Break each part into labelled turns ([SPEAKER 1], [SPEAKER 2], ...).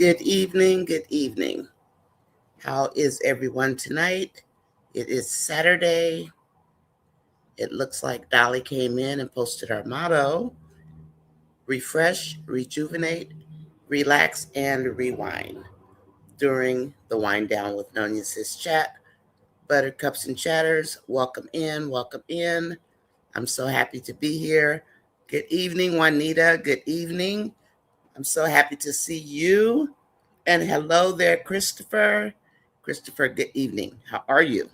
[SPEAKER 1] Good evening. Good evening. How is everyone tonight? It is Saturday. It looks like Dolly came in and posted our motto: refresh, rejuvenate, relax, and rewind during the wind down with NONYASISCHAT. Buttercups and chatters, welcome in, welcome in. I'm so happy to be here. Good evening, Juanita. Good evening. I'm so happy to see you. And hello there, Christopher. Christopher, good evening. How are you?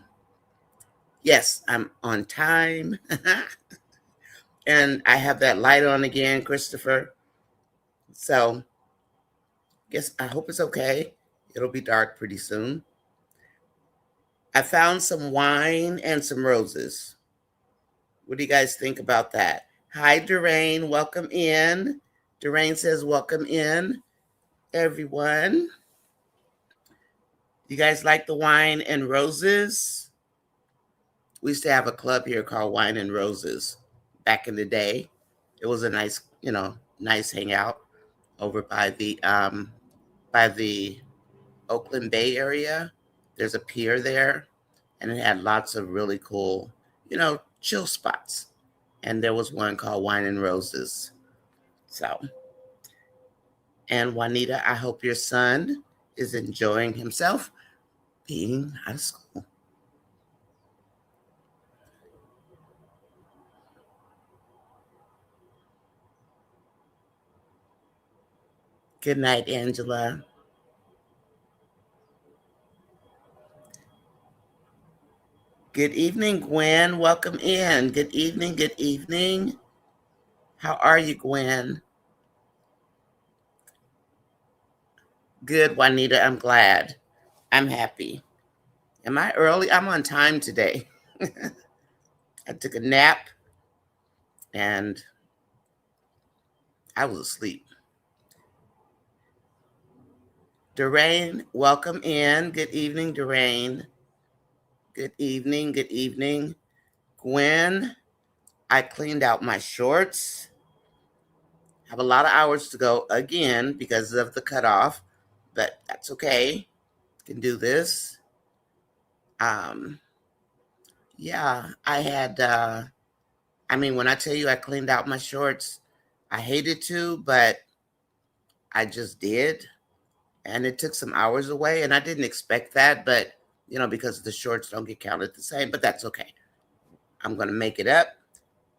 [SPEAKER 1] Yes, I'm on time. And I have that light on again, Christopher. So, I hope it's okay. It'll be dark pretty soon. I found some wine and some roses. What do you guys think about that? Hi, Durain. Welcome in. Durain says, welcome in, everyone. You guys like the wine and roses? We used to have a club here called Wine and Roses back in the day. It was a nice, nice hangout over by the Oakland Bay area. There's a pier there, and it had lots of really cool, chill spots. And there was one called Wine and Roses. So, and Juanita, I hope your son is enjoying himself being out of school. Good night, Angela. Good evening, Gwen. Welcome in. Good evening. Good evening. How are you, Gwen? Good, Juanita. I'm glad. I'm happy. Am I early? I'm on time today. I took a nap and I was asleep. Durain, welcome in. Good evening, Durain. Good evening. Good evening. Gwen, I cleaned out my shorts. Have a lot of hours to go again because of the cutoff, but that's okay. Can do this. Yeah, I had, when I tell you I cleaned out my shorts, I hated to, but I just did. And it took some hours away, and I didn't expect that, but, because the shorts don't get counted the same, but that's okay. I'm going to make it up.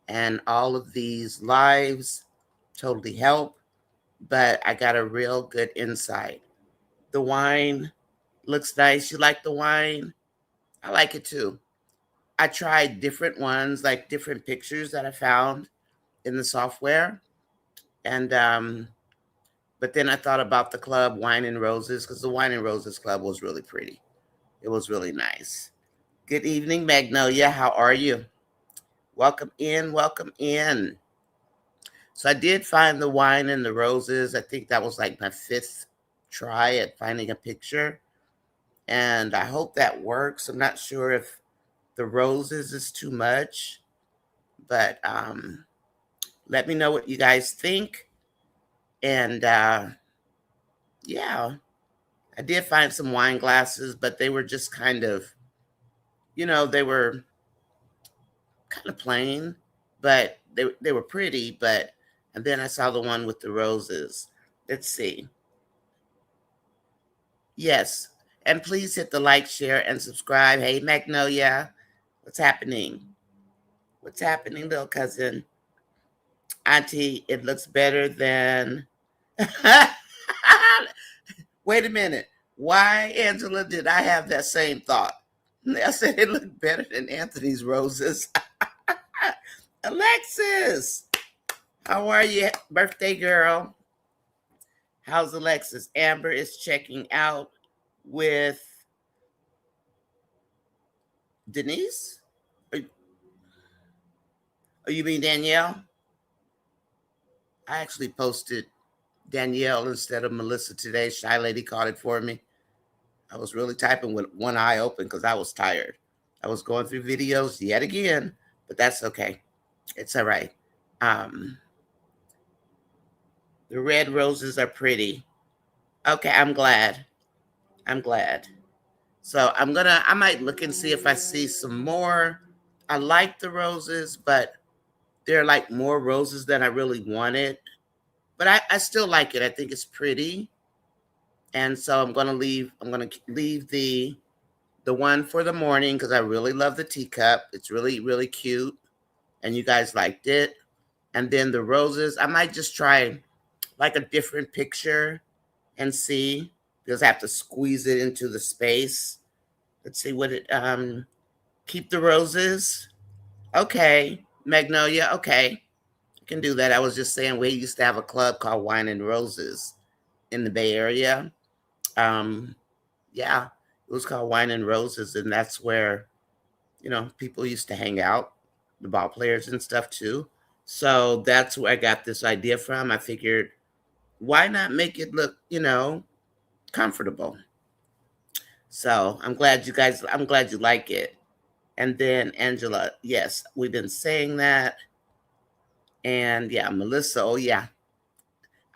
[SPEAKER 1] And all of these lives totally help, but I got a real good insight. The wine looks nice. You like the wine? I like it too. I tried different ones, like different pictures that I found in the software. And but then I thought about the club Wine and Roses, because the Wine and Roses club was really pretty. It was really nice. Good evening, Magnolia. How are you? Welcome in, welcome in. So I did find the Wine and the Roses. I think that was like my 5th try at finding a picture. And I hope that works. I'm not sure if the roses is too much, but let me know what you guys think. And yeah, I did find some wine glasses, but they were just kind of, they were kind of plain, but they were pretty. But and then I saw the one with the roses. Let's see. Yes, and please hit the like, share, and subscribe. Hey, Magnolia, what's happening? What's happening, little cousin? Auntie, it looks better than. Wait a minute. Why, Angela, did I have that same thought? I said it looked better than Anthony's roses. Alexis, how are you, birthday girl? How's Alexis? Amber is checking out with Denise? Or you mean Danielle? I actually posted Danielle instead of Melissa today. Shy Lady caught it for me. I was really typing with one eye open because I was tired. I was going through videos yet again, but that's okay. It's all right. The red roses are pretty. Okay, I'm glad. I'm glad. So I might look and see if I see some more. I like the roses, but they're like more roses than I really wanted. But I still like it. I think it's pretty. And so I'm gonna leave the one for the morning because I really love the teacup. It's really, really cute. And you guys liked it. And then the roses, I might just try like a different picture and see because I have to squeeze it into the space. Let's see what it keep the roses. Okay. Magnolia, okay. I can do that. I was just saying we used to have a club called Wine and Roses in the Bay Area. Um, yeah, it was called Wine and Roses, and that's where, people used to hang out, the ball players and stuff too. So that's where I got this idea from. I figured, why not make it look, comfortable? So I'm glad you like it. And then Angela, yes, we've been saying that. And yeah, Melissa, oh yeah.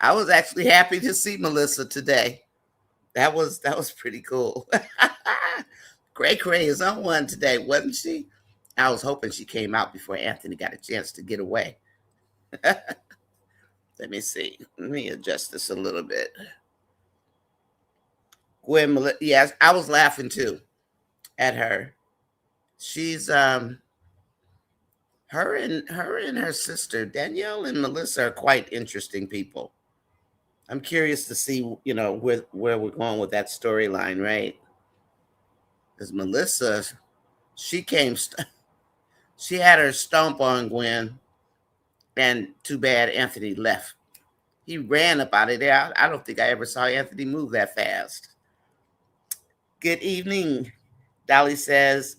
[SPEAKER 1] I was actually happy to see Melissa today. That was pretty cool. Cray Cray is on one today, wasn't she? I was hoping she came out before Anthony got a chance to get away. Let me see. Let me adjust this a little bit. Yes, I was laughing too at her. She's her and her sister Danielle and Melissa are quite interesting people. I'm curious to see, where we're going with that storyline, right? Because Melissa, she came, she had her stomp on Gwen, and too bad Anthony left. He ran up out of there. I don't think I ever saw Anthony move that fast. Good evening, Dolly says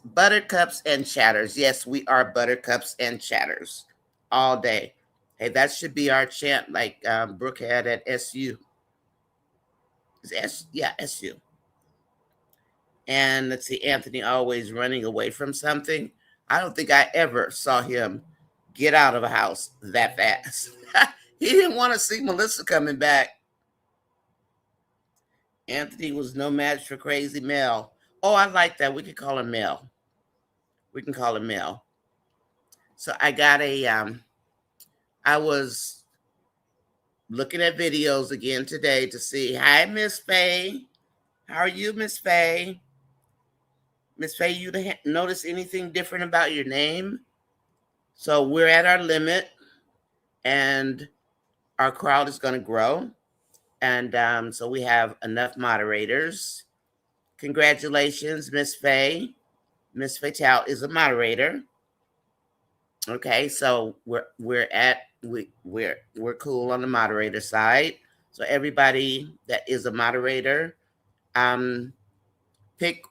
[SPEAKER 1] buttercups and chatters. Yes, we are buttercups and chatters all day. Hey, that should be our chant, like Brooke had at SU. Yeah, SU. And let's see, Anthony always running away from something. I don't think I ever saw him get out of a house that fast. He didn't want to see Melissa coming back. Anthony was no match for Crazy Mel. Oh, I like that. We could call him Mel. We can call him Mel. So I got I was looking at videos again today to see. Hi, Miss Faye. How are you, Miss Faye? Miss Faye, you notice anything different about your name? So we're at our limit, and our crowd is going to grow. And so we have enough moderators. Congratulations, Miss Faye. Miss Fatal is a moderator. Okay, so we're cool on the moderator side. So everybody that is a moderator, pick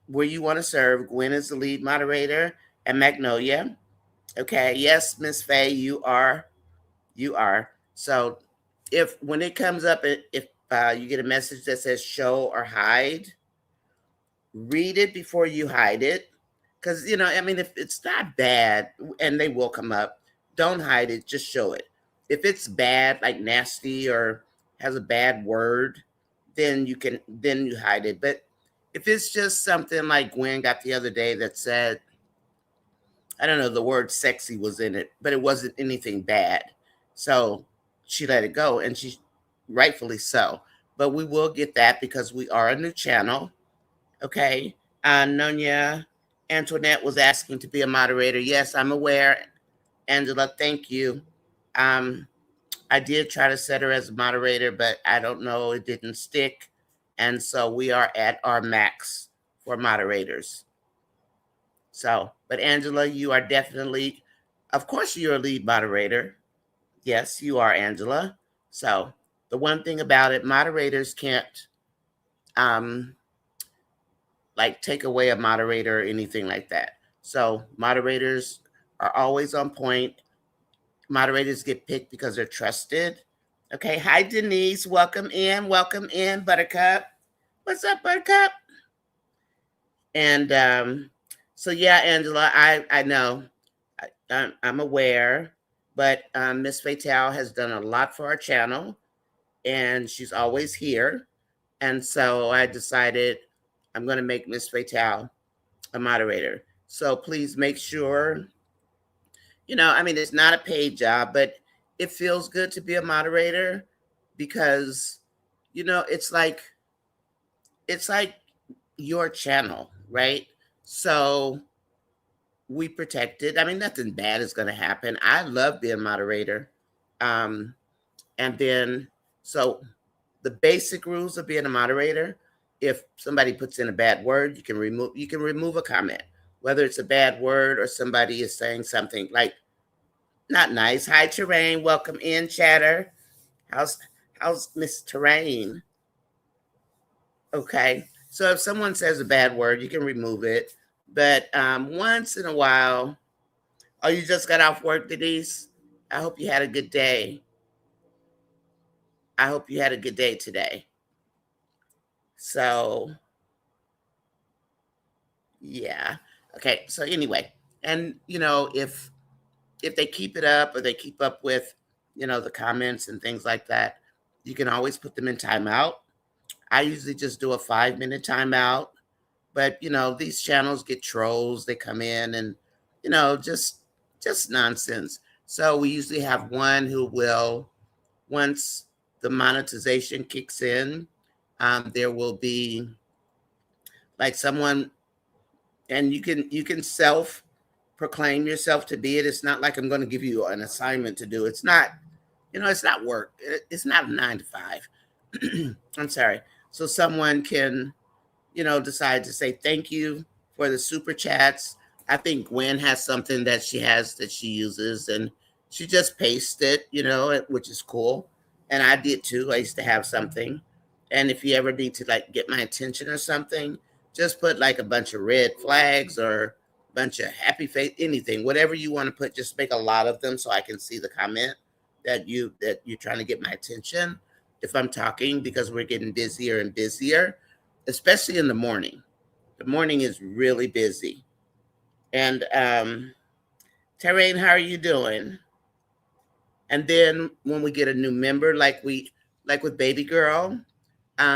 [SPEAKER 1] where you want to serve. Gwen is the lead moderator, and Magnolia. Okay, yes, Miss Faye, you are. So if when it comes up, if you get a message that says show or hide, read it before you hide it. Because, I mean, if it's not bad, and they will come up, don't hide it, just show it. If it's bad, like nasty or has a bad word, then you hide it. But if it's just something like Gwen got the other day that said, I don't know, the word sexy was in it, but it wasn't anything bad. So she let it go, and she rightfully so. But we will get that because we are a new channel. Okay. Nonya Antoinette was asking to be a moderator. Yes, I'm aware. Angela, thank you. I did try to set her as a moderator, but I don't know, it didn't stick. And so we are at our max for moderators. So, but Angela, you are definitely, of course, you're a lead moderator. Yes, you are, Angela. So the one thing about it, moderators can't like take away a moderator or anything like that. So moderators are always on point. Moderators get picked because they're trusted. Okay. Hi, Denise. Welcome in. Welcome in, Buttercup. What's up, Buttercup? And so yeah, Angela, I know, I'm aware, but Miss Fatal has done a lot for our channel. and she's always here. And so I decided I'm going to make Miss Fatal a moderator. So please make sure, I mean, it's not a paid job, but it feels good to be a moderator because, it's like your channel, right? So we protect it. I mean, nothing bad is going to happen. I love being a moderator. Um, and then, so the basic rules of being a moderator, if somebody puts in a bad word, you can remove a comment, whether it's a bad word or somebody is saying something like not nice. Hi, Terrain. Welcome in, chatter. How's how's Miss Terrain? Okay. So if someone says a bad word, you can remove it. But once in a while, oh, you just got off work, Denise? I hope you had a good day. I hope you had a good day today. So, yeah. Okay. So anyway, and if they keep it up or they keep up with, the comments and things like that, you can always put them in timeout. I usually just do a 5-minute timeout, but these channels get trolls. They come in and just nonsense. So we usually have one who will, once the monetization kicks in, there will be like someone, and you can self proclaim yourself to be it. It's not like I'm going to give you an assignment to do. It's not, it's not work. It's not a 9 to 5. I'm sorry. So someone can, decide to say thank you for the super chats. I think Gwen has something that she has that she uses, and she just pastes it, which is cool. And I did too. I used to have something. And if you ever need to like get my attention or something, just put like a bunch of red flags or a bunch of happy face, anything, whatever you want to put, just make a lot of them so I can see the comment that you're trying to get my attention if I'm talking, because we're getting busier and busier, especially in the morning. The morning is really busy. And Terrain, how are you doing? And then when we get a new member, like with Baby Girl,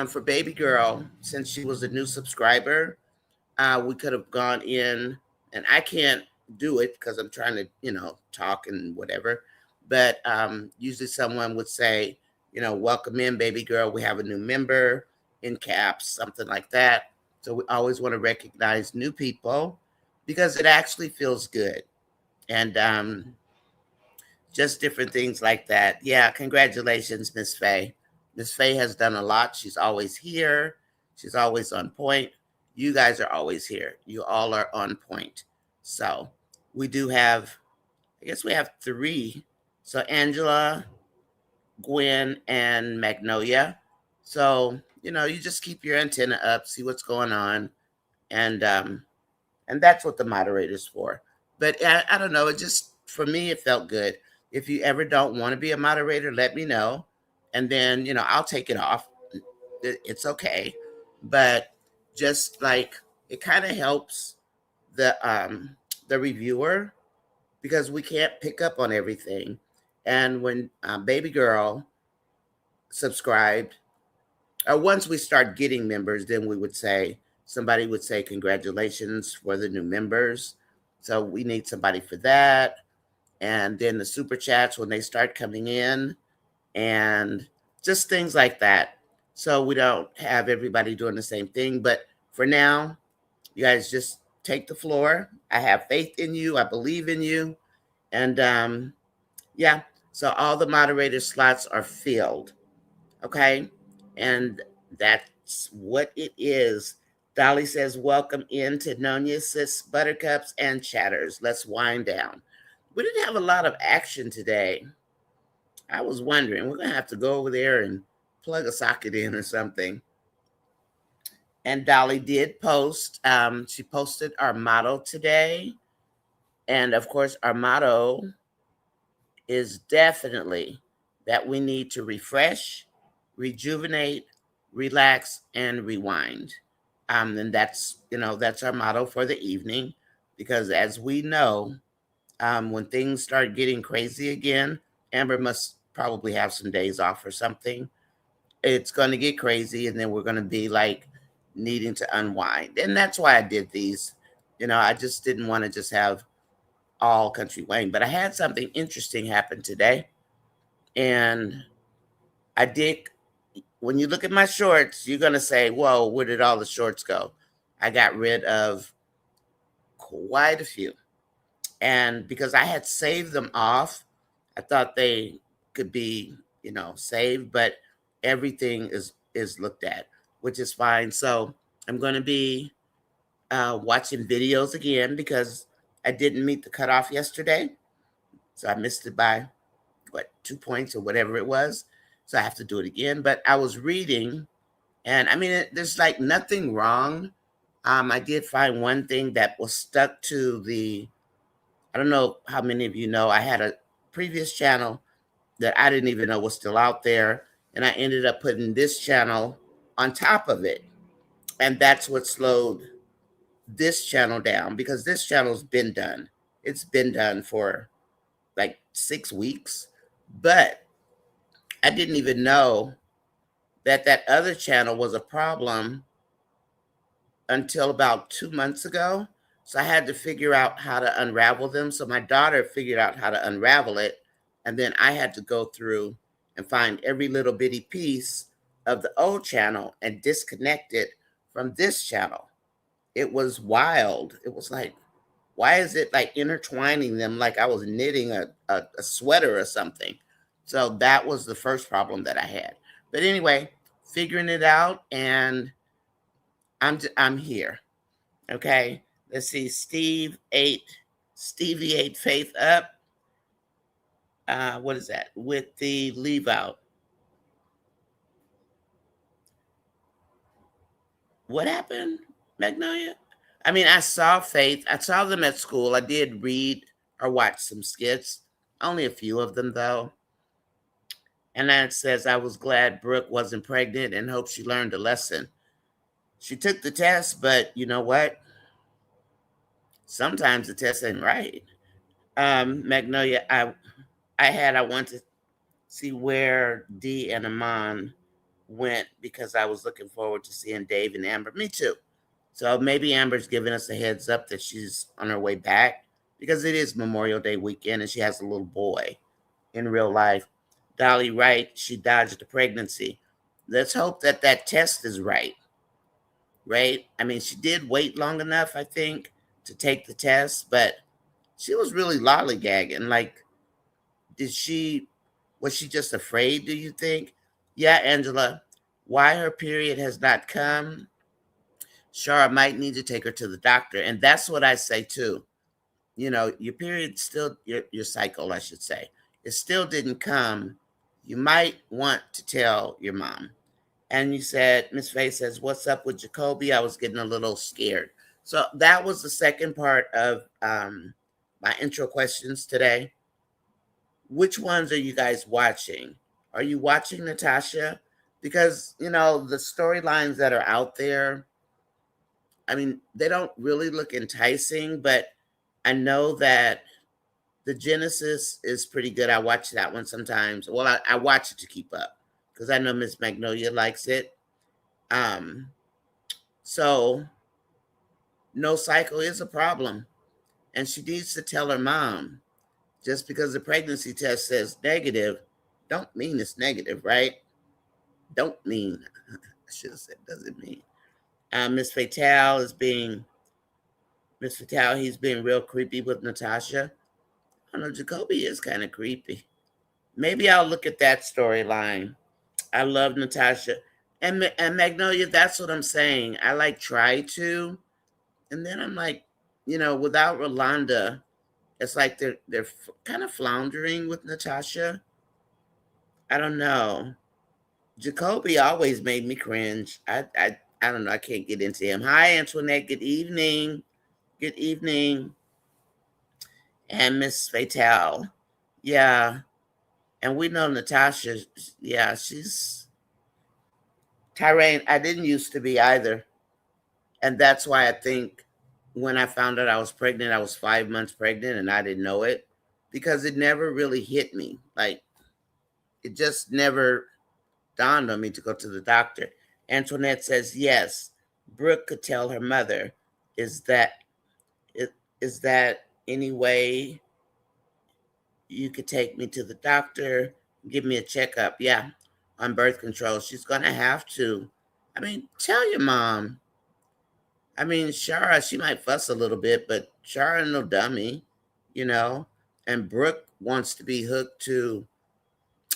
[SPEAKER 1] for Baby Girl, since she was a new subscriber, we could have gone in, and I can't do it because I'm trying to, talk and whatever. But usually someone would say, welcome in, Baby Girl. We have a new member, in caps, something like that. So we always want to recognize new people because it actually feels good. And just different things like that. Yeah, congratulations, Miss Faye. Miss Faye has done a lot. She's always here. She's always on point. You guys are always here. You all are on point. So we do have, I guess we have 3. So Angela, Gwen, and Magnolia. So, you just keep your antenna up, see what's going on. And that's what the moderator's for. But I don't know. It just, for me, it felt good. If you ever don't want to be a moderator, let me know. And then, I'll take it off. It's okay. But just like it kind of helps the reviewer because we can't pick up on everything. And when Baby Girl subscribed, or once we start getting members, then somebody would say congratulations for the new members. So we need somebody for that. And then the super chats when they start coming in, and just things like that. So we don't have everybody doing the same thing. But for now, you guys just take the floor. I have faith in you. I believe in you. And yeah, so all the moderator slots are filled. Okay. And that's what it is. Dolly says, welcome into Nonya, Sis, Buttercups, and Chatters. Let's wind down. We didn't have a lot of action today. I was wondering, we're going to have to go over there and plug a socket in or something. And Dolly did post. She posted our motto today. And of course, our motto is definitely that we need to refresh, rejuvenate, relax, and rewind. And that's our motto for the evening, because as we know, when things start getting crazy again, Amber must probably have some days off or something. it's going to get crazy, and then we're going to be like needing to unwind. And that's why I did these. I just didn't want to just have all Country Wayne, but I had something interesting happen today. And I did, when you look at my shorts, you're going to say, whoa, where did all the shorts go? I got rid of quite a few. And because I had saved them off, I thought they could be, saved, but everything is looked at, which is fine. So I'm going to be watching videos again because I didn't meet the cutoff yesterday. So I missed it by 2 points or whatever it was. So I have to do it again. But I was reading, and I mean, there's like nothing wrong. I did find one thing that was stuck to I don't know how many of you know, I had a previous channel that I didn't even know was still out there. And I ended up putting this channel on top of it. And that's what slowed this channel down, because this channel's been done. It's been done for like 6 weeks. But I didn't even know that other channel was a problem until about 2 months ago. So I had to figure out how to unravel them. So my daughter figured out how to unravel it. And then I had to go through and find every little bitty piece of the old channel and disconnect it from this channel. It was wild. It was like, why is it like intertwining them like I was knitting a sweater or something? So that was the first problem that I had. But anyway, figuring it out, and I'm here. Okay. Let's see. Stevie ate Faith up. What is that? With the leave out. What happened, Magnolia? I mean, I saw Faith. I saw them at school. I did read or watch some skits. Only a few of them, though. And then it says, I was glad Brooke wasn't pregnant and hope she learned a lesson. She took the test, but you know what? Sometimes the test ain't right. Magnolia, I want to see where Dee and Amon went, because I was looking forward to seeing Dave and Amber. Me too. So maybe Amber's giving us a heads up that she's on her way back, because it is Memorial Day weekend and she has a little boy in real life. Dolly Wright, she dodged the pregnancy. Let's hope that test is right. Right? I mean, she did wait long enough, I think, to take the test, but she was really lollygagging. Like, was she just afraid, do you think? Yeah, Angela, why her period has not come, Shara might need to take her to the doctor. And that's what I say too. Your period still, your cycle, I should say, it still didn't come. You might want to tell your mom. And you said, Miss Faye says, what's up with Jacoby? I was getting a little scared. So that was the second part of my intro questions today. Which ones are you guys watching? Are you watching Natasha? Because, the storylines that are out there, I mean, they don't really look enticing, but I know that the Genesis is pretty good. I watch that one sometimes. Well, I watch it to keep up because I know Miss Magnolia likes it. So no cycle is a problem. And she needs to tell her mom, just because the pregnancy test says negative, don't mean it's negative, right? Don't mean, I should have said, doesn't mean. Miss Fatale, he's being real creepy with Natasha. I don't know, Jacoby is kind of creepy. Maybe I'll look at that storyline. I love Natasha. And Magnolia, that's what I'm saying. I try to. And then I'm like, without Rolanda, it's like they're kind of floundering with Natasha. I don't know. Jacoby always made me cringe. I don't know. I can't get into him. Hi, Antoinette. Good evening. Good evening. And Miss Fatale. Yeah. And we know Natasha. Yeah, she's Tyrone. I didn't used to be either. And that's why I think when I found out I was pregnant, I was 5 months pregnant and I didn't know it, because it never really hit me. Like, it just never dawned on me to go to the doctor. Antoinette says, yes, Brooke could tell her mother. Is that is, is that any way you could take me to the doctor, give me a checkup? Yeah, on birth control. She's going to have to. I mean, tell your mom. I mean, Shara, she might fuss a little bit, but Shara no dummy, you know. And Brooke wants to be hooked to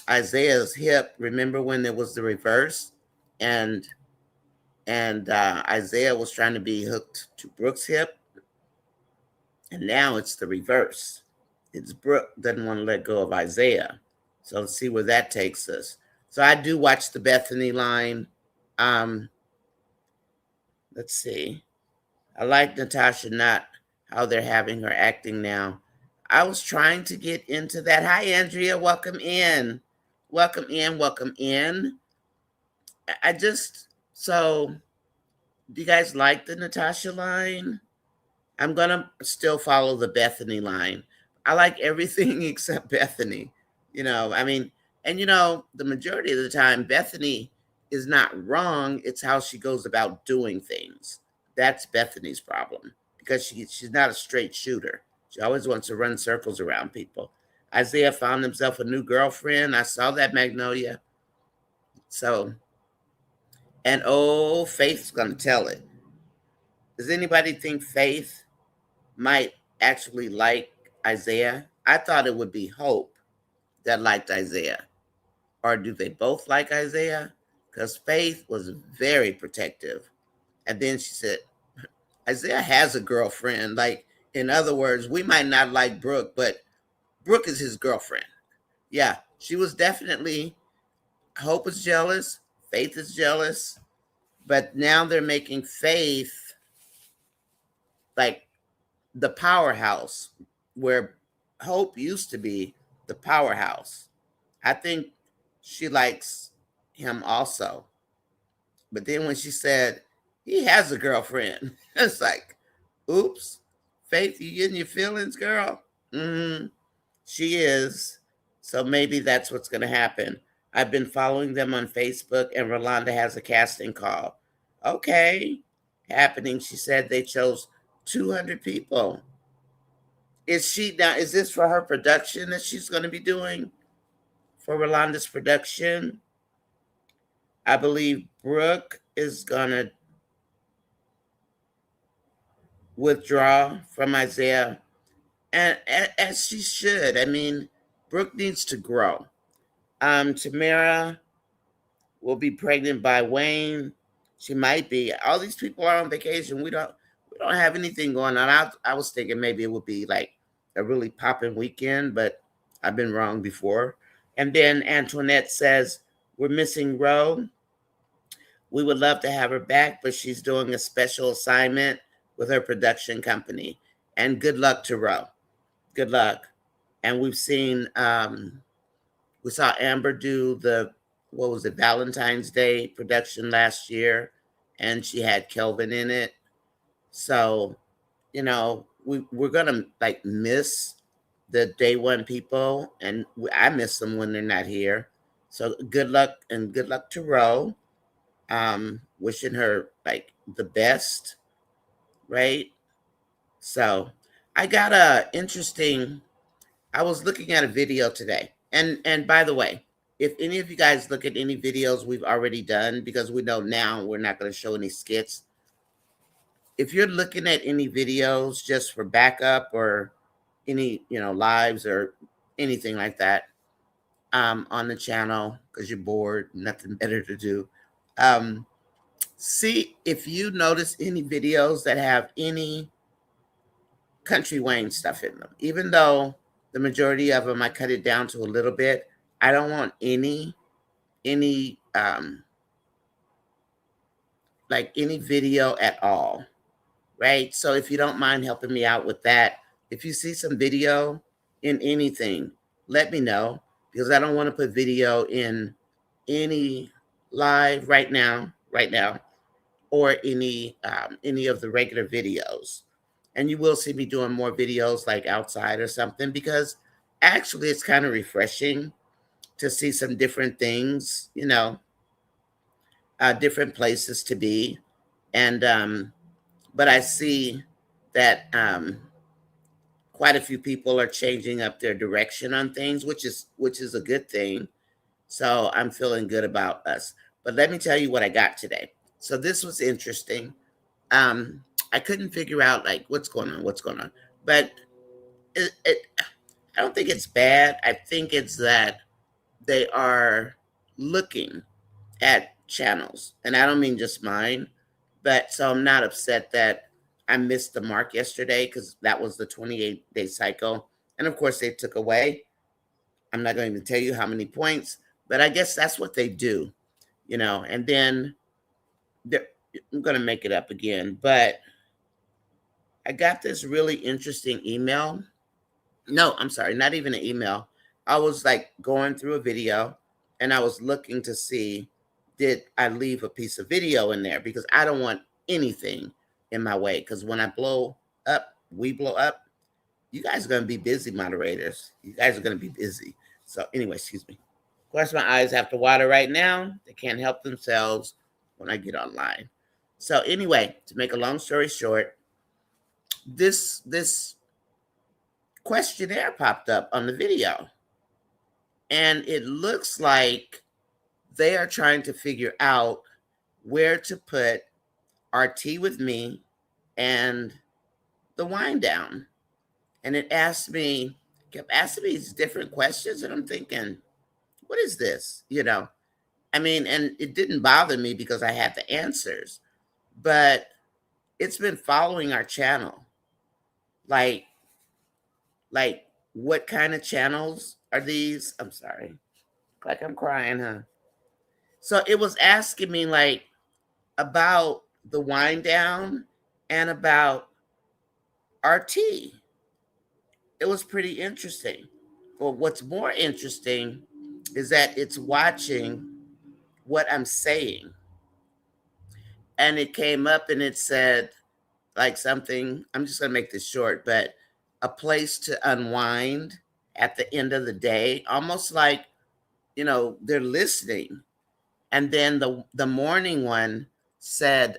[SPEAKER 1] Isaiah's hip. Remember when there was the reverse, and Isaiah was trying to be hooked to Brooke's hip, and now it's the reverse. It's Brooke doesn't want to let go of Isaiah. So let's see where that takes us. So I do watch the Bethany line. Um, let's see. I like Natasha, not how they're having her acting now. I was trying to get into that. Hi, Andrea. Welcome in. Welcome in. Welcome in. I just, so do you guys like the Natasha line? I'm going to still follow the Bethany line. I like everything except Bethany. I mean, and the majority of the time, Bethany is not wrong. It's how she goes about doing things. That's Bethany's problem because she's not a straight shooter. She always wants to run circles around people. Isaiah found himself a new girlfriend. I saw that, Magnolia. So, and oh, Faith's going to tell it. Does anybody think Faith might actually like Isaiah? I thought it would be Hope that liked Isaiah. Or do they both like Isaiah? Because Faith was very protective. And then she said, Isaiah has a girlfriend. Like, in other words, we might not like Brooke, but Brooke is his girlfriend. Yeah, she was definitely, Hope is jealous, Faith is jealous, but now they're making Faith like the powerhouse where Hope used to be the powerhouse. I think she likes him also. But then when she said he has a girlfriend, it's like, oops, Faith, you getting your feelings, girl? Mm-hmm. She is. So maybe that's what's going to happen. I've been following them on Facebook, and Rolanda has a casting call. Okay, happening. She said they chose 200 people. Is she now? Is this for her production that she's going to be doing? For Rolanda's production, I believe Brooke is going to withdraw from Isaiah, and as she should. I mean, Brooke needs to grow. Tamara will be pregnant by Wayne. She might be. All these people are on vacation. We don't have anything going on. I was thinking maybe it would be like a really popping weekend, but I've been wrong before. And then Antoinette says, we're missing Ro. We would love to have her back, but she's doing a special assignment with her production company. And good luck to Ro. Good luck. And we've seen, we saw Amber do the, what was it, Valentine's Day production last year, and she had Kelvin in it. So, we're gonna like miss the day one people, and I miss them when they're not here. So good luck, and good luck to Ro. Wishing her like the best, right? So I got a interesting. I was looking at a video today, and by the way, if any of you guys look at any videos we've already done, because we know now we're not going to show any skits. If you're looking at any videos just for backup or any lives or anything like that on the channel because you're bored, nothing better to do, see if you notice any videos that have any Country Wayne stuff in them. Even though the majority of them I cut it down to a little bit, I don't want any like any video at all, right? So if you don't mind helping me out with that, if you see some video in anything, let me know, because I don't want to put video in any live right now, or any of the regular videos. And you will see me doing more videos like outside or something, because actually it's kind of refreshing to see some different things, different places to be. And but I see that quite a few people are changing up their direction on things, which is a good thing. So I'm feeling good about us. But let me tell you what I got today. So this was interesting. Um, I couldn't figure out like what's going on. But it I don't think it's bad. I think it's that they are looking at channels, and I don't mean just mine, but so I'm not upset that I missed the mark yesterday because that was the 28-day cycle. And of course, they took away. I'm not going to tell you how many points, but I guess that's what they do, and then I'm going to make it up again. But I got this really interesting email. No, I'm sorry, not even an email. I was like going through a video and I was looking to see, did I leave a piece of video in there? Because I don't want anything in my way. Because when I blow up, we blow up, you guys are going to be busy, moderators. You guys are going to be busy. So anyway, excuse me. Of course, my eyes have to water right now. They can't help themselves when I get online. So anyway, to make a long story short, this questionnaire popped up on the video. And it looks like they are trying to figure out where to put our tea with me and the wine down. And it kept asking me these different questions. And I'm thinking, what is this? And it didn't bother me because I had the answers, but it's been following our channel. Like what kind of channels are these? I'm sorry. Like I'm crying, huh? So it was asking me like about the wind down and about our tea. It was pretty interesting. Well, what's more interesting is that it's watching what I'm saying. And it came up and it said like something, I'm just going to make this short, but a place to unwind at the end of the day, almost like, they're listening. And then the morning one said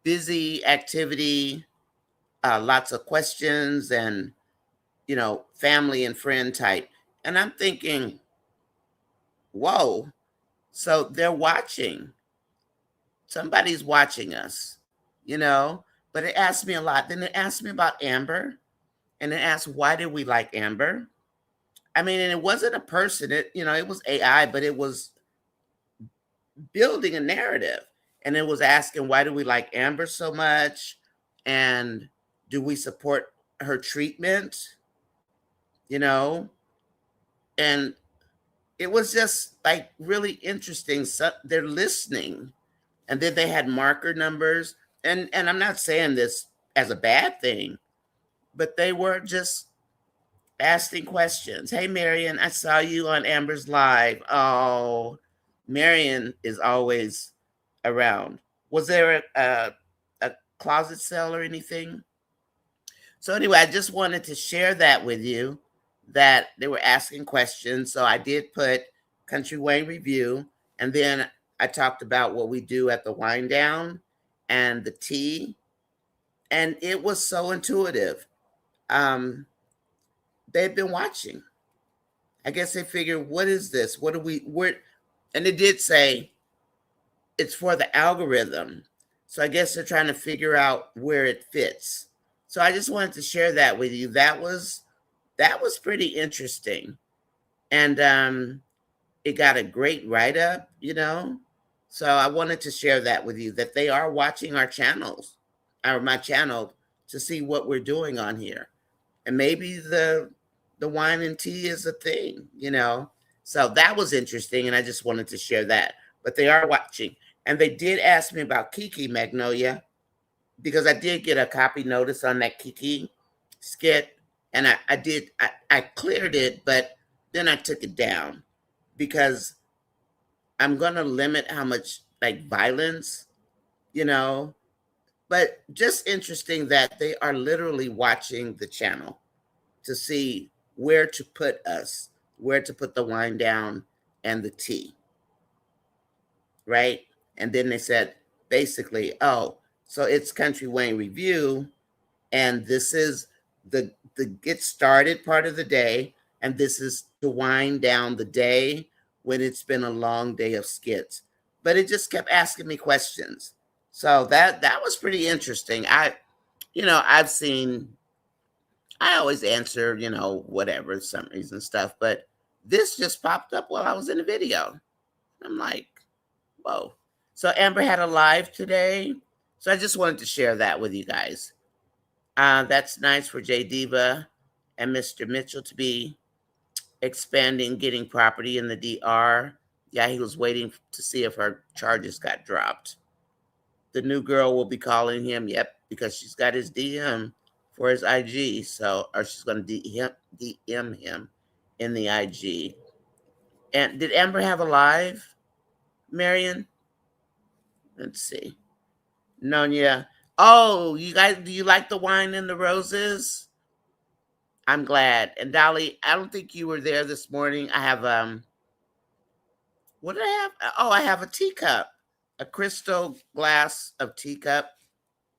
[SPEAKER 1] busy activity, lots of questions, and family and friend type. And I'm thinking, whoa, so they're watching. Somebody's watching us, but it asked me a lot. Then it asked me about Amber, and it asked, why did we like Amber? I mean, and it wasn't a person, it was AI, but it was building a narrative. And it was asking, why do we like Amber so much? And do we support her treatment? And it was just like really interesting. So they're listening. And then they had marker numbers. And I'm not saying this as a bad thing, but they were just asking questions. Hey, Marion, I saw you on Amber's Live. Oh, Marion is always around. Was there a closet sale or anything? So anyway, I just wanted to share that with you, that they were asking questions. So I did put Country Wine Review, and then I talked about what we do at the wind down and the tea. And it was so intuitive. They've been watching. I guess they figured, what is this? And it did say it's for the algorithm. So I guess they're trying to figure out where it fits. So I just wanted to share that with you. That was pretty interesting. And it got a great write-up, So I wanted to share that with you, that they are watching our channels, or my channel, to see what we're doing on here. And maybe the wine and tea is a thing, So that was interesting, and I just wanted to share that. But they are watching. And they did ask me about Kiki, Magnolia, because I did get a copy notice on that Kiki skit. And I cleared it, but then I took it down because I'm going to limit how much like violence, But just interesting that they are literally watching the channel to see where to put us, where to put the wine down and the tea. right? And then they said basically, oh, so it's Country Wayne Review, and this is the get started part of the day, and this is to wind down the day when it's been a long day of skits. But it just kept asking me questions, so that was pretty interesting. I've seen, I always answer, whatever, summaries and stuff, but this just popped up while I was in the video. I'm like, whoa. So Amber had a live today. So I just wanted to share that with you guys. That's nice for J Diva and Mr. Mitchell to be expanding, getting property in the DR. Yeah, he was waiting to see if her charges got dropped. The new girl will be calling him, yep, because she's got his DM for his IG. So, or she's going to DM him in the IG. And did Amber have a live, Marion? Let's see. Nonya. Oh, you guys, do you like the wine and the roses? I'm glad. And Dolly, I don't think you were there this morning. I have what did I have? Oh, I have a teacup. A crystal glass of teacup.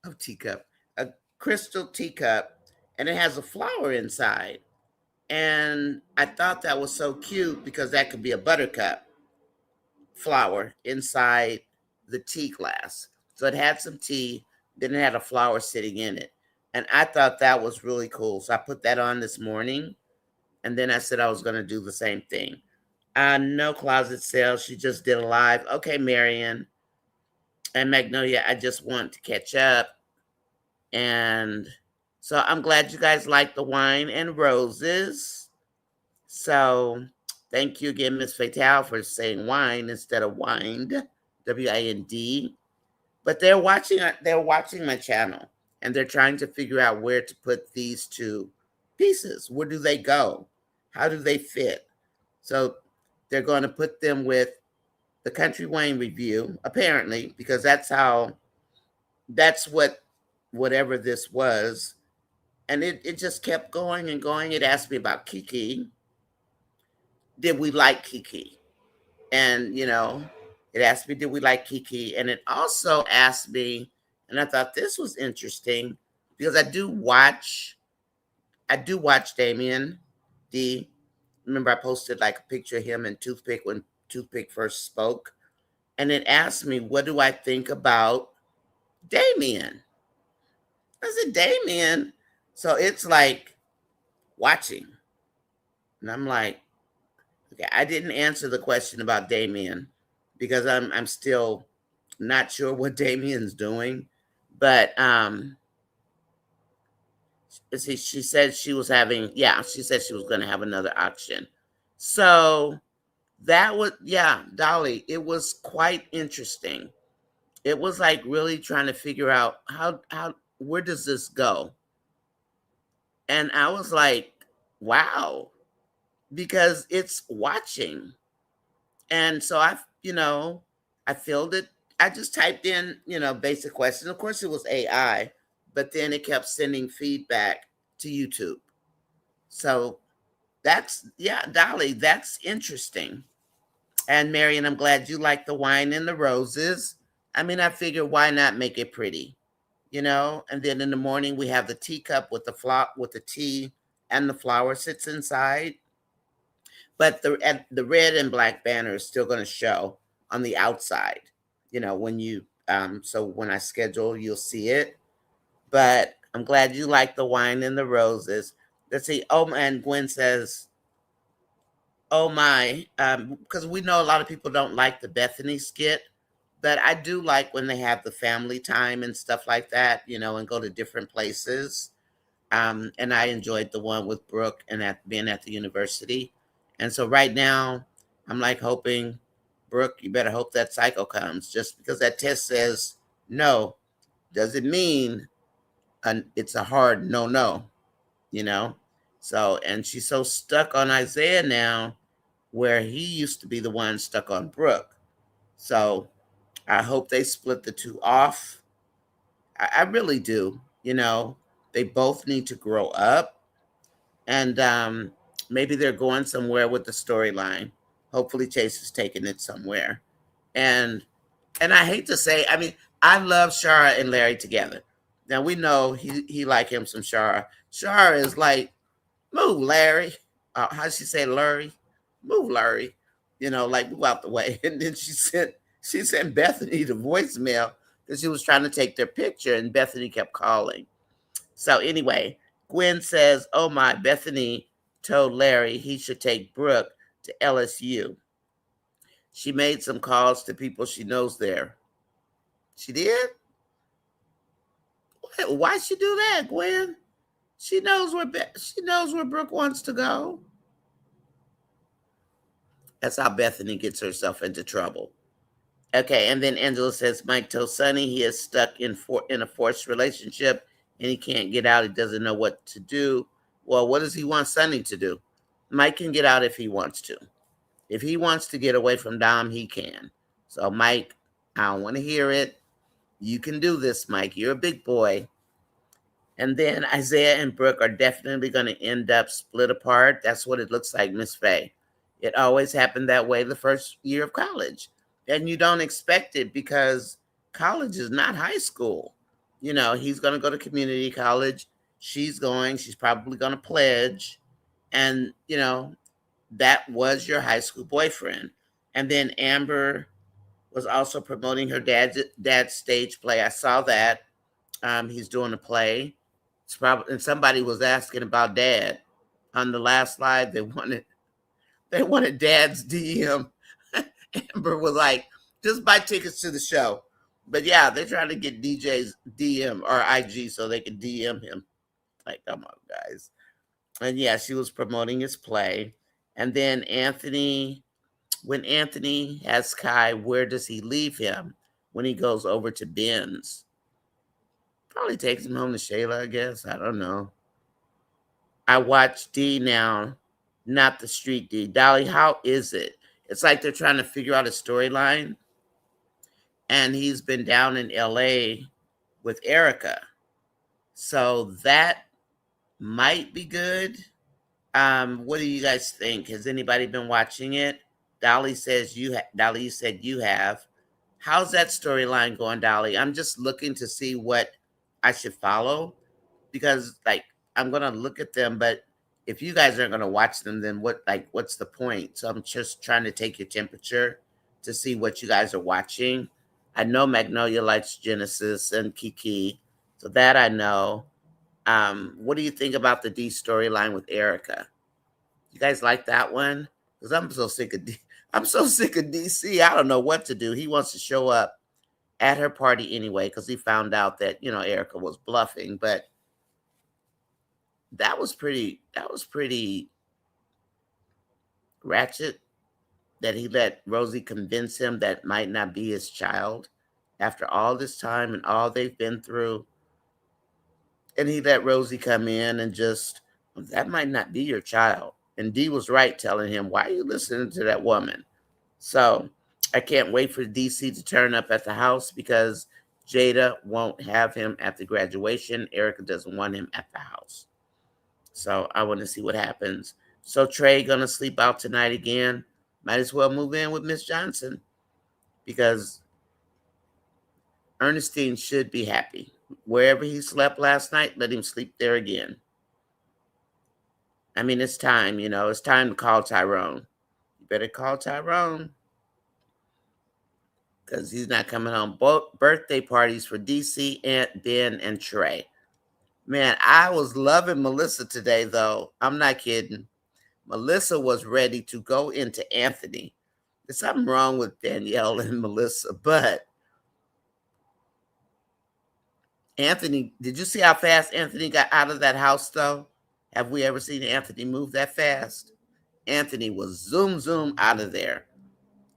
[SPEAKER 1] A crystal teacup, and it has a flower inside. And I thought that was so cute because that could be a buttercup flower inside the tea glass. So it had some tea, then it had a flower sitting in it. And I thought that was really cool. So I put that on this morning. And then I said I was going to do the same thing. No closet sale. She just did a live. Okay, Marion and Magnolia, I just want to catch up. And so I'm glad you guys like the wine and roses. So thank you again, Miss Fatale, for saying wine instead of wind, WIND. But they're watching my channel, and they're trying to figure out where to put these two pieces. Where do they go? How do they fit? So they're going to put them with the Country Wayne Review, apparently, because that's what whatever this was. And it just kept going and going. It asked me about Kiki. Did we like Kiki? And, it asked me, did we like Kiki? And it also asked me, and I thought this was interesting because I do watch Damien D. Remember, I posted like a picture of him and Toothpick when Toothpick first spoke. And it asked me, what do I think about Damien? I said, Damien. So it's like watching. And I'm like, okay, I didn't answer the question about Damien because I'm still not sure what Damien's doing. But see, she said she was going to have another auction. So that was, yeah, Dolly, it was quite interesting. It was like really trying to figure out how where does this go? And I was like, wow, because it's watching. And so I filled it. I just typed in, basic questions. Of course, it was AI, but then it kept sending feedback to YouTube. So yeah, Dolly, that's interesting. And Marion, I'm glad you like the wine and the roses. I mean, I figured why not make it pretty, And then in the morning we have the teacup with the tea and the flower sits inside. But the red and black banner is still going to show on the outside. When you so when I schedule, you'll see it. But I'm glad you like the wine and the roses. Let's see. Oh, and Gwen says, "Oh my," because we know a lot of people don't like the Bethany skit, but I do like when they have the family time and stuff like that. And go to different places. And I enjoyed the one with Brooke and being at the university. And so right now, I'm like hoping, Brooke, you better hope that cycle comes. Just because that test says no, doesn't mean it's a hard no, you know? So, and she's so stuck on Isaiah now, where he used to be the one stuck on Brooke. So I hope they split the two off. I really do. They both need to grow up, and maybe they're going somewhere with the storyline. Hopefully, Chase is taking it somewhere. And And I hate to say, I mean, I love Shara and Larry together. Now we know he like him some Shara. Shara is like, move, Larry. How does she say, Larry? Move, Larry. You know, like move out the way. And then she sent Bethany the voicemail because she was trying to take their picture, and Bethany kept calling. So anyway, Gwen says, "Oh my, Bethany told Larry he should take Brooke to LSU. She made some calls to people she knows there." She did? Why she do that, Gwen? She knows where Brooke wants to go. That's how Bethany gets herself into trouble. Okay, and then Angela says Mike told Sonny he is stuck in a forced relationship and he can't get out. He doesn't know what to do. Well, what does he want Sonny to do? Mike can get out if he wants to. If he wants to get away from Dom, he can. So, Mike, I don't want to hear it. You can do this, Mike. You're a big boy. And then Isaiah and Brooke are definitely going to end up split apart. That's what it looks like, Miss Faye. It always happened that way the first year of college. And you don't expect it because college is not high school. You know, he's going to go to community college. She's probably going to pledge. And, you know, that was your high school boyfriend. And then Amber was also promoting her dad's stage play. I saw that. He's doing a play. It's probably, and somebody was asking about Dad on the last slide. They wanted Dad's DM. Amber was like, just buy tickets to the show. But yeah, they're trying to get DJ's DM or IG so they can DM him. Like, come on, guys. And yeah, she was promoting his play. And then when Anthony has Kai, where does he leave him when he goes over to Ben's? Probably takes him home to Shayla, I guess. I don't know. I watch D now, not the street D. Dolly, how is it? It's like they're trying to figure out a storyline. And he's been down in LA with Erica. So that might be good. What do you guys think? Has anybody been watching it? Dolly says Dolly, you said you have. How's that storyline going, Dolly? I'm just looking to see what I should follow because, like, I'm gonna look at them, but if you guys aren't gonna watch them, then what's the point? So I'm just trying to take your temperature to see what you guys are watching. I know Magnolia likes Genesis and Kiki, so that I know. What do you think about the D storyline with Erica? You guys like that one? Because I'm so sick of I'm so sick of DC. I don't know what to do. He wants to show up at her party anyway because he found out that Erica was bluffing. But that was pretty ratchet that he let Rosie convince him that might not be his child after all this time and all they've been through. And he let Rosie come in and just, that might not be your child. And Dee was right telling him, why are you listening to that woman? So I can't wait for DC to turn up at the house because Jada won't have him at the graduation. Erica doesn't want him at the house. So I want to see what happens. So Trey gonna sleep out tonight again. Might as well move in with Miss Johnson because Ernestine should be happy. Wherever he slept last night, let him sleep there again. I mean, it's time, it's time to call Tyrone. You better call Tyrone because he's not coming home. Both birthday parties for DC, Aunt Ben, and Trey. Man, I was loving Melissa today, though. I'm not kidding. Melissa was ready to go into Anthony. There's something wrong with Danielle and Melissa, but Anthony, did you see how fast Anthony got out of that house, though? Have we ever seen Anthony move that fast? Anthony was zoom, zoom out of there.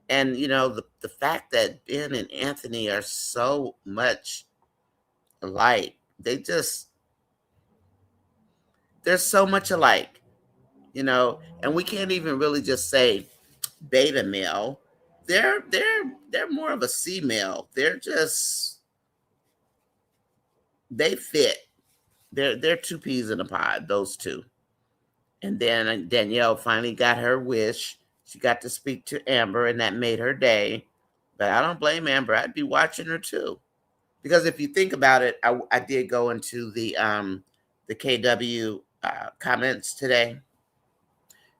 [SPEAKER 1] And, the fact that Ben and Anthony are so much alike, they're so much alike, and we can't even really just say beta male. They're more of a C male. They fit. They're two peas in a pod, those two. And then Danielle finally got her wish. She got to speak to Amber, and that made her day. But I don't blame Amber. I'd be watching her too. Because if you think about it, I did go into the KW comments today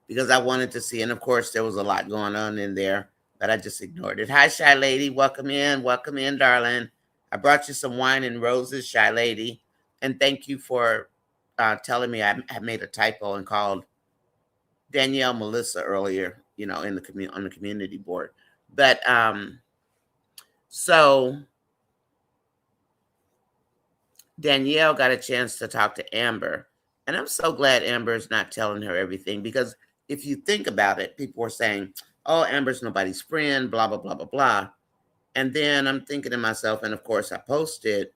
[SPEAKER 1] because I wanted to see, and of course there was a lot going on in there, but I just ignored it. Hi, Shy Lady, welcome in, darling. I brought you some wine and roses, Shy Lady, and thank you for telling me I made a typo and called Danielle Melissa earlier, in the on the community board. But so Danielle got a chance to talk to Amber, and I'm so glad Amber's not telling her everything, because if you think about it, people were saying, "Oh, Amber's nobody's friend," blah blah blah blah blah. And then I'm thinking to myself, and of course I posted,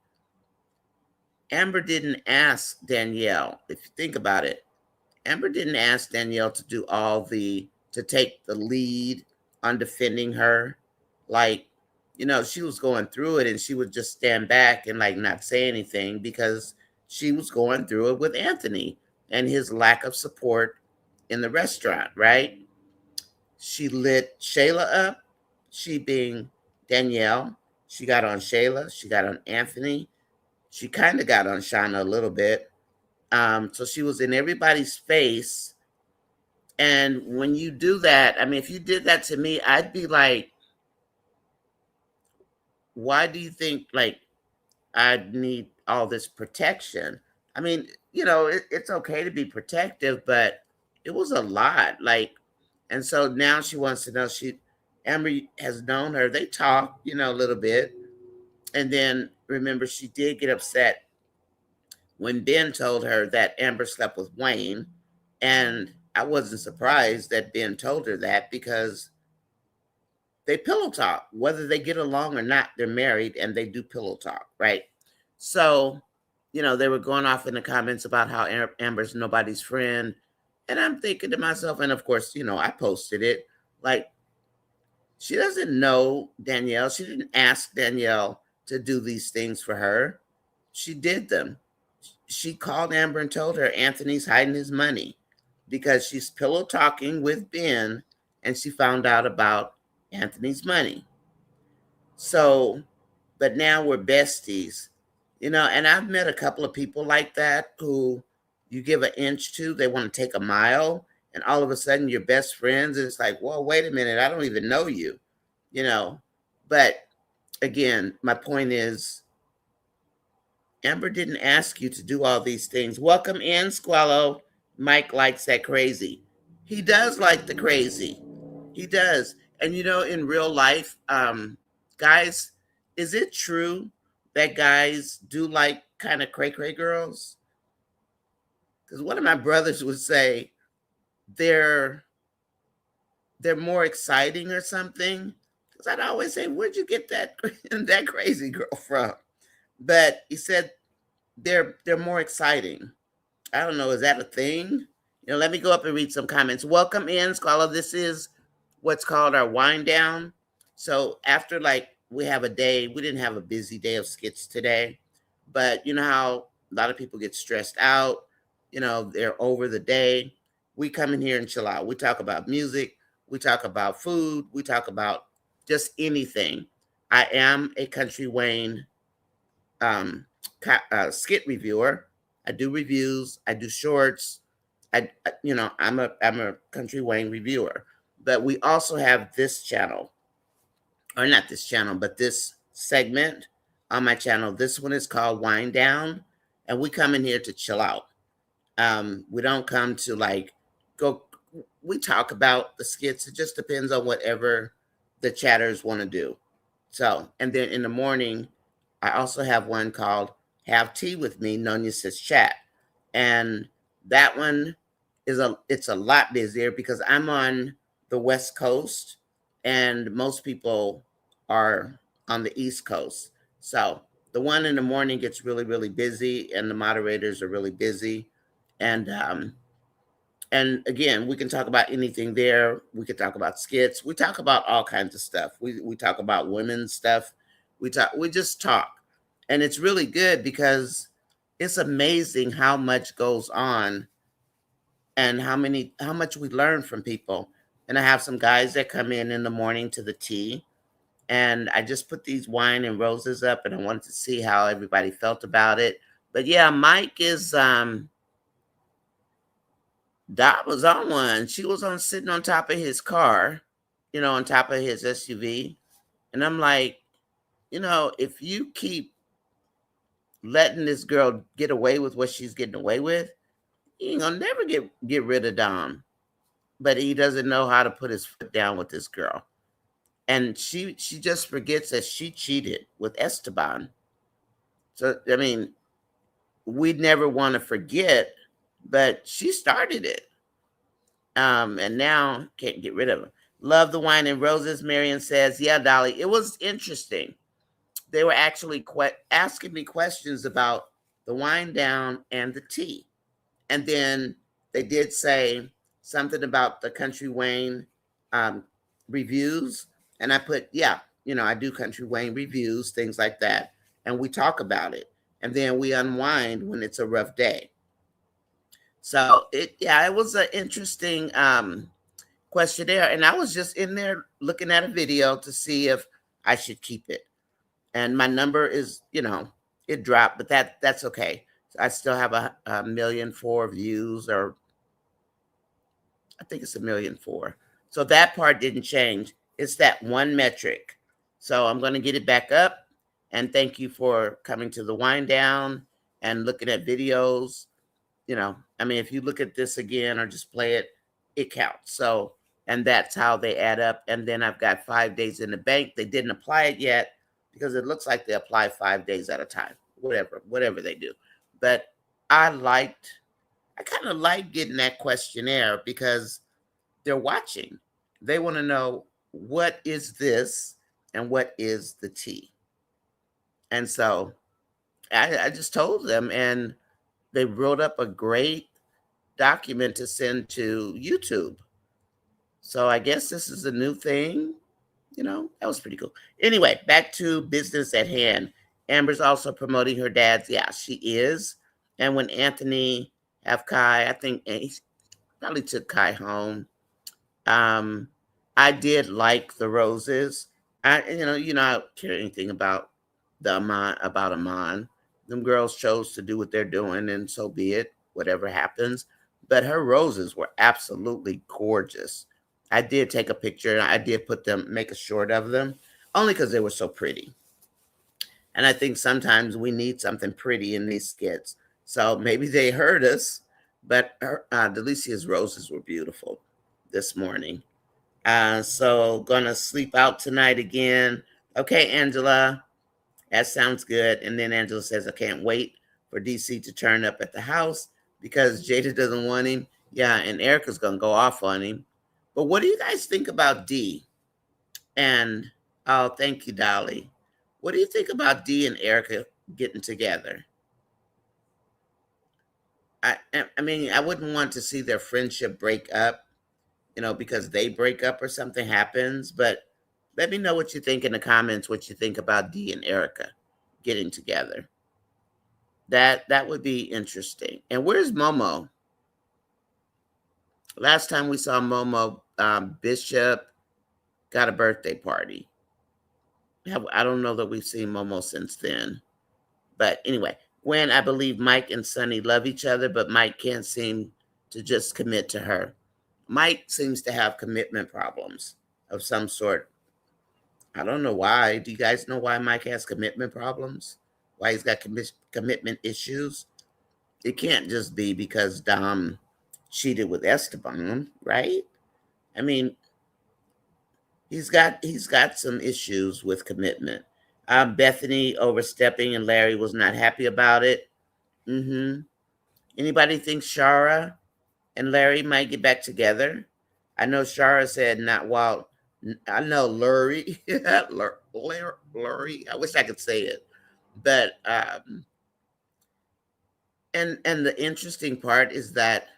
[SPEAKER 1] Amber didn't ask Danielle. If you think about it, Amber didn't ask Danielle to do to take the lead on defending her. Like, she was going through it and she would just stand back and like not say anything because she was going through it with Anthony and his lack of support in the restaurant, right? She lit Shayla up, she being Danielle. She got on Shayla, she got on Anthony, she kind of got on Shauna a little bit. So she was in everybody's face. And when you do that, I mean, if you did that to me, I'd be like, why do you think like I need all this protection? I mean, it's okay to be protective, but it was a lot. Like, and so now she wants to know. Amber has known her. They talk, a little bit, and then remember she did get upset when Ben told her that Amber slept with Wayne, and I wasn't surprised that Ben told her that because they pillow talk. Whether they get along or not, they're married and they do pillow talk, right? So, they were going off in the comments about how Amber's nobody's friend. And I'm thinking to myself, and of course, I posted it, like, she doesn't know Danielle. She didn't ask Danielle to do these things for her. She did them. She called Amber and told her Anthony's hiding his money because she's pillow talking with Ben and she found out about Anthony's money. So, but now we're besties, and I've met a couple of people like that who you give an inch to, they want to take a mile, and all of a sudden you're best friends. And it's like, well, wait a minute, I don't even know you, you know. But again, my point is, Amber didn't ask you to do all these things. Welcome in, Squallow. Mike likes that crazy. He does like the crazy. He does. And in real life, guys, is it true that guys do like kind of cray-cray girls? Because one of my brothers would say they're more exciting or something. Because I'd always say, where'd you get that that crazy girl from? But he said they're more exciting. I don't know. Is that a thing? Let me go up and read some comments. Welcome in, Scholar. This is what's called our wind down. So after we have a day, we didn't have a busy day of skits today, but you know how a lot of people get stressed out, they're over the day. We come in here and chill out. We talk about music. We talk about food. We talk about just anything. I am a Country Wayne skit reviewer. I do reviews. I do shorts. I'm a Country Wayne reviewer. But we also have this channel, or not this channel, but this segment on my channel. This one is called Wind Down, and we come in here to chill out. We don't come to go. We talk about the skits. It just depends on whatever the chatters want to do. So, and then in the morning, I also have one called Have Tea With Me, NONYASISCHAT Chat. And that one it's a lot busier because I'm on the West Coast and most people are on the East Coast. So the one in the morning gets really, really busy and the moderators are really busy. And again, we can talk about anything there. We could talk about skits. We talk about all kinds of stuff. We talk about women's stuff. We just talk. And it's really good because it's amazing how much goes on and how much we learn from people. And I have some guys that come in the morning to the tea, And I just put these wine and roses up, and I wanted to see how everybody felt about it. But yeah, Mike is Dot was on one. She was on sitting on top of his car, on top of his SUV. And I'm like, if you keep letting this girl get away with what she's getting away with, you ain't gonna never get rid of Dom. But he doesn't know how to put his foot down with this girl. And she just forgets that she cheated with Esteban. So I mean, we'd never want to forget, but she started it. And now can't get rid of him. Love the wine and roses. Marion says, yeah, Dolly, it was interesting. They were actually asking me questions about the wine down and the tea. And then they did say something about the Country Wayne um, reviews. And I put, yeah, I do Country Wayne reviews, things like that. And we talk about it. And then we unwind when it's a rough day. So it was an interesting questionnaire. And I was just in there looking at a video to see if I should keep it. And my number is, it dropped, but that's okay. I still have a 1,000,004 views, or I think it's 1,000,004. So that part didn't change. It's that one metric. So I'm going to get it back up. And thank you for coming to the wind down and looking at videos. If you look at this again or just play it, it counts. So, and that's how they add up. And then I've got 5 days in the bank. They didn't apply it yet because it looks like they apply 5 days at a time, whatever they do. But I kind of like getting that questionnaire because they're watching. They want to know, what is this and what is the tea? And so I just told them, and they wrote up a great document to send to YouTube. So I guess this is a new thing. That was pretty cool. Anyway, back to business at hand. Amber's also promoting her dad's. Yeah, she is. And when Anthony have Kai, I think he probably took Kai home. I did like the roses. I don't care anything about Amon. Them girls chose to do what they're doing, and so be it. Whatever happens. But her roses were absolutely gorgeous. I did take a picture, and I did make a short of them, only because they were so pretty. And I think sometimes we need something pretty in these skits. So maybe they heard us, but Delicia's roses were beautiful this morning. So gonna sleep out tonight again. Okay, Angela, that sounds good. And then Angela says, I can't wait for DC to turn up at the house because Jada doesn't want him. Yeah, and Erica's gonna go off on him. But what do you guys think about D? And oh, thank you, Dolly. What do you think about D and Erica getting together? I mean, I wouldn't want to see their friendship break up, because they break up or something happens. But let me know what you think in the comments, what you think about D and Erica getting together. That would be interesting. And where's Momo? Last time we saw Momo, Bishop got a birthday party. I don't know that we've seen Momo since then. But anyway, Gwen, I believe Mike and Sunny love each other, but Mike can't seem to just commit to her. Mike seems to have commitment problems of some sort. I don't know why. Do you guys know why Mike has commitment problems? Why he's got commitment issues? It can't just be because Dom cheated with Esteban, right? I mean, he's got some issues with commitment. Bethany overstepping, and Larry was not happy about it. Anybody think Shara and Larry might get back together? I know Shara said not while. I know Lurie, Lurie. I wish I could say it, but and the interesting part is that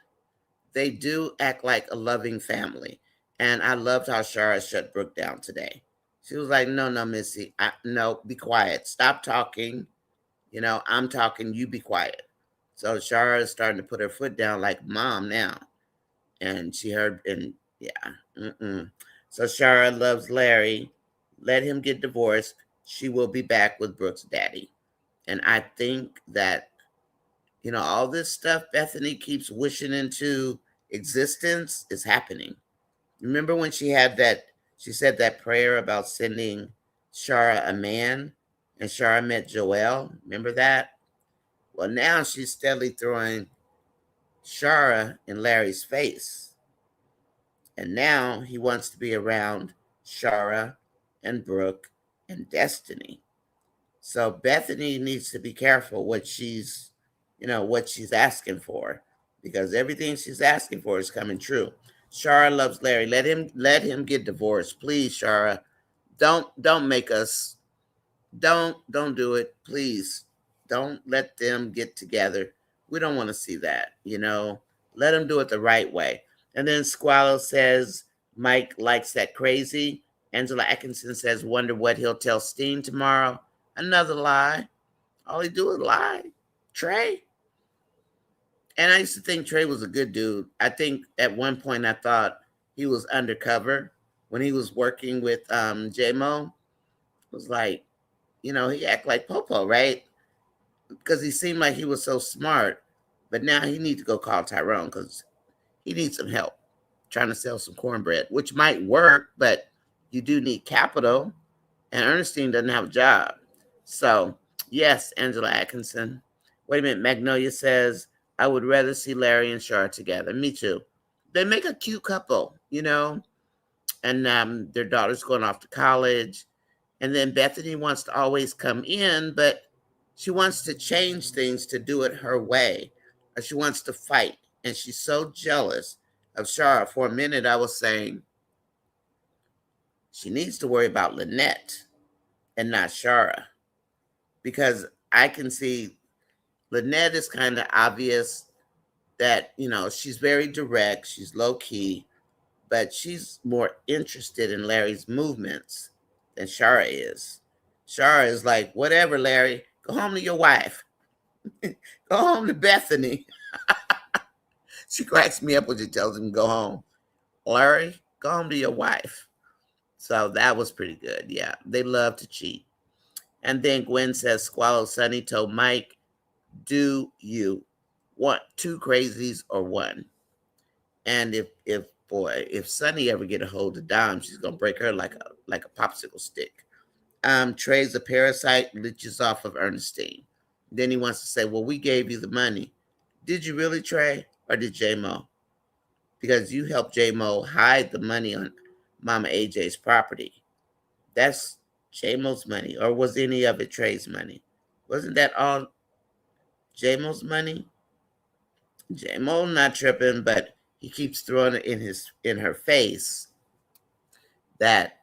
[SPEAKER 1] they do act like a loving family, and I loved how Shara shut Brooke down today. She was like, "No, no, Missy, no, be quiet. Stop talking. I'm talking. You be quiet." So Shara is starting to put her foot down like mom now. And she heard, and yeah. So Shara loves Larry. Let him get divorced. She will be back with Brooke's daddy. And I think that, all this stuff Bethany keeps wishing into existence is happening. Remember when she said that prayer about sending Shara a man, and Shara met Joel? Remember that? Well, now she's steadily throwing Shara in Larry's face. And now he wants to be around Shara and Brooke and Destiny. So Bethany needs to be careful what she's asking for, because everything she's asking for is coming true. Shara loves Larry. Let him get divorced, please, Shara. Don't make us. Don't do it, please. Don't let them get together. We don't want to see that. Let them do it the right way. And then Squallow says Mike likes that crazy. Angela Atkinson says, wonder what he'll tell Steen tomorrow. Another lie. All he do is lie. Trey. And I used to think Trey was a good dude. I think at one point I thought he was undercover when he was working with J-Mo. It was like, he act like Popo, right? Because he seemed like he was so smart. But now he needs to go call Tyrone because he needs some help trying to sell some cornbread, which might work, but you do need capital. And Ernestine doesn't have a job. So, yes, Angela Atkinson. Wait a minute. Magnolia says, I would rather see Larry and Shar together. Me too. They make a cute couple. And their daughter's going off to college. And then Bethany wants to always come in, but she wants to change things to do it her way. Or she wants to fight. And she's so jealous of Shara. For a minute, I was saying she needs to worry about Lynette and not Shara. Because I can see Lynette is kind of obvious that, she's very direct. She's low key. But she's more interested in Larry's movements than Shara is. Shara is like, whatever, Larry, go home to your wife. Go home to Bethany. She cracks me up when she tells him, go home. Larry, go home to your wife. So that was pretty good. Yeah, they love to cheat. And then Gwen says, Squallow Sonny told Mike, do you want two crazies or one? And if Sonny ever get a hold of Dom, she's gonna break her like a popsicle stick. Trey's a parasite, leeches off of Ernestine. Then he wants to say, well, we gave you the money. Did you really, Trey? Or did J-Mo? Because you helped J-Mo hide the money on Mama AJ's property. That's J-Mo's money. Or was any of it Trey's money? Wasn't that all J-Mo's money? J-Mo not tripping, but he keeps throwing it in her face that,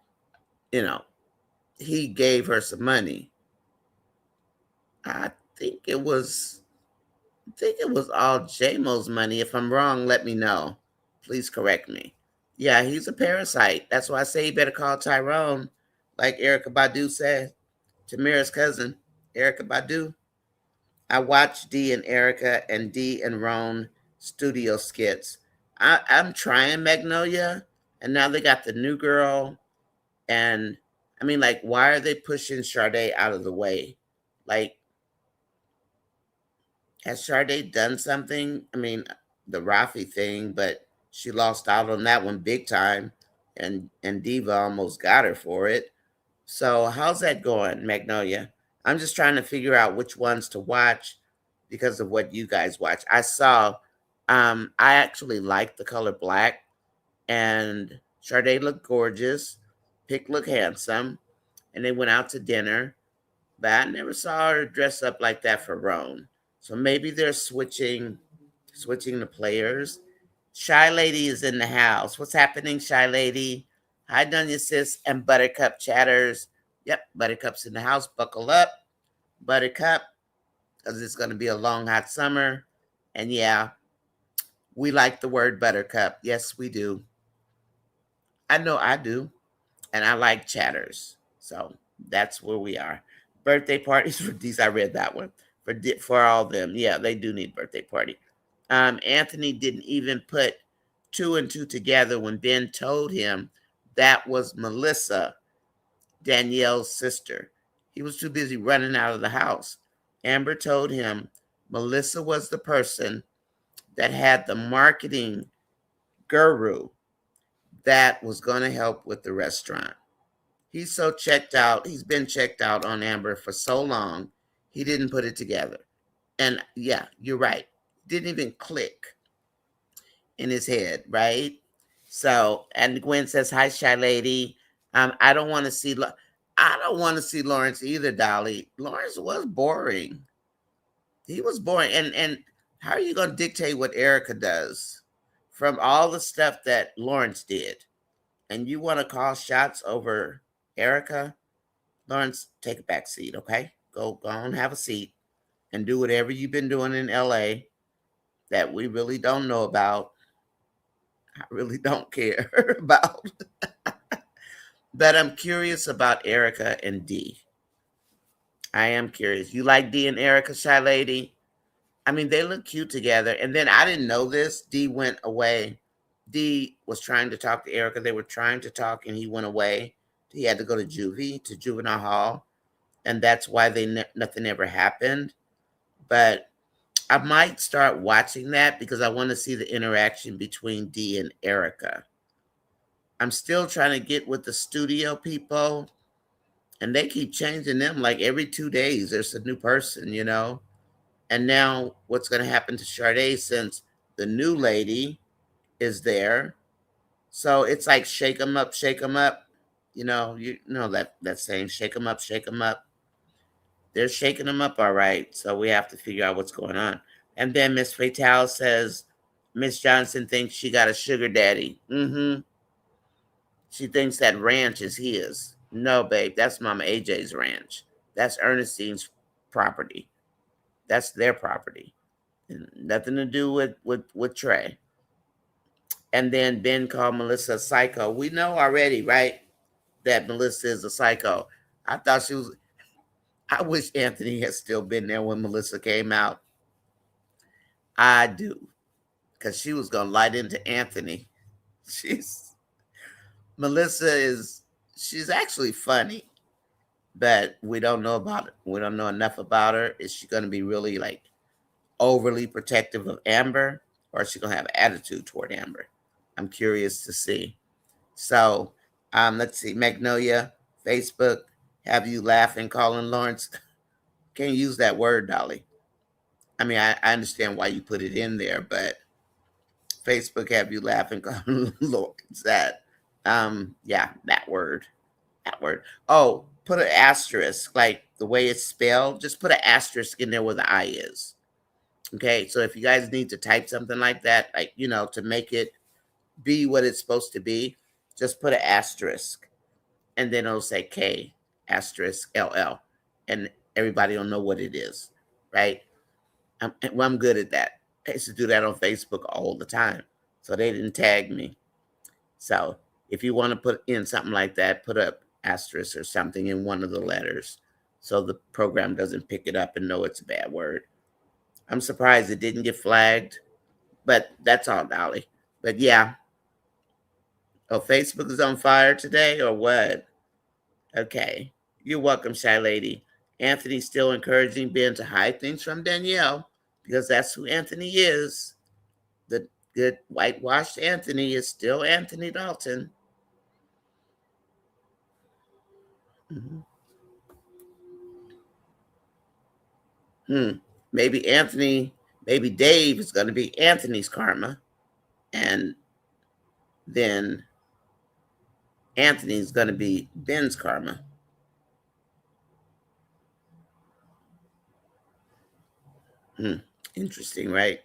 [SPEAKER 1] he gave her some money. I think it was all J-Mo's money. If I'm wrong, let me know. Please correct me. Yeah, he's a parasite. That's why I say you better call Tyrone, like Erykah Badu said. Tamira's cousin, Erykah Badu. I watched Dee and Erica and Dee and Ron studio skits. I'm trying Magnolia, and now they got the new girl. And I mean, like, why are they pushing Sade out of the way? Like, has Sade done something? I mean, the Rafi thing, but she lost out on that one big time, and Diva almost got her for it. So how's that going, Magnolia? I'm just trying to figure out which ones to watch because of what you guys watch. I saw, I actually liked The Color Black, and Sade looked gorgeous, Pick looked handsome, and they went out to dinner. But I never saw her dress up like that for Roan. So maybe they're switching the players. Shy Lady is in the house. What's happening, Shy Lady? Hi, Dunya Sis and Buttercup chatters. Yep, Buttercup's in the house. Buckle up, Buttercup, because it's going to be a long, hot summer. And yeah, we like the word buttercup. Yes, we do. I know I do. And I like chatters. So that's where we are. Birthday parties for these. I read that one. For all of them. Yeah, they do need birthday party. Anthony didn't even put two and two together when Ben told him that was Melissa. Danielle's sister. He was too busy running out of the house. Amber told him Melissa was the person that had the marketing guru that was going to help with the restaurant. He's so checked out. He's been checked out on Amber for so long. He didn't put it together. And yeah, you're right. Didn't even click in his head, right? So, and Gwen says, "Hi, Shy Lady. I don't want to see. I don't want to see Lawrence either, Dolly. Lawrence was boring. He was boring. And how are you going to dictate what Erica does from all the stuff that Lawrence did? And you want to call shots over Erica? Lawrence, take a back seat, okay? Go on, have a seat, and do whatever you've been doing in LA that we really don't know about. I really don't care about. But I'm curious about Erica and D. I am curious. You like D and Erica, Shy Lady? I mean, they look cute together. And then I didn't know this. D went away. D was trying to talk to Erica. They were trying to talk, and he went away. He had to go to juvie, to juvenile hall, and that's why nothing ever happened. But I might start watching that because I want to see the interaction between D and Erica. I'm still trying to get with the studio people, and they keep changing them like every 2 days. There's a new person, you know. And now, what's going to happen to Sade since the new lady is there? So it's like shake 'em up, shake 'em up. You know that saying, shake 'em up, shake 'em up. They're shaking them up all right. So we have to figure out what's going on. And then Miss Fatale says Miss Johnson thinks she got a sugar daddy. Mm-hmm. She thinks that ranch is his. No, babe, that's Mama AJ's ranch. That's Ernestine's property. That's their property. Nothing to do with Trey. And then Ben called Melissa a psycho. We know already, right, that Melissa is a psycho. I thought she was. I wish Anthony had still been there when Melissa came out. I do, because she was gonna light into Anthony. She's Melissa is she's actually funny, but we don't know about it. We don't know enough about her. Is she gonna be really like overly protective of Amber, or is she gonna have attitude toward Amber? I'm curious to see. So, let's see, Magnolia, Facebook, have you laughing, calling Lawrence? Can't use that word, Dolly. I mean, I understand why you put it in there, but Facebook have you laughing, calling Lawrence that. Yeah, that word. That word. Oh, put an asterisk, like the way it's spelled. Just put an asterisk in there where the I is. Okay, so if you guys need to type something like that, like, to make it be what it's supposed to be, just put an asterisk, and then it'll say K asterisk LL, and everybody will know what it is, right? I'm good at that. I used to do that on Facebook all the time, so they didn't tag me. So if you want to put in something like that, put up asterisk or something in one of the letters, so the program doesn't pick it up and know it's a bad word. I'm surprised it didn't get flagged, but that's all, Dolly. But yeah. Oh, Facebook is on fire today, or what? Okay. You're welcome, Shy Lady. Anthony's still encouraging Ben to hide things from Danielle because that's who Anthony is. The good whitewashed Anthony is still Anthony Dalton. Mm-hmm. Maybe maybe Dave is going to be Anthony's karma, and then Anthony's going to be Ben's karma. Interesting, right?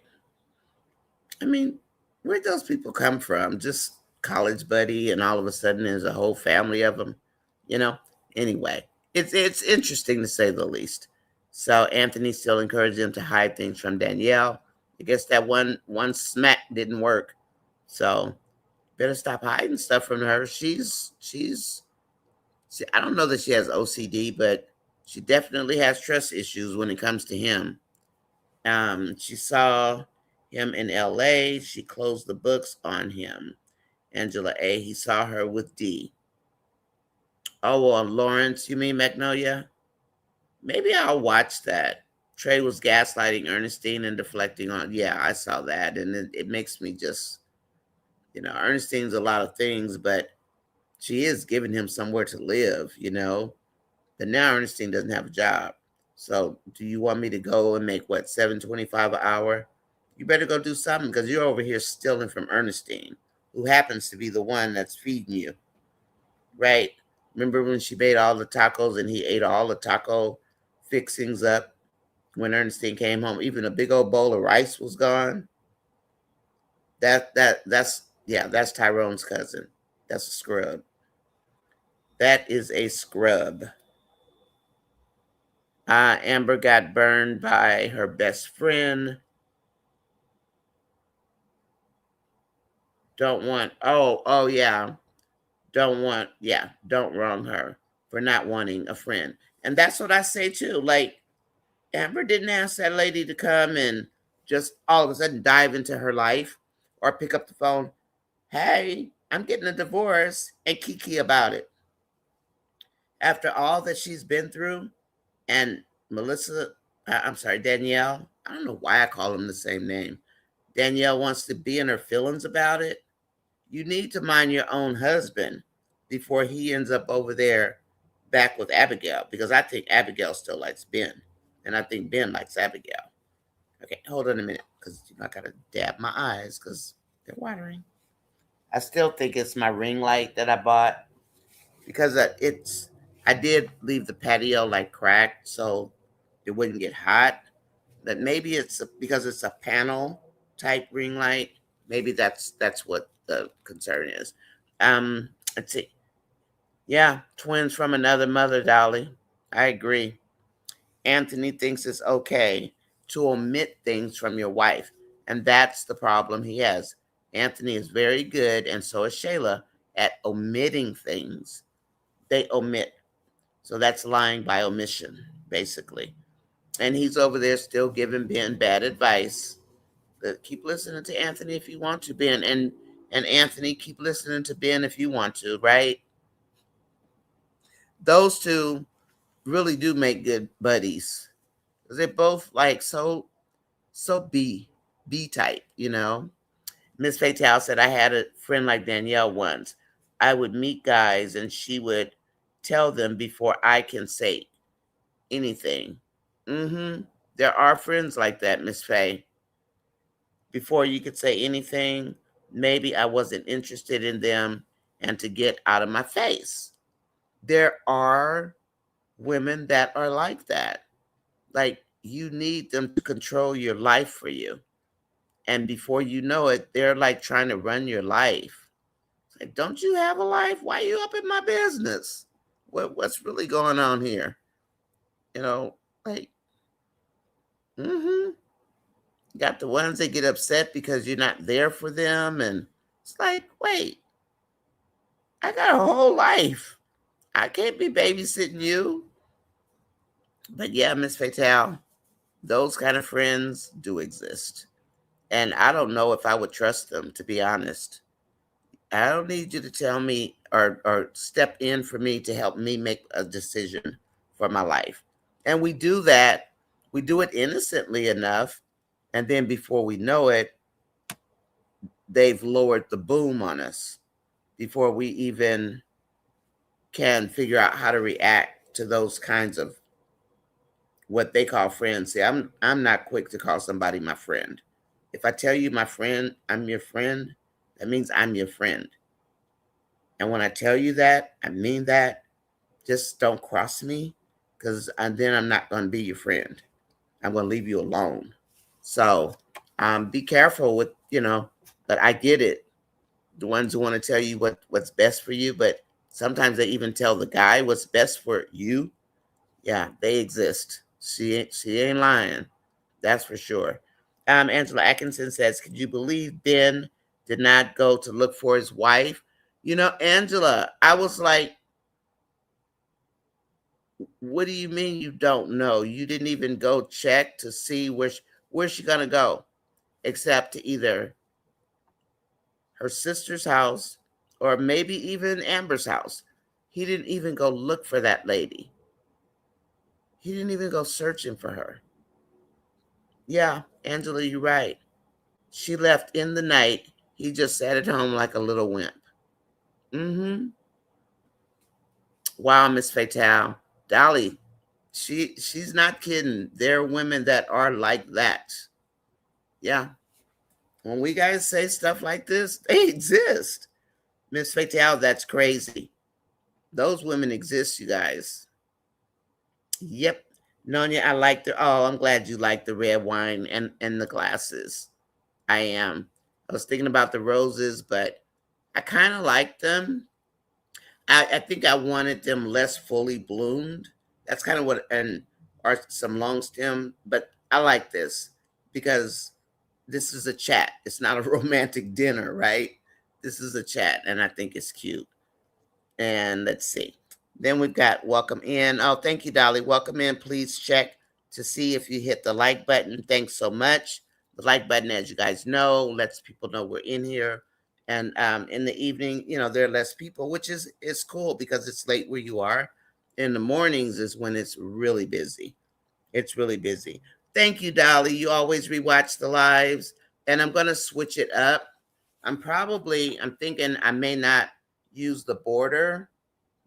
[SPEAKER 1] I mean, where'd those people come from? Just college buddy, and all of a sudden there's a whole family of them, you know? Anyway, it's interesting to say the least. So Anthony still encouraged him to hide things from Danielle. I guess that one smack didn't work. So better stop hiding stuff from her. I don't know that she has OCD, but she definitely has trust issues when it comes to him. She saw him in LA. She closed the books on him. Angela A. He saw her with D. Oh, on Lawrence, you mean Magnolia? Maybe I'll watch that. Trey was gaslighting Ernestine and deflecting on. Yeah, I saw that, and it makes me just, Ernestine's a lot of things, but she is giving him somewhere to live. But now Ernestine doesn't have a job. So, do you want me to go and make what, 7.25 an hour? You better go do something because you're over here stealing from Ernestine, who happens to be the one that's feeding you, right? Remember when she made all the tacos and he ate all the taco fixings up when Ernestine came home? Even a big old bowl of rice was gone. That's Tyrone's cousin. That's a scrub. That is a scrub. Amber got burned by her best friend. Yeah. Don't wrong her for not wanting a friend. And that's what I say too. Like, Amber didn't ask that lady to come and just all of a sudden dive into her life or pick up the phone. Hey, I'm getting a divorce and kiki about it. After all that she's been through, and I'm sorry, Danielle, I don't know why I call them the same name. Danielle wants to be in her feelings about it. You need to mind your own husband before he ends up over there back with Abigail, because I think Abigail still likes Ben, and I think Ben likes Abigail. Okay, hold on a minute, because I gotta dab my eyes because they're watering. I still think it's my ring light that I bought because I did leave the patio like cracked so it wouldn't get hot. But maybe because it's a panel type ring light. Maybe that's what the concern is. Let's see. Yeah, twins from another mother, Dolly. I agree. Anthony thinks it's okay to omit things from your wife, and that's the problem he has. Anthony is very good, and so is Shayla, at omitting things. They omit. So that's lying by omission, basically. And he's over there still giving Ben bad advice. Keep listening to Anthony if you want to, Ben. And Anthony, keep listening to Ben if you want to, right? Those two really do make good buddies. They're both like so B type. Miss Fatal said I had a friend like Danielle once. I would meet guys and she would tell them before I can say anything. Mm-hmm. There are friends like that, Miss Faye. Before you could say anything, maybe I wasn't interested in them and to get out of my face. There are women that are like that. Like, you need them to control your life for you. And before you know it, they're like trying to run your life. It's like, don't you have a life? Why are you up in my business? What's really going on here? You know, like, mm-hmm. You got the ones that get upset because you're not there for them. And it's like, wait, I got a whole life. I can't be babysitting you. But yeah, Miss Fatal, those kind of friends do exist. And I don't know if I would trust them, to be honest. I don't need you to tell me or step in for me to help me make a decision for my life. And we do that. We do it innocently enough. And then before we know it, they've lowered the boom on us before we even can figure out how to react to those kinds of what they call friends. See, I'm not quick to call somebody my friend. If I tell you my friend, I'm your friend, that means I'm your friend. And when I tell you that, I mean that. Just don't cross me, because then I'm not going to be your friend. I'm going to leave you alone. So be careful but I get it. The ones who want to tell you what's best for you, but sometimes they even tell the guy what's best for you. Yeah, they exist. She ain't lying. That's for sure. Angela Atkinson says, could you believe Ben did not go to look for his wife? Angela, I was like, what do you mean you don't know? You didn't even go check to see where's she gonna go, except to either her sister's house or maybe even Amber's house. He didn't even go look for that lady. He didn't even go searching for her. Yeah, Angela, you're right. She left in the night. He just sat at home like a little wimp. Mm-hmm. Wow, Miss Fatal. Dolly, she's not kidding. There are women that are like that. Yeah. When we guys say stuff like this, they exist. Miss Fatal, that's crazy. Those women exist, you guys. Yep. Nonya, I like the I'm glad you like the red wine and the glasses. I am. I was thinking about the roses, but I kind of like them. I think I wanted them less fully bloomed. That's kind of what, and or some long stem, but I like this because this is a chat. It's not a romantic dinner, right? This is a chat, and I think it's cute. And let's see. Then we've got welcome in. Oh, thank you, Dolly. Welcome in. Please check to see if you hit the like button. Thanks so much. The like button, as you guys know, lets people know we're in here. And in the evening, there are less people, which is cool because it's late where you are. In the mornings is when it's really busy. It's really busy. Thank you, Dolly. You always rewatch the lives. And I'm going to switch it up. I'm thinking I may not use the border,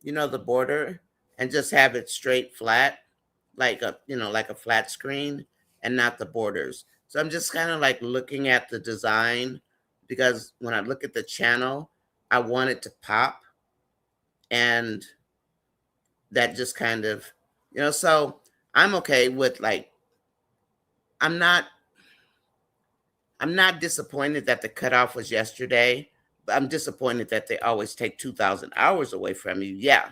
[SPEAKER 1] the border, and just have it straight flat, like a flat screen and not the borders. So I'm just kind of like looking at the design because when I look at the channel, I want it to pop, and that just kind of, so I'm okay with like, I'm not I'm not disappointed that the cutoff was yesterday, but I'm disappointed that they always take 2,000 hours away from you. Yeah,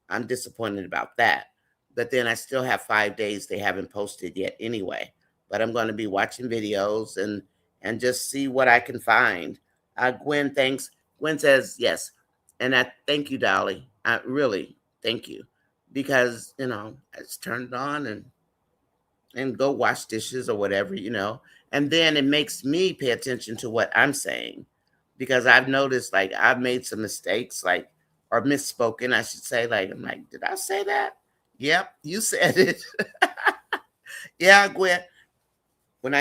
[SPEAKER 1] I'm disappointed about that. But then I still have 5 days they haven't posted yet anyway. But I'm going to be watching videos and just see what I can find. Gwen, thanks. Gwen says yes, and I thank you, Dolly. I really thank you because it's turned on and go wash dishes or whatever. And then it makes me pay attention to what I'm saying because I've noticed like I've made some mistakes, like, or misspoken, I should say. Like, I'm like, did I say that? Yep, you said it. Yeah, Gwen. When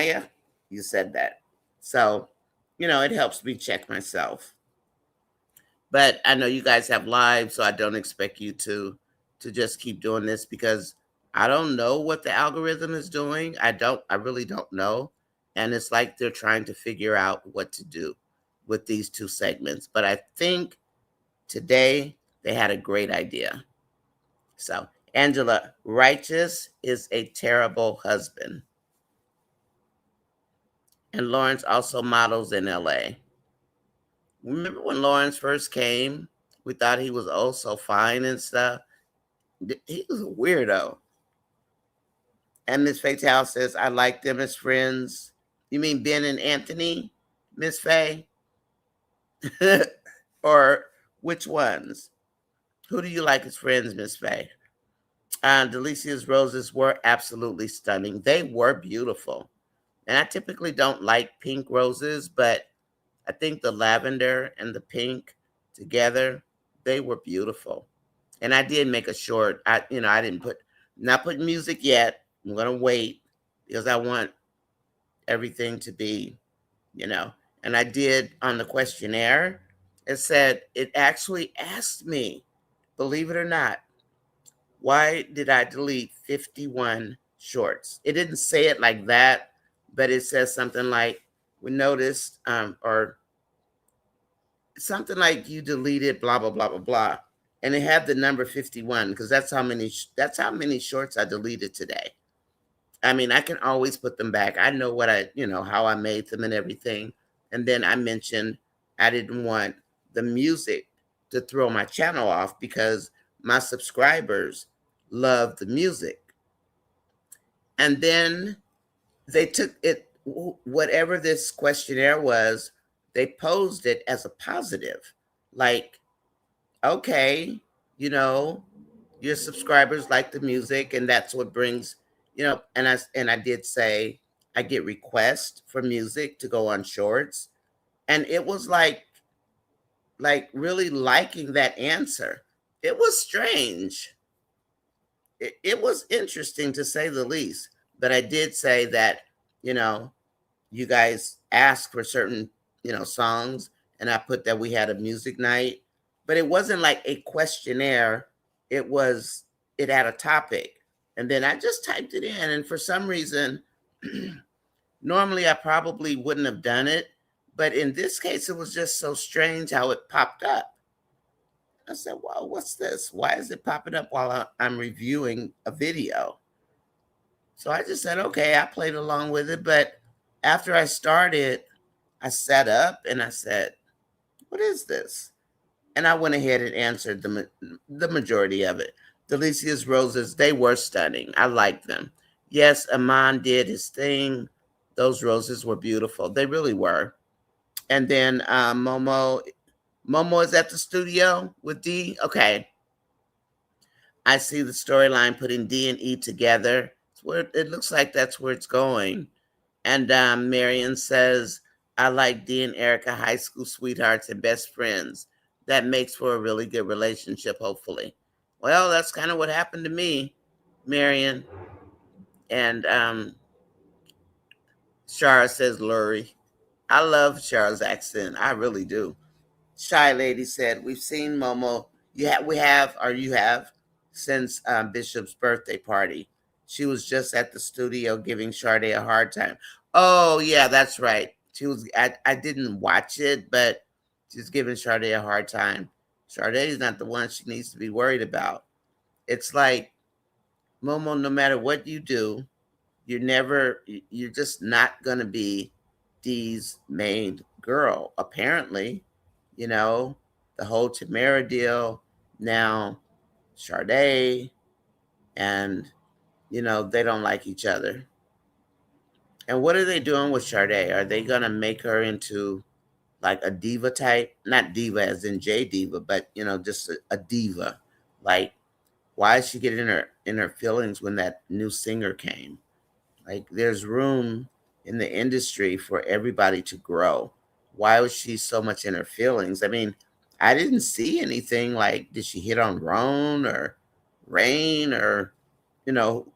[SPEAKER 1] you said that. So, it helps me check myself. But I know you guys have lives, so I don't expect you to just keep doing this because I don't know what the algorithm is doing. I really don't know. And it's like they're trying to figure out what to do with these two segments. But I think today they had a great idea. So, Angela, righteous is a terrible husband. And Lawrence also models in LA. Remember when Lawrence first came? We thought he was oh so fine and stuff. He was a weirdo. And Miss Fatal says, I like them as friends. You mean Ben and Anthony, Miss Faye? Or which ones? Who do you like as friends, Miss Faye? Delicia's roses were absolutely stunning. They were beautiful. And I typically don't like pink roses, but I think the lavender and the pink together, they were beautiful. And I did make a short. I didn't not put music yet. I'm gonna wait because I want everything to be, you know. And I did on the questionnaire. It actually asked me, believe it or not, why did I delete 51 shorts? It didn't say it like that, but it says something like, we noticed, or something like you deleted blah blah blah blah blah, and it had the number 51 because that's how many shorts I deleted today. I mean, I can always put them back. I know how I made them and everything. And then I mentioned I didn't want the music to throw my channel off because my subscribers love the music. And then they took it, whatever this questionnaire was, they posed it as a positive. Like, okay, you know, your subscribers like the music, and that's what brings, and I did say I get requests for music to go on shorts. And it was like really liking that answer. It was strange. It was interesting to say the least. But I did say that, you know, you guys asked for certain, songs, and I put that we had a music night, but it wasn't like a questionnaire. It was, it had a topic. And then I just typed it in. And for some reason, normally I probably wouldn't have done it. But in this case, it was just so strange how it popped up. I said, "Well, what's this? Why is it popping up while I'm reviewing a video?" So I just said, okay, I played along with it. But after I started, I sat up and I said, what is this? And I went ahead and answered the majority of it. Delicia's roses, they were stunning. I liked them. Yes, Amon did his thing. Those roses were beautiful. They really were. And then Momo is at the studio with D. Okay. I see the storyline putting D and E together. It's where it looks like that's where it's going. And Marion says, I like Dee and Erica, high school sweethearts and best friends. That makes for a really good relationship, hopefully. Well, that's kind of what happened to me, Marion. And Shara says, Lurie. I love Shara's accent. I really do. Shy Lady said, we've seen Momo. You have, since Bishop's birthday party. She was just at the studio giving Sade a hard time. Oh, yeah, that's right. I didn't watch it, but she's giving Sade a hard time. Sade is not the one she needs to be worried about. It's like, Momo, no matter what you do, you're just not going to be Dee's main girl, apparently. You know, the whole Tamara deal, now Sade, and, they don't like each other. And what are they doing with Sade? Are they going to make her into like a diva type? Not diva as in J diva, but, just a diva. Like, why is she getting in her feelings when that new singer came? Like, there's room in the industry for everybody to grow. Why was she so much in her feelings? I mean, I didn't see anything like, did she hit on Roan or Rain, or, you know,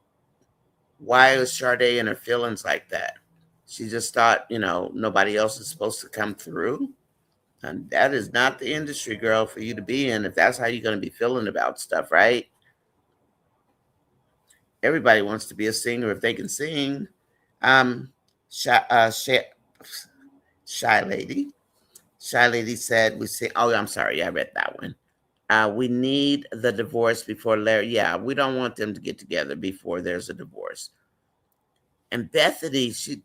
[SPEAKER 1] why was Sade in her feelings like that? She just thought, nobody else is supposed to come through. And that is not the industry, girl, for you to be in if that's how you're going to be feeling about stuff, right? Everybody wants to be a singer if they can sing. Um, shy, shy lady. Shy lady said, "We see." Oh, I'm sorry, I read that one. We need the divorce before Larry. Yeah, we don't want them to get together before there's a divorce. And Bethany, she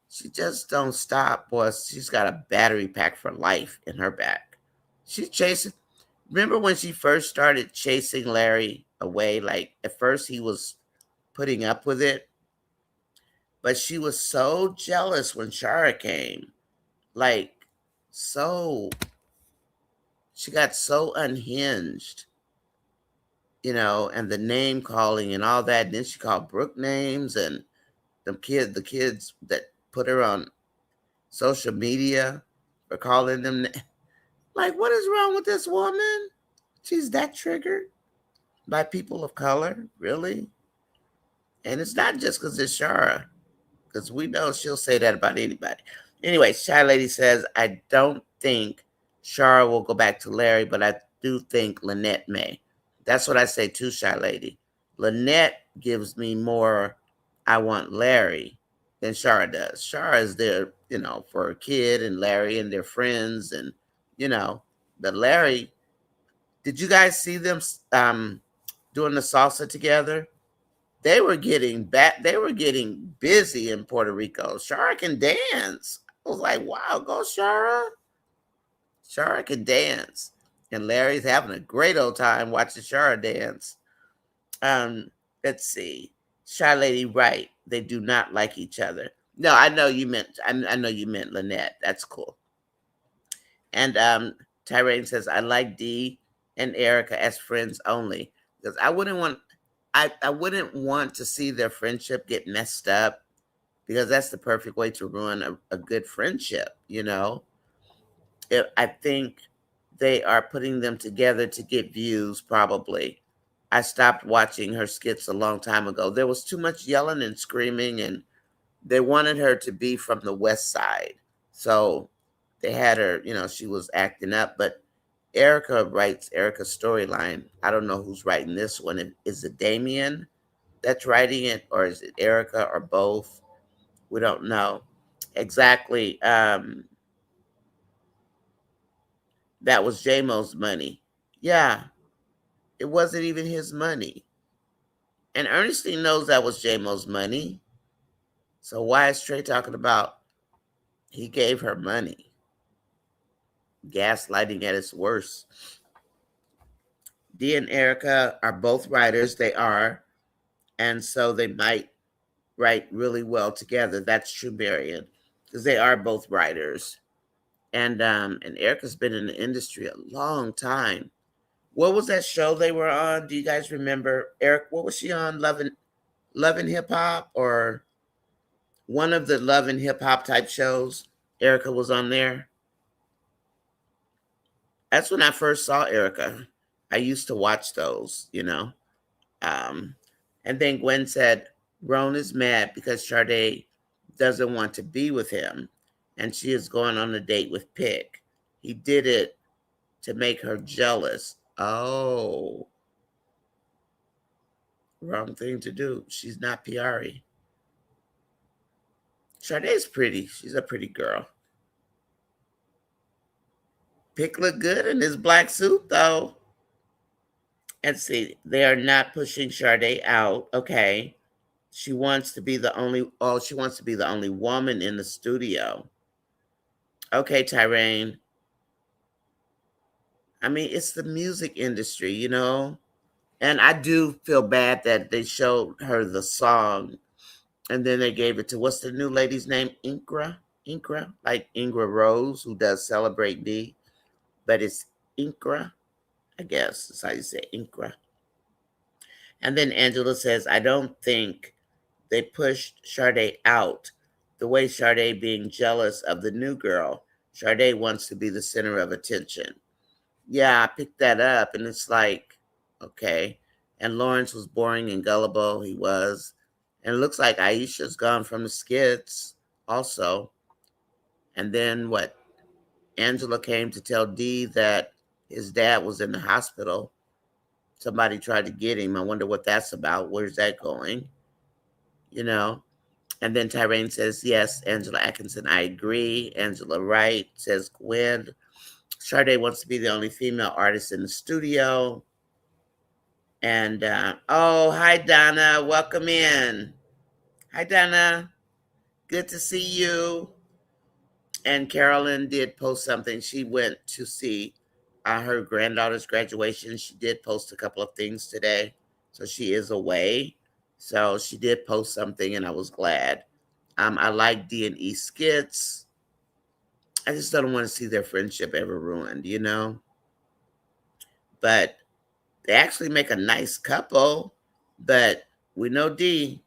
[SPEAKER 1] just don't stop, boy. She's got a battery pack for life in her back. She's chasing. Remember when she first started chasing Larry away? Like, at first he was putting up with it, but she was so jealous when Shara came. Like, so, she got so unhinged, and the name calling and all that. And then she called Brooke names, and the kids that put her on social media for calling them. Like, what is wrong with this woman? She's that triggered by people of color, really? And it's not just because it's Shara, because we know she'll say that about anybody. Anyway, Shy Lady says, I don't think Shara will go back to Larry, but I do think Lynette may. That's what I say too, Shy Lady. Lynette gives me more I want Larry than Shara does. Shara is there, for a kid, and Larry and their friends, and, but Larry, did you guys see them doing the salsa together? They were getting busy in Puerto Rico. Shara can dance. I was like, wow, go Shara. Shara can dance. And Larry's having a great old time watching Shara dance. Let's see. Shy Lady, right. They do not like each other. No, I know you meant Lynette. That's cool. And Tyrone says, I like Dee and Erica as friends only. Because I wouldn't want to see their friendship get messed up, because that's the perfect way to ruin a good friendship. I think they are putting them together to get views, probably. I stopped watching her skits a long time ago. There was too much yelling and screaming, and they wanted her to be from the West Side. So they had her, she was acting up. But Erica writes Erica's storyline. I don't know who's writing this one. Is it Damien that's writing it, or is it Erica, or both? We don't know exactly. That was JMO's money. Yeah, it wasn't even his money. And Ernestine knows that was JMO's money. So why is Trey talking about he gave her money? Gaslighting at its worst. Dee and Erica are both writers. They are. And so they might write really well together. That's true, Marion, because they are both writers. And Erica's been in the industry a long time. What was that show they were on? Do you guys remember? Eric, what was she on? Love and Hip Hop, or one of the Love and Hip Hop type shows? Erica was on there. That's when I first saw Erica. I used to watch those. Um, and then Gwen said, Roan is mad because Sade doesn't want to be with him, and she is going on a date with Pick. He did it to make her jealous. Oh, wrong thing to do. She's not Piari. Sade's pretty. She's a pretty girl. Pick looked good in his black suit, though. And see, they are not pushing Sade out. Okay. She wants to be the only, she wants to be the only woman in the studio. Okay, Tyrane. I mean, it's the music industry. And I do feel bad that they showed her the song and then they gave it to, what's the new lady's name? Inkra, like Ingra Rose, who does Celebrate Me, but it's Inkra, I guess that's how you say Inkra. And then Angela says, I don't think they pushed Sade out the way Sade being jealous of the new girl. Sade wants to be the center of attention. Yeah, I picked that up, and it's like, okay. And Lawrence was boring and gullible. He was. And it looks like Aisha's gone from the skits also. And then what? Angela came to tell Dee that his dad was in the hospital. Somebody tried to get him. I wonder what that's about. Where's that going? You know? And then Tyrane says, yes, Angela Atkinson, I agree. Angela Wright says, Gwen. Sade wants to be the only female artist in the studio. And, oh, hi, Donna. Welcome in. Hi, Donna. Good to see you. And Carolyn did post something. She went to see her granddaughter's graduation. She did post a couple of things today. So she is away. So she did post something, and I was glad. I like D&E skits. I just don't want to see their friendship ever ruined. But they actually make a nice couple. But we know D,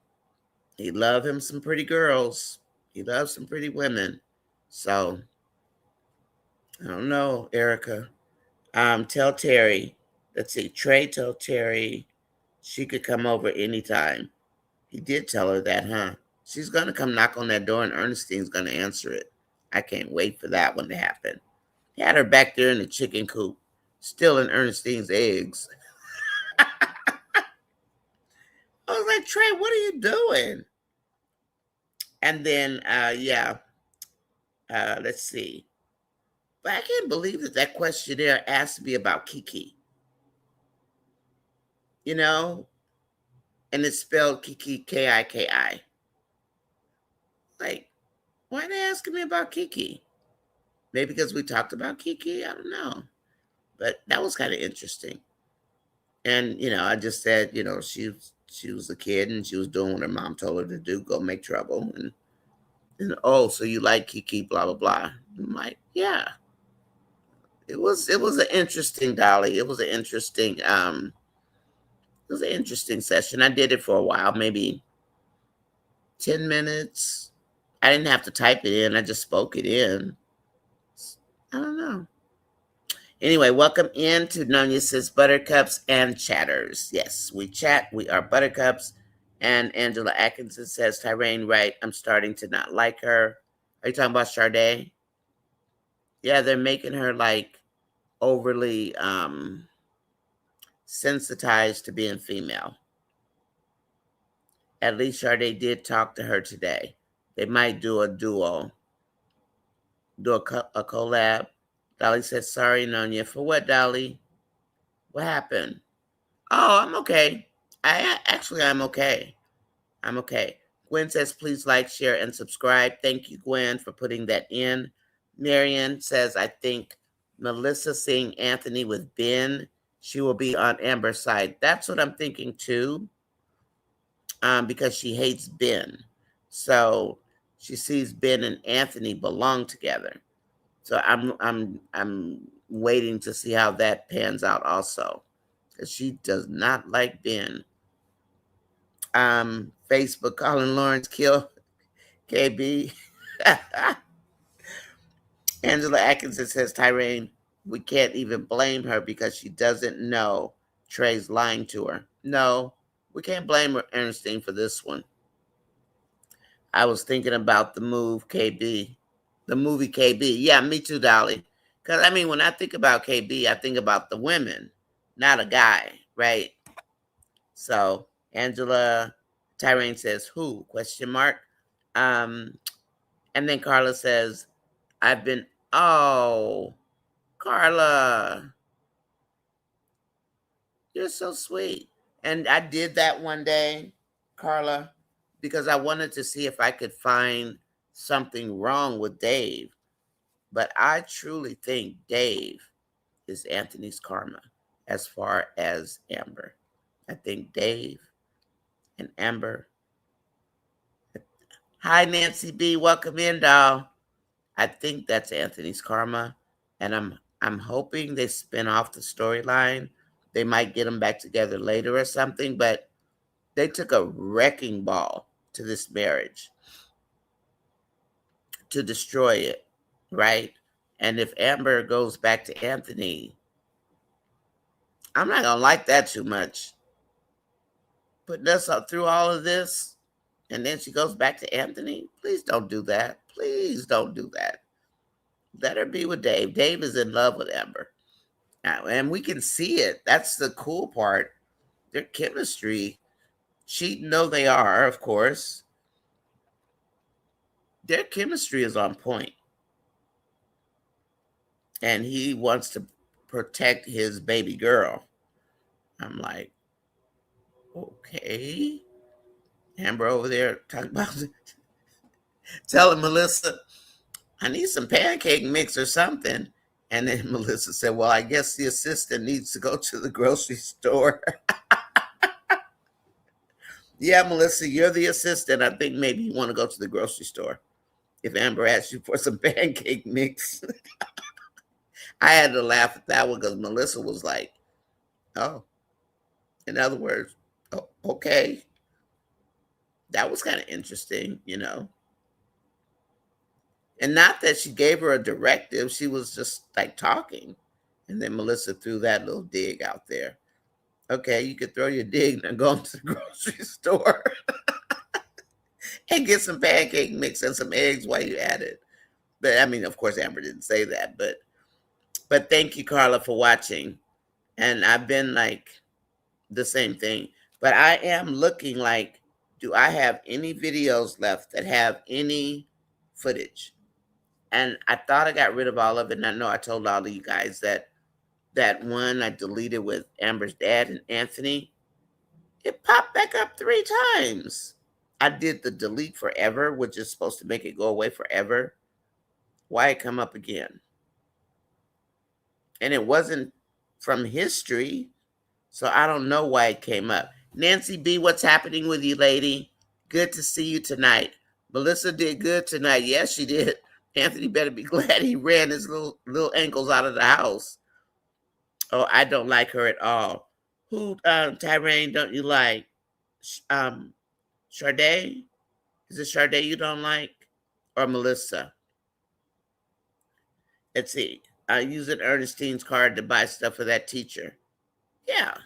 [SPEAKER 1] he loves him some pretty girls. He loves some pretty women. So I don't know, Erica. Tell Terry. Let's see. Trey told Terry she could come over anytime. He did tell her that, huh? She's gonna come knock on that door, and Ernestine's gonna answer it. I can't wait for that one to happen. He had her back there in the chicken coop, still in Ernestine's eggs. I was like, Trey, what are you doing? And then, let's see. But I can't believe that questionnaire asked me about Kiki. And it's spelled Kiki, Kiki. Like, why are they asking me about Kiki? Maybe because we talked about Kiki? I don't know. But that was kind of interesting. And, I just said, she was a kid and she was doing what her mom told her to do, go make trouble. And oh, so you like Kiki, blah, blah, blah. I'm like, yeah. It was an interesting, Dolly. It was an interesting session. I did it for a while, maybe 10 minutes. I didn't have to type it in. I just spoke it in. I don't know. Anyway, welcome in to Nonya Sis Buttercups and Chatters. Yes, we chat. We are Buttercups. And Angela Atkinson says, Tyrane, right, I'm starting to not like her. Are you talking about Sade? Yeah, they're making her like overly sensitized to being female. At least Sade did talk to her today. They might do a duo, do a collab. Dolly says, sorry, Nonya. For what, Dolly? What happened? Oh, I'm okay. I'm okay. I'm okay. Gwen says, please like, share, and subscribe. Thank you, Gwen, for putting that in. Marion says, I think Melissa seeing Anthony with Ben, she will be on Amber's side. That's what I'm thinking too, because she hates Ben. So she sees Ben and Anthony belong together. So I'm waiting to see how that pans out also, because she does not like Ben. Facebook calling Lawrence kill KB. Angela Atkinson says, Tyrane, we can't even blame her because she doesn't know Trey's lying to her. No, we can't blame her, Ernestine, for this one. I was thinking about the movie KB. Yeah, me too, Dolly. Because, I mean, when I think about KB, I think about the women, not a guy, right? So, Angela Tyrane says, who? Question mark. And then Carla says, I've been, oh, Carla, you're so sweet. And I did that one day, Carla, because I wanted to see if I could find something wrong with Dave. But I truly think Dave is Anthony's karma as far as Amber. I think Dave and Amber. Hi, Nancy B. Welcome in, doll. I think that's Anthony's karma, and I'm hoping they spin off the storyline. They might get them back together later or something, but they took a wrecking ball to this marriage to destroy it, right? And if Amber goes back to Anthony, I'm not gonna like that too much. Putting us up through all of this, and then she goes back to Anthony. Please don't do that. Please don't do that. Let her be with Dave. Dave is in love with Amber. And we can see it. That's the cool part. Their chemistry, she know they are, of course. Their chemistry is on point. And he wants to protect his baby girl. I'm like, okay. Amber over there talking about telling Melissa, I need some pancake mix or something. And then Melissa said, well, I guess the assistant needs to go to the grocery store. Yeah, Melissa, you're the assistant. I think maybe you want to go to the grocery store. If Amber asks you for some pancake mix. I had to laugh at that one because Melissa was like, oh, in other words, oh, okay. That was kind of interesting, you know. And not that she gave her a directive, she was just like talking. And then Melissa threw that little dig out there. Okay, you could throw your dig and go to the grocery store and get some pancake mix and some eggs while you at it. But I mean, of course, Amber didn't say that, but thank you, Carla, for watching. And I've been like the same thing. But I am looking like, do I have any videos left that have any footage? And I thought I got rid of all of it. And I know I told all of you guys that one I deleted with Amber's dad and Anthony, it popped back up 3 times. I did the delete forever, which is supposed to make it go away forever. Why it come up again? And it wasn't from history. So I don't know why it came up. Nancy B, what's happening with you, lady? Good to see you tonight. Melissa did good tonight. Yes, she did. Anthony better be glad he ran his little ankles out of the house. Oh, I don't like her at all. Who, Tyrane, don't you like? Um, Sade? Is it Sade you don't like? Or Melissa? Let's see. using Ernestine's card to buy stuff for that teacher. Yeah.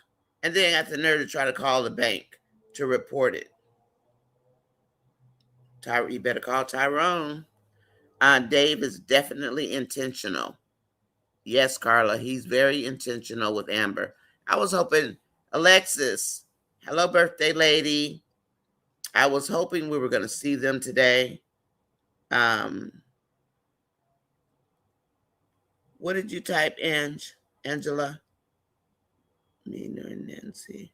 [SPEAKER 1] And then got the nerve to try to call the bank to report it. You better call Tyrone. Dave is definitely intentional. Yes, Carla, he's very intentional with Amber. I was hoping, Alexis, hello, birthday lady. I was hoping we were going to see them today. What did you type, Angela? Nina and Nancy.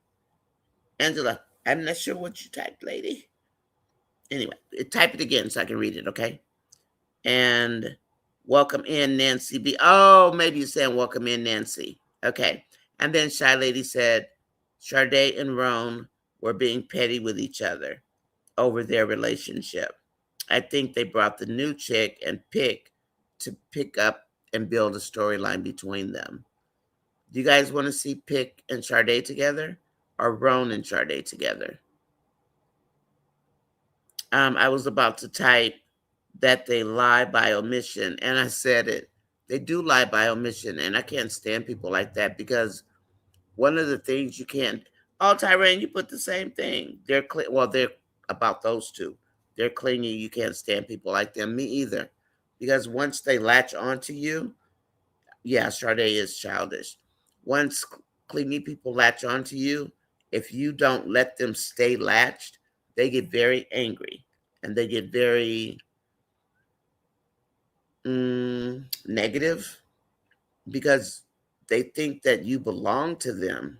[SPEAKER 1] Angela, I'm not sure what you typed, lady. Anyway, type it again so I can read it, okay? And welcome in, Nancy B. Oh, maybe you're saying welcome in, Nancy. Okay. And then Shy Lady said, Sade and Roan were being petty with each other over their relationship. I think they brought the new chick and Pick to pick up and build a storyline between them. Do you guys want to see Pick and Sade together or Roan and Sade together? I was about to type that they lie by omission, and I said it. They do lie by omission, and I can't stand people like that because one of the things you can't. Oh, Tyrone, you put the same thing. They're they're about those two. They're clingy. You can't stand people like them. Me either, because once they latch onto you, yeah, Sade is childish. Once clingy people latch onto you, if you don't let them stay latched, they get very angry and they get very negative because they think that you belong to them.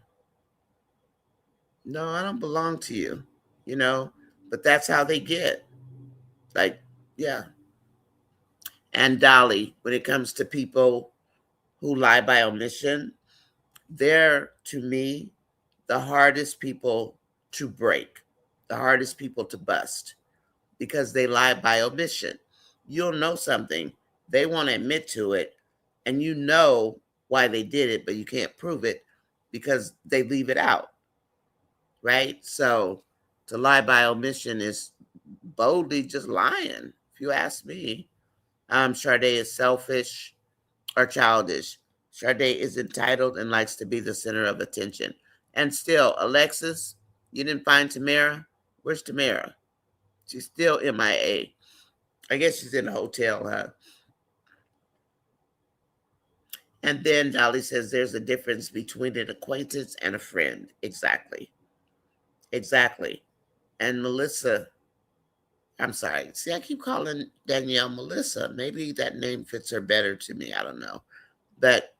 [SPEAKER 1] No, I don't belong to you, you know, but that's how they get. Like, yeah. And Dolly, when it comes to people who lie by omission, they're, to me, the hardest people to break, the hardest people to bust because they lie by omission. You'll know something, they won't admit to it, and you know why they did it, but you can't prove it because they leave it out, right? So to lie by omission is boldly just lying, if you ask me. Sade is selfish or childish. Sade is entitled and likes to be the center of attention. And still, Alexis, you didn't find Tamara? Where's Tamara? She's still MIA. I guess she's in a hotel, huh? And then Dolly says there's a difference between an acquaintance and a friend. Exactly. Exactly. And Melissa, I'm sorry. See, I keep calling Danielle Melissa. Maybe that name fits her better to me. I don't know. But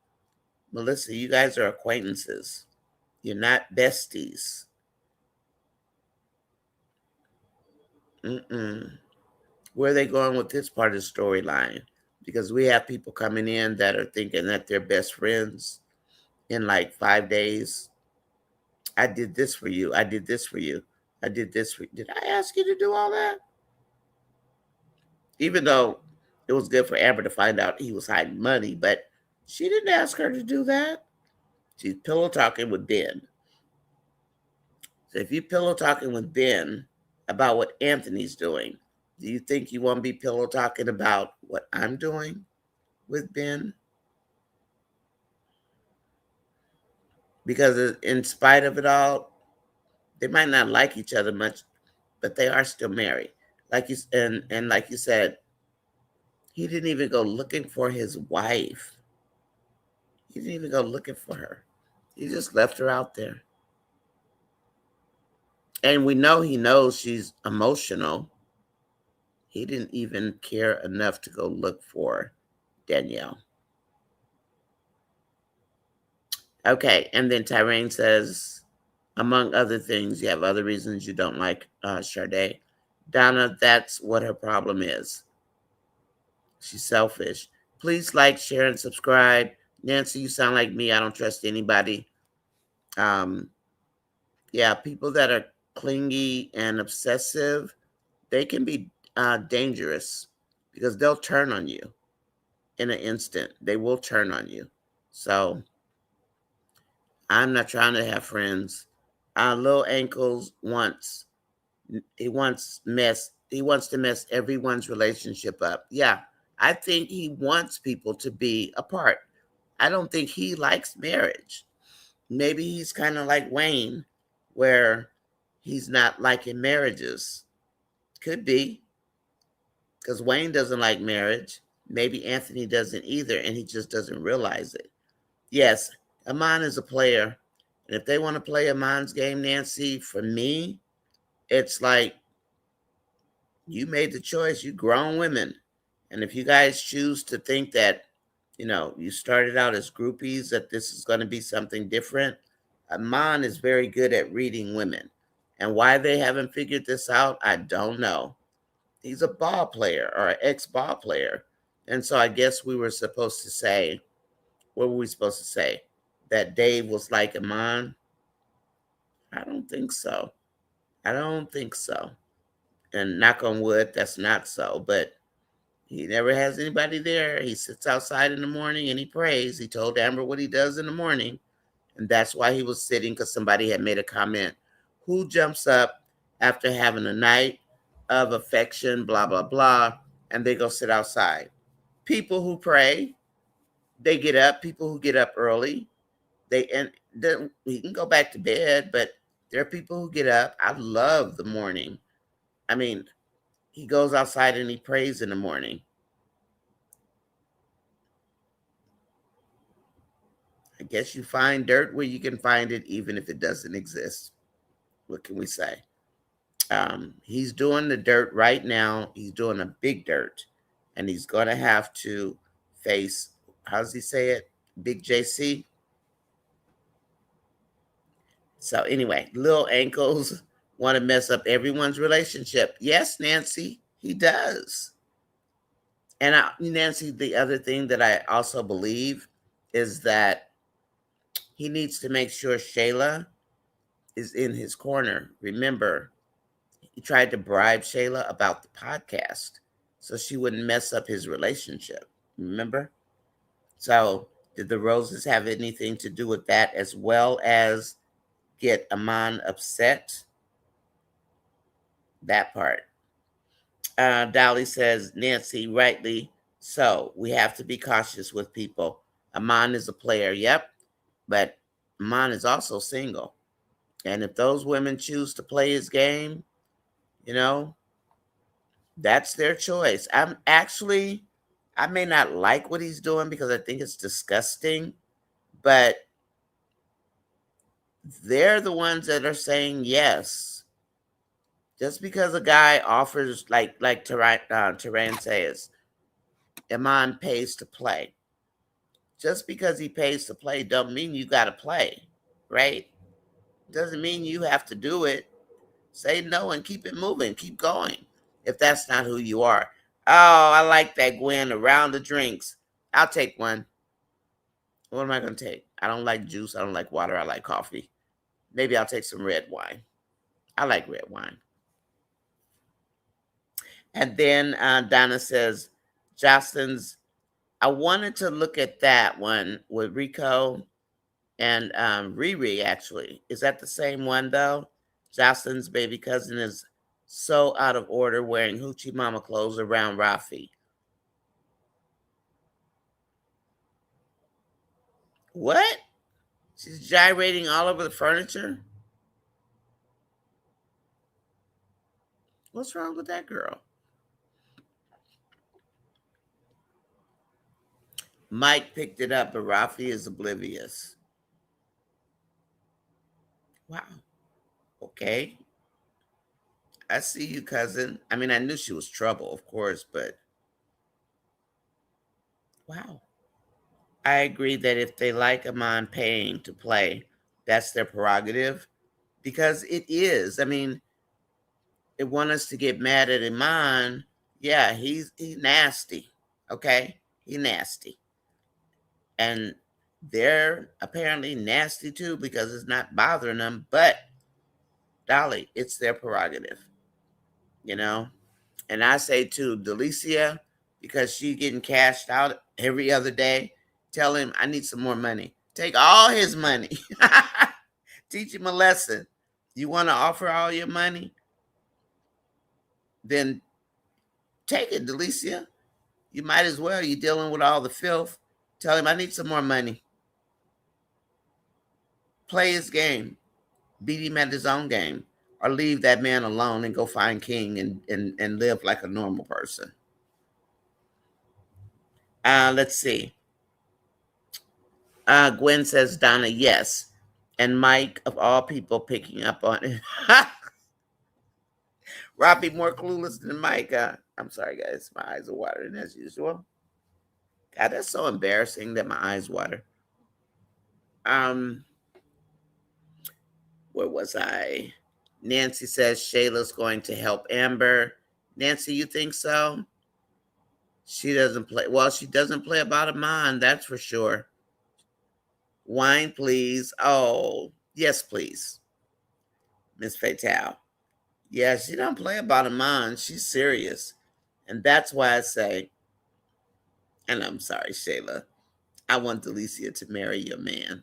[SPEAKER 1] Melissa, you guys are acquaintances. You're not besties. Mm-mm. Where are they going with this part of the storyline? Because we have people coming in that are thinking that they're best friends in like 5 days. I did this for you. I did this for you. I did this for you. Did I ask you to do all that? Even though it was good for Amber to find out he was hiding money, but she didn't ask her to do that. She's pillow talking with Ben. So if you pillow talking with Ben about what Anthony's doing, do you think you won't be pillow talking about what I'm doing with Ben? Because in spite of it all, they might not like each other much, but they are still married. Like you and like you said, he didn't even go looking for his wife. He didn't even go looking for her. He just left her out there. And we know he knows she's emotional. He didn't even care enough to go look for Danielle. Okay, and then Tyrone says, among other things, you have other reasons you don't like Sade. Donna, that's what her problem is. She's selfish. Please like, share, and subscribe. Nancy, you sound like me. I don't trust anybody. Yeah, people that are clingy and obsessive, they can be dangerous because they'll turn on you in an instant. They will turn on you. So I'm not trying to have friends. Little Ankles he wants to mess everyone's relationship up. Yeah, I think he wants people to be apart. I don't think he likes marriage. Maybe he's kind of like Wayne, where he's not liking marriages. Could be, because Wayne doesn't like marriage. Maybe Anthony doesn't either, and he just doesn't realize it. Yes, Amon is a player. And if they want to play Amon's game, Nancy, for me, it's like you made the choice. You grown women. And if you guys choose to think that, you started out as groupies, that this is going to be something different, Amon is very good at reading women. And why they haven't figured this out, I don't know. He's a ball player or an ex-ball player. And so I guess we were supposed to say, what were we supposed to say? That Dave was like Amon? I don't think so. I don't think so. And knock on wood, that's not so. But he never has anybody there. He sits outside in the morning and he prays. He told Amber what he does in the morning. And that's why he was sitting, because somebody had made a comment. Who jumps up after having a night of affection, blah, blah, blah, and they go sit outside? People who pray, they get up. People who get up early, he can go back to bed, but there are people who get up. I love the morning. I mean, he goes outside and he prays in the morning. I guess you find dirt where you can find it, even if it doesn't exist. What can we say? He's doing the dirt right now. He's doing a big dirt, and he's going to have to face, how does he say it? Big JC. So anyway, little ankles want to mess up everyone's relationship. Yes, Nancy, he does. And Nancy, the other thing that I also believe is that he needs to make sure Shayla is in his corner. Remember, he tried to bribe Shayla about the podcast so she wouldn't mess up his relationship. Remember? So did the roses have anything to do with that, as well as get Amon upset? That part. Dolly says, Nancy, rightly so. We have to be cautious with people. Amon is a player, yep, but Amon is also single. And if those women choose to play his game, that's their choice. I may not like what he's doing because I think it's disgusting, but they're the ones that are saying yes. Just because a guy offers, like Tehran says, Iman pays to play. Just because he pays to play don't mean you got to play, right? Doesn't mean you have to do it. Say no and keep it moving. Keep going if that's not who you are. Oh, I like that, Gwen. Around the drinks. I'll take one. What am I going to take? I don't like juice. I don't like water. I like coffee. Maybe I'll take some red wine. I like red wine. And then Donna says, Jocelyn's, I wanted to look at that one with Rico and Riri, actually. Is that the same one, though? Jocelyn's baby cousin is so out of order wearing hoochie mama clothes around Rafi. What? She's gyrating all over the furniture? What's wrong with that girl? Mike picked it up, but Rafi is oblivious. Wow. Okay. I see you, cousin. I mean, I knew she was trouble, of course, but wow. I agree that if they like Amon paying to play, that's their prerogative, because it is. I mean, they want us to get mad at Iman. Yeah, he's nasty. Okay, he nasty, and they're apparently nasty too because it's not bothering them. But Dolly, it's their prerogative, you know. And I say to Delicia, because she's getting cashed out every other day, tell him I need some more money. Take all his money. Teach him a lesson. You want to offer all your money? Then take it, Delicia. You might as well. You're dealing with all the filth. Tell him, I need some more money. Play his game. Beat him at his own game. Or leave that man alone and go find King and live like a normal person. Let's see. Gwen says, Donna, yes. And Mike, of all people, picking up on it. Robbie more clueless than Mike. I'm sorry, guys. My eyes are watering as usual. God, that's so embarrassing that my eyes water. Where was I? Nancy says Shayla's going to help Amber. Nancy, you think so? She doesn't play. Well, she doesn't play about a mind, that's for sure. Wine, please. Oh, yes, please. Miss Fatal. Yeah, she don't play about a mind. She's serious. And that's why I say, and I'm sorry, Shayla, I want Delicia to marry your man.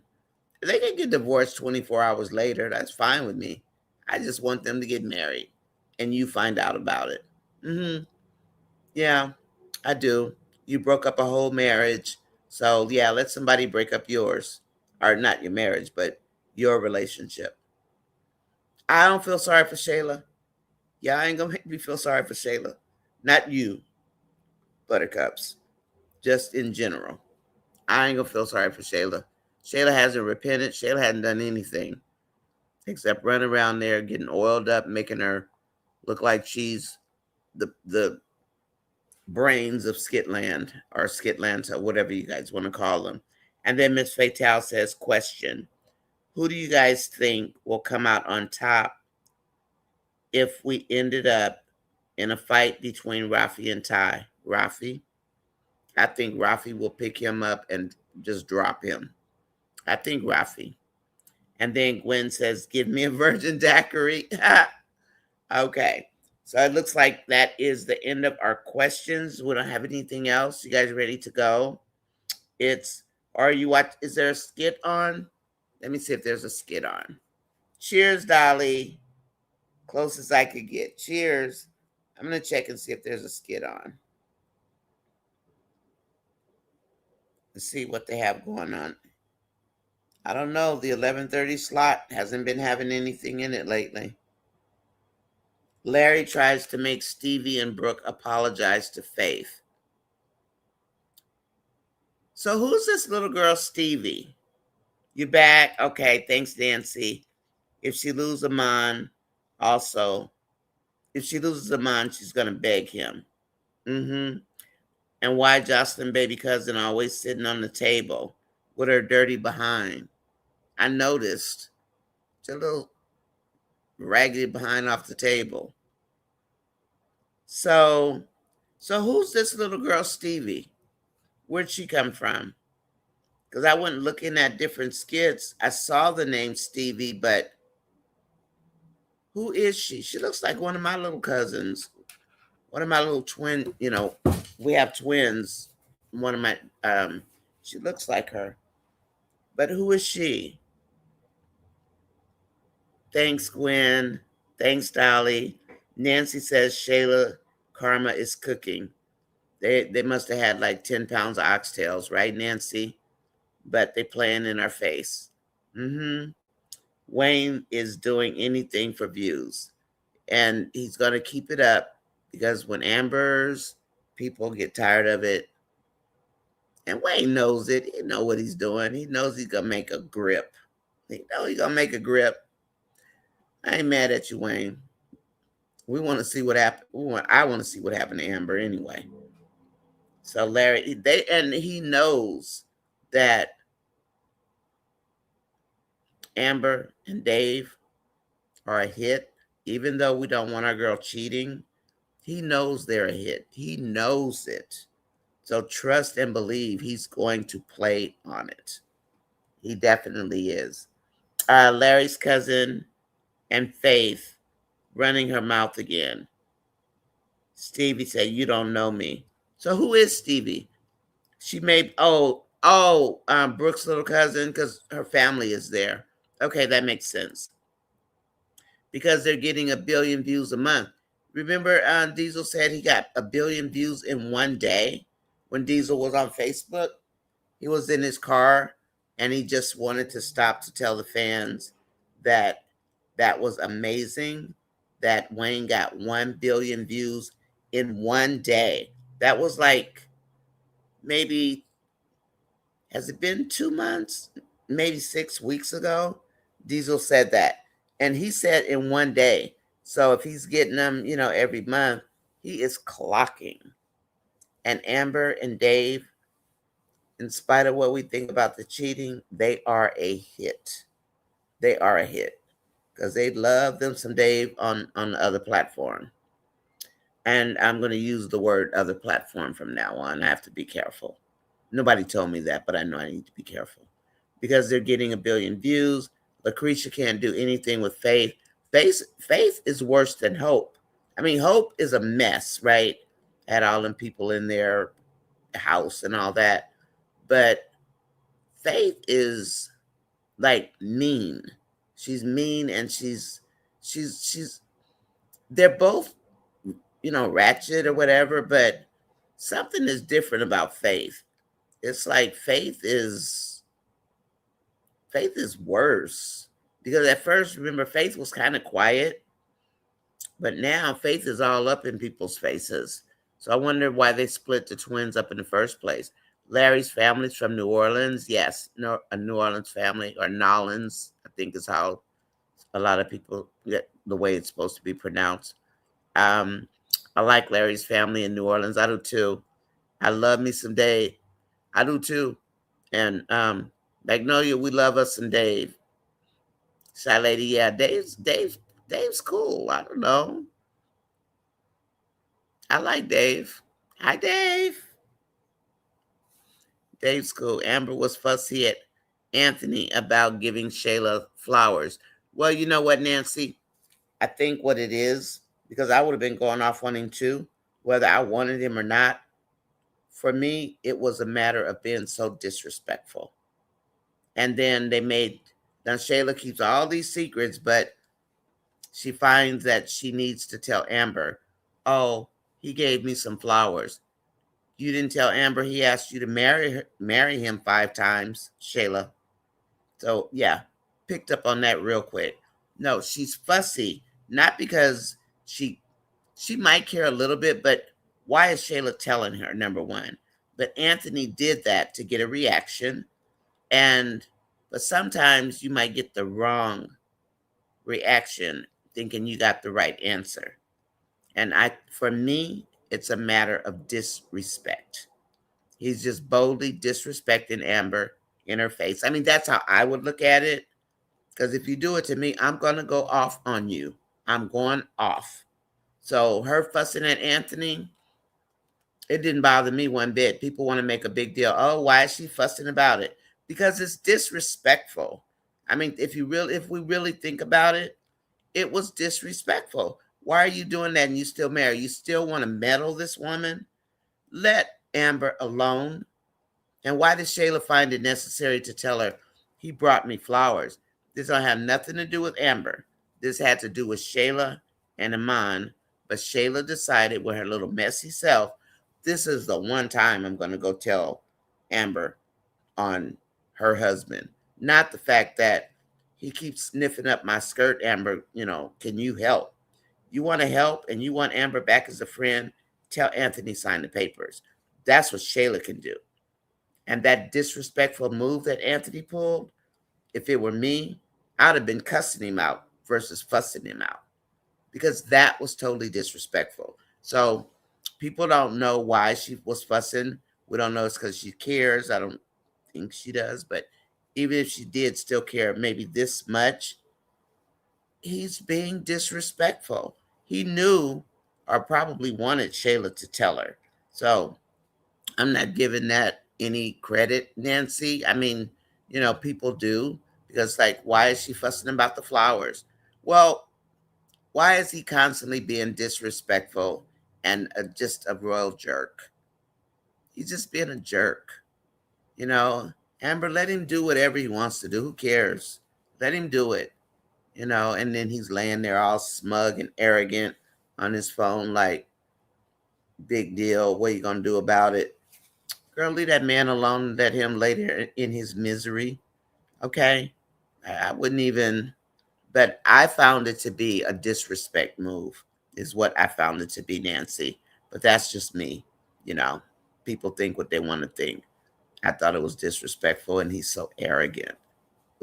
[SPEAKER 1] If they can get divorced 24 hours later, that's fine with me. I just want them to get married and you find out about it. Yeah, I do. You broke up a whole marriage. So, yeah, let somebody break up yours. Or not your marriage, but your relationship. I don't feel sorry for Shayla. Yeah, I ain't going to make me feel sorry for Shayla. Not you, Buttercups. Just in general. I ain't going to feel sorry for Shayla. Shayla hasn't repented. Shayla hasn't done anything except run around there getting oiled up, making her look like she's the brains of Skitland or Skitlanta, whatever you guys want to call them. And then Miss Fatal says, question, who do you guys think will come out on top if we ended up in a fight between Rafi and Ty? Rafi? I think Rafi will pick him up and just drop him. I think Rafi. And then Gwen says, give me a virgin daiquiri. Okay. So it looks like that is the end of our questions. We don't have anything else. You guys ready to go? Is there a skit on? Let me see if there's a skit on. Cheers, Dolly. Closest I could get. Cheers. I'm going to check and see if there's a skit on. Let's see what they have going on. I don't know. The 11:30 slot hasn't been having anything in it lately. Larry tries to make Stevie and Brooke apologize to Faith. So who's this little girl, Stevie? You back? Okay, thanks, Nancy. If she loses a mind, also, if she loses a mind, she's going to beg him. And why Jocelyn baby cousin always sitting on the table with her dirty behind? I noticed. It's a little raggedy behind off the table. So who's this little girl, Stevie? Where'd she come from? Because I went looking at different skits. I saw the name Stevie, but who is she? She looks like one of my little cousins. One of my little twin, we have twins. One of my, she looks like her. But who is she? Thanks, Gwen. Thanks, Dolly. Nancy says Shayla Karma is cooking. They must have had like 10 pounds of oxtails, right, Nancy? But they playing in our face. Wayne is doing anything for views. And he's going to keep it up because when Amber's people get tired of it, and Wayne knows it. He knows what he's doing. He knows he's going to make a grip. He knows he's going to make a grip. I ain't mad at you, Wayne. We want to see what happened. I want to see what happened to Amber anyway. So Larry, he knows that Amber and Dave are a hit. Even though we don't want our girl cheating, he knows they're a hit. He knows it. So trust and believe he's going to play on it. He definitely is. Larry's cousin and Faith running her mouth again. Stevie said, you don't know me. So who is Stevie? She may, Brooke's little cousin, because her family is there. Okay, that makes sense. Because they're getting 1 billion views a month. Remember, Diesel said he got 1 billion views in one day? when Diesel was on Facebook. He was in his car and he just wanted to stop to tell the fans that that was amazing that Wayne got 1 billion views in one day. That was like maybe, has it been 2 months? Maybe 6 weeks ago? Diesel said that. And he said in one day. So if he's getting them, every month, he is clocking. And Amber and Dave, in spite of what we think about the cheating, they are a hit. They are a hit because they love them some Dave on the other platform. And I'm going to use the word other platform from now on. I have to be careful. Nobody told me that, but I know I need to be careful because they're getting 1 billion views. Lucretia can't do anything with Faith. Faith is worse than Hope. I mean, Hope is a mess, right? Had all them people in their house and all that. But Faith is like mean. She's mean and she's they're both, ratchet or whatever, but something is different about Faith. It's like Faith is worse. Because at first, remember, Faith was kind of quiet, but now Faith is all up in people's faces. So I wonder why they split the twins up in the first place. Larry's family's from New Orleans. Yes, no, a New Orleans family, or Nolans, I think is how a lot of people get the way it's supposed to be pronounced. I like Larry's family in New Orleans. I do too. I love me some Dave. I do too. And Magnolia, we love us some Dave. Shy Lady, yeah, Dave's cool. I don't know. I like Dave. Hi, Dave. Dave's cool. Amber was fussy at Anthony about giving Shayla flowers. Well, you know what, Nancy? I think what it is, because I would have been going off on him too, whether I wanted him or not. For me, it was a matter of being so disrespectful. And then now Shayla keeps all these secrets, but she finds that she needs to tell Amber, oh, he gave me some flowers. You didn't tell Amber he asked you to marry him 5 times, Shayla. So, yeah, picked up on that real quick. No, she's fussy, not because she might care a little bit, but why is Shayla telling her, number one? But Anthony did that to get a reaction. But sometimes you might get the wrong reaction thinking you got the right answer. And for me, it's a matter of disrespect. He's just boldly disrespecting Amber in her face. I mean, that's how I would look at it. Because if you do it to me, I'm going to go off on you. I'm going off. So her fussing at Anthony, it didn't bother me one bit. People want to make a big deal. Oh, why is she fussing about it? Because it's disrespectful. I mean, if we really think about it, it was disrespectful. Why are you doing that and you still married? You still want to meddle this woman? Let Amber alone. And why did Shayla find it necessary to tell her, he brought me flowers? This don't have nothing to do with Amber. This had to do with Shayla and Iman. But Shayla decided with her little messy self, this is the one time I'm going to go tell Amber on her husband. Not the fact that he keeps sniffing up my skirt, Amber, can you help? You want to help and you want Amber back as a friend? Tell Anthony sign the papers. That's what Shayla can do. And that disrespectful move that Anthony pulled, if it were me, I'd have been cussing him out versus fussing him out because that was totally disrespectful. So people don't know why she was fussing. We don't know it's because she cares. I don't think she does. But even if she did still care maybe this much, he's being disrespectful. He knew or probably wanted Shayla to tell her. So I'm not giving that any credit, Nancy. I mean, people do because, like, why is she fussing about the flowers? Well, why is he constantly being disrespectful and just a royal jerk? He's just being a jerk, you know. Amber, let him do whatever he wants to do. Who cares? Let him do it, And then he's laying there all smug and arrogant on his phone, like, big deal. What are you gonna do about it? Girl, leave that man alone and let him lay there in his misery. Okay? I wouldn't even, but I found it to be a disrespect move, is what I found it to be, Nancy. But that's just me. You know, people think what they want to think. I thought it was disrespectful, and he's so arrogant.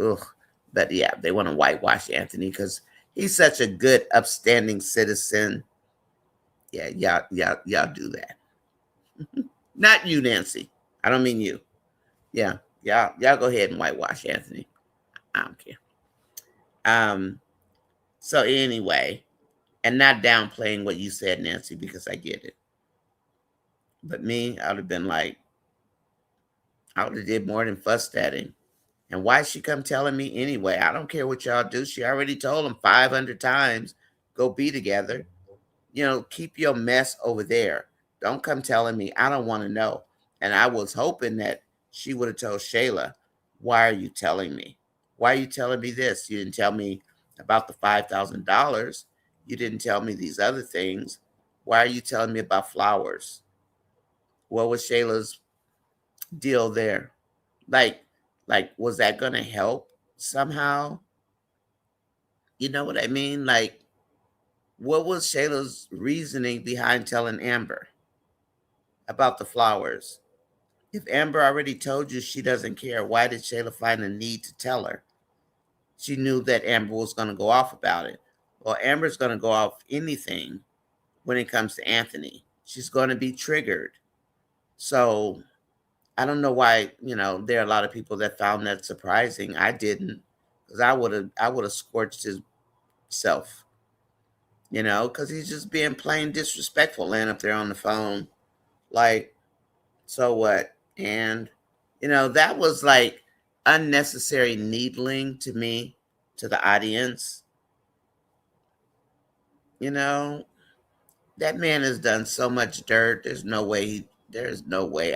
[SPEAKER 1] Ugh. But yeah, they want to whitewash Anthony because he's such a good, upstanding citizen. Yeah, y'all do that. Not you, Nancy. I don't mean you. Yeah, y'all go ahead and whitewash Anthony. I don't care. Um. So anyway, and not downplaying what you said, Nancy, because I get it. But me, I would have been like, I would have did more than fussed at him. And why she come telling me anyway? I don't care what y'all do. She already told him 500 times, go be together. You know, keep your mess over there. Don't come telling me. I don't want to know. And I was hoping that she would have told Shayla, why are you telling me? Why are you telling me this? You didn't tell me about the $5,000. You didn't tell me these other things. Why are you telling me about flowers? What was Shayla's deal there? Like, was that going to help somehow? You know what I mean? Like, what was Shayla's reasoning behind telling Amber about the flowers? If Amber already told you she doesn't care, why did Shayla find a need to tell her? She knew that Amber was going to go off about it. Well, Amber's going to go off anything when it comes to Anthony. She's going to be triggered. So I don't know why, there are a lot of people that found that surprising. I didn't, because I would have scorched himself, because he's just being plain disrespectful, laying up there on the phone. Like, so what? And, that was like unnecessary needling to me, to the audience. That man has done so much dirt. There's no way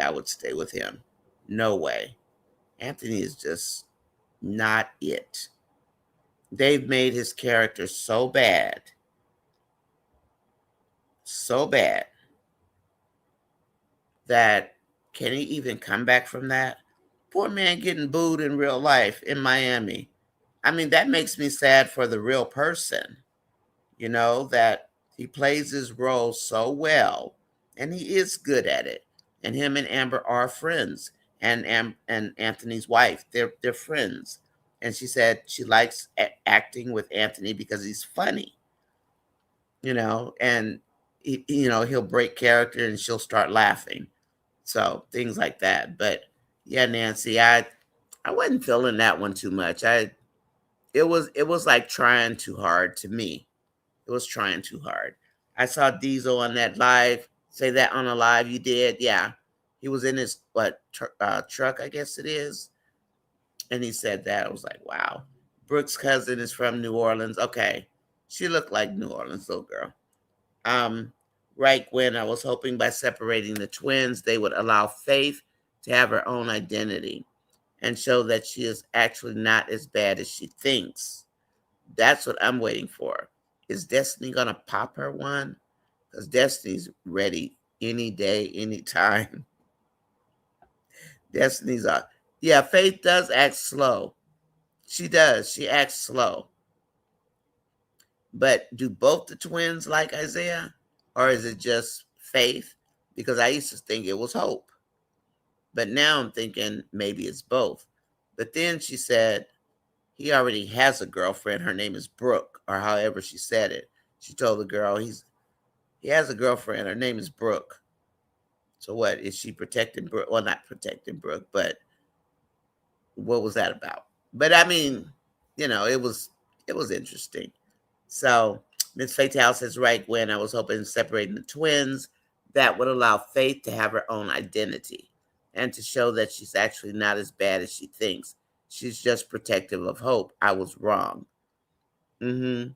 [SPEAKER 1] I would stay with him. No way. Anthony is just not it. They've made his character so bad that can he even come back from that? Poor man getting booed in real life in Miami. I mean, that makes me sad for the real person, that he plays his role so well and he is good at it. And him and Amber are friends. And Anthony's wife, they're friends. And she said she likes acting with Anthony because he's funny, and he'll break character and she'll start laughing. So things like that. But yeah, Nancy, I wasn't feeling that one too much. It was like trying too hard to me. It was trying too hard. I saw Diesel on that live say that on a live. You did, yeah. He was in his truck, I guess it is, and he said that. I was like, wow. Brooke's cousin is from New Orleans. Okay, she looked like New Orleans little girl. Right when I was hoping by separating the twins, they would allow Faith to have her own identity and show that she is actually not as bad as she thinks. That's what I'm waiting for. Is Destiny going to pop her one? Because Destiny's ready any day, anytime. Destiny's up. Yeah, Faith does act slow. She does. She acts slow. But do both the twins like Isaiah? Or is it just Faith? Because I used to think it was Hope. But now I'm thinking maybe it's both. But then she said he already has a girlfriend. Her name is Brooke, or however she said it. She told the girl he has a girlfriend. Her name is Brooke. So what? Is she protecting Brooke? Well, not protecting Brooke, but what was that about? But I mean, it was interesting. So Miss Fatal says, right when I was hoping separating the twins, that would allow Faith to have her own identity and to show that she's actually not as bad as she thinks. She's just protective of Hope. I was wrong. Mm-hmm.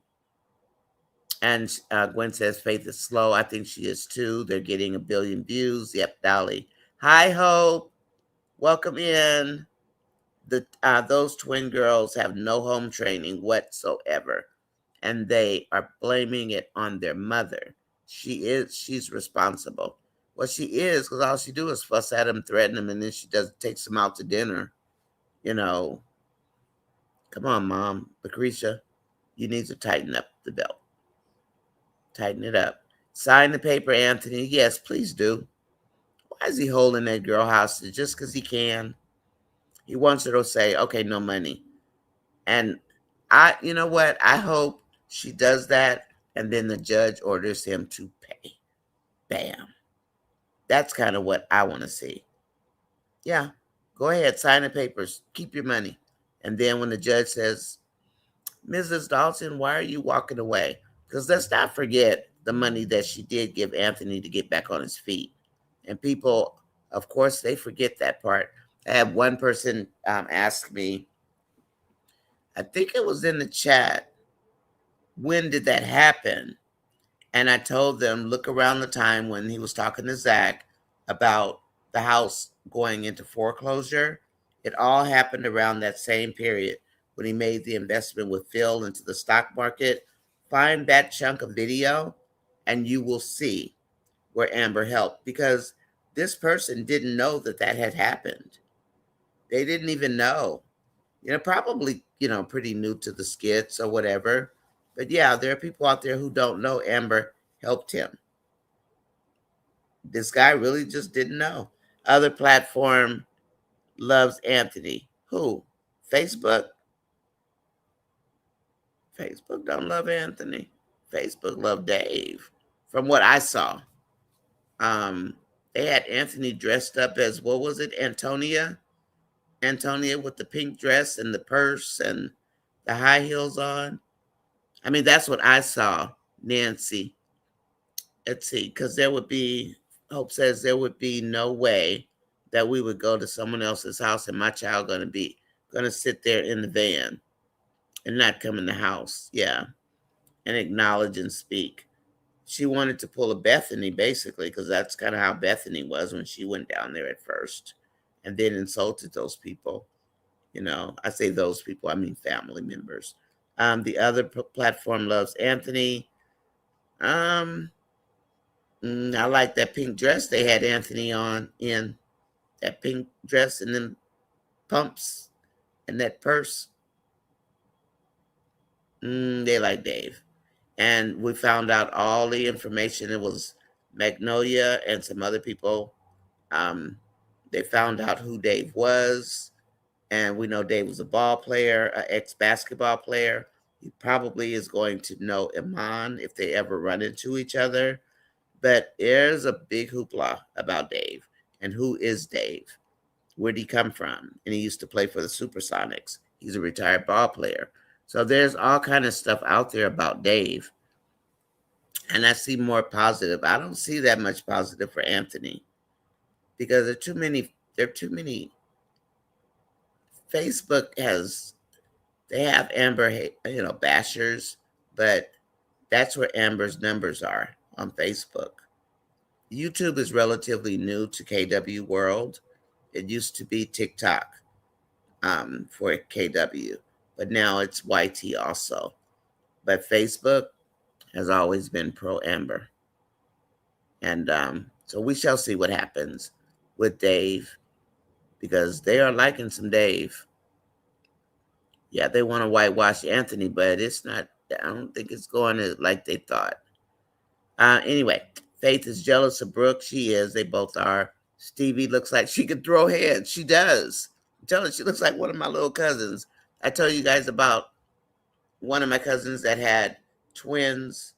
[SPEAKER 1] And Gwen says Faith is slow. I think she is too. They're getting 1 billion views. Yep, Dolly. Hi, Hope. Welcome in. Those twin girls have no home training whatsoever, and they are blaming it on their mother. She's responsible. Well, she is, because all she do is fuss at him, threaten him, and then she does takes him out to dinner. You know, come on, Mom. Lucretia, you need to tighten up the belt. Tighten it up. Sign the paper, Anthony. Yes, please do. Why is he holding that girl hostage? Just because he can? He wants her to say, okay, no money. And you know what? I hope she does that, and then the judge orders him to pay. Bam. That's kind of what I want to see. Yeah, go ahead, sign the papers, keep your money. And then when the judge says, Mrs. Dalton, why are you walking away? Because let's not forget the money that she did give Anthony to get back on his feet. And people, of course, they forget that part. I had one person ask me, I think it was in the chat, when did that happen? And I told them, look around the time when he was talking to Zach about the house going into foreclosure. It all happened around that same period when he made the investment with Phil into the stock market. Find that chunk of video and you will see where Amber helped, because this person didn't know that that had happened. They didn't even know. Probably, pretty new to the skits or whatever. But yeah, there are people out there who don't know Amber helped him. This guy really just didn't know. Other platform loves Anthony. Who? Facebook? Facebook don't love Anthony. Facebook love Dave. From what I saw. Um, they had Anthony dressed up as, what was it, Antonia? Antonia with the pink dress and the purse and the high heels on. I mean, that's what I saw, Nancy. Let's see, because Hope says there would be no way that we would go to someone else's house and my child gonna sit there in the van and not come in the house. Yeah, and acknowledge and speak. She wanted to pull a Bethany, basically, because that's kind of how Bethany was when she went down there at first and then insulted those people. I say those people, I mean family members. The other platform loves Anthony. I like that pink dress they had Anthony on in. That pink dress and them pumps and that purse. They like Dave. And we found out all the information. It was Magnolia and some other people. They found out who Dave was. And we know Dave was a ball player, an ex-basketball player. He probably is going to know Iman if they ever run into each other. But there's a big hoopla about Dave. And who is Dave? Where'd he come from? And he used to play for the Supersonics. He's a retired ball player. So there's all kind of stuff out there about Dave. And I see more positive. I don't see that much positive for Anthony because there are too many. Facebook they have Amber, bashers, but that's where Amber's numbers are on Facebook. YouTube is relatively new to KW world. It used to be TikTok for KW, but now it's YT also. But Facebook has always been pro Amber. And so we shall see what happens with Dave, because they are liking some Dave. Yeah, they want to whitewash Anthony, but it's not, I don't think it's going like they thought. Anyway, Faith is jealous of Brooke. She is. They both are. Stevie looks like she could throw heads. She does. I'm telling you, she looks like one of my little cousins. I told you guys about one of my cousins that had twins.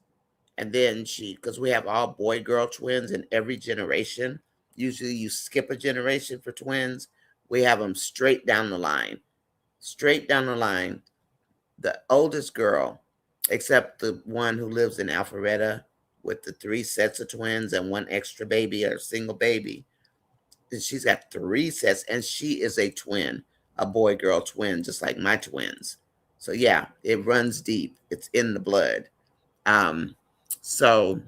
[SPEAKER 1] And then because we have all boy girl twins in every generation. Usually you skip a generation for twins. We have them straight down the line. Straight down the line. The oldest girl, except the one who lives in Alpharetta with the 3 sets of twins and 1 extra baby or single baby. And she's got 3 sets, and she is a twin, a boy-girl twin, just like my twins. So yeah, it runs deep. It's in the blood. So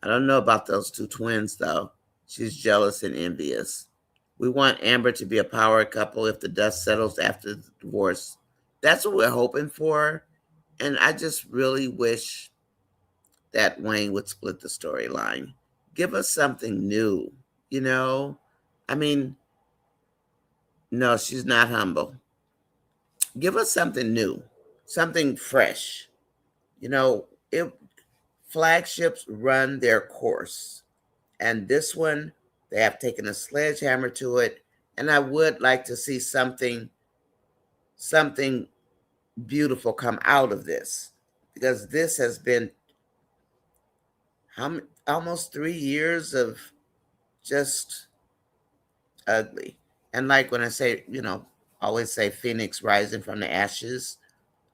[SPEAKER 1] I don't know about those 2 twins, though. She's jealous and envious. We want Amber to be a power couple if the dust settles after the divorce. That's what we're hoping for. And I just really wish that Wayne would split the storyline. Give us something new, you know? I mean, no, she's not humble. Give us something new, something fresh. You know, it flagships run their course. And this one, they have taken a sledgehammer to it. And I would like to see something beautiful come out of this, because this has been almost 3 years of just ugly. And like when I say, always say phoenix rising from the ashes,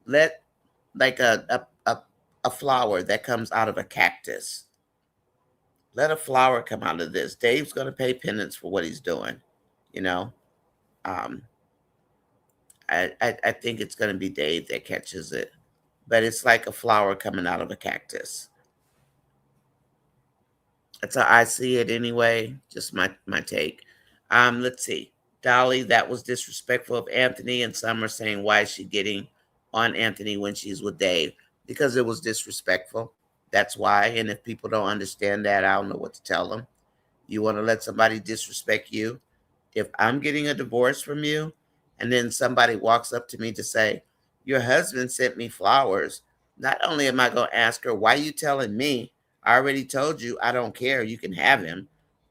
[SPEAKER 1] let like a flower that comes out of a cactus. Let a flower come out of this. Dave's going to pay penance for what he's doing. You know, um, I think it's going to be Dave that catches it, but it's like a flower coming out of a cactus. That's how I see it anyway. Just my take. Let's see. Dolly, that was disrespectful of Anthony, and some are saying, why is she getting on Anthony when she's with Dave? Because it was disrespectful. That's why. And if people don't understand that, I don't know what to tell them. You want to let somebody disrespect you? If I'm getting a divorce from you, and then somebody walks up to me to say, your husband sent me flowers, not only am I going to ask her, why are you telling me? I already told you I don't care. You can have him.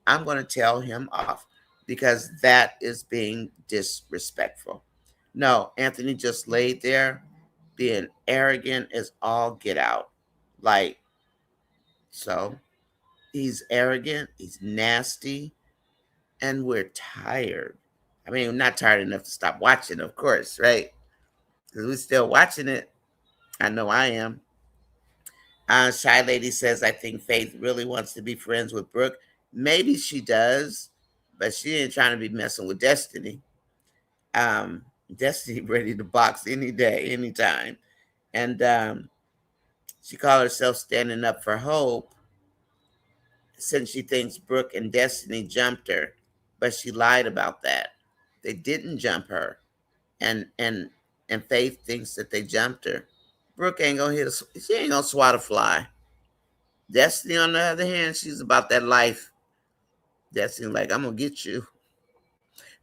[SPEAKER 1] I'm going to tell him off, because that is being disrespectful. No, Anthony just laid there being arrogant as all get out. Like, so he's arrogant, he's nasty, and we're tired. I mean, we're not tired enough to stop watching, of course, right? Because we're still watching it. I know I am. Shy Lady says, I think Faith really wants to be friends with Brooke. Maybe she does, but she ain't trying to be messing with Destiny. Um, Destiny ready to box any day, anytime. And she called herself standing up for Hope, since she thinks Brooke and Destiny jumped her, but she lied about that. They didn't jump her, and Faith thinks that they jumped her. Brooke ain't gonna hit a, she ain't gonna swat a fly. Destiny, on the other hand, she's about that life. Destiny, like, I'm gonna get you.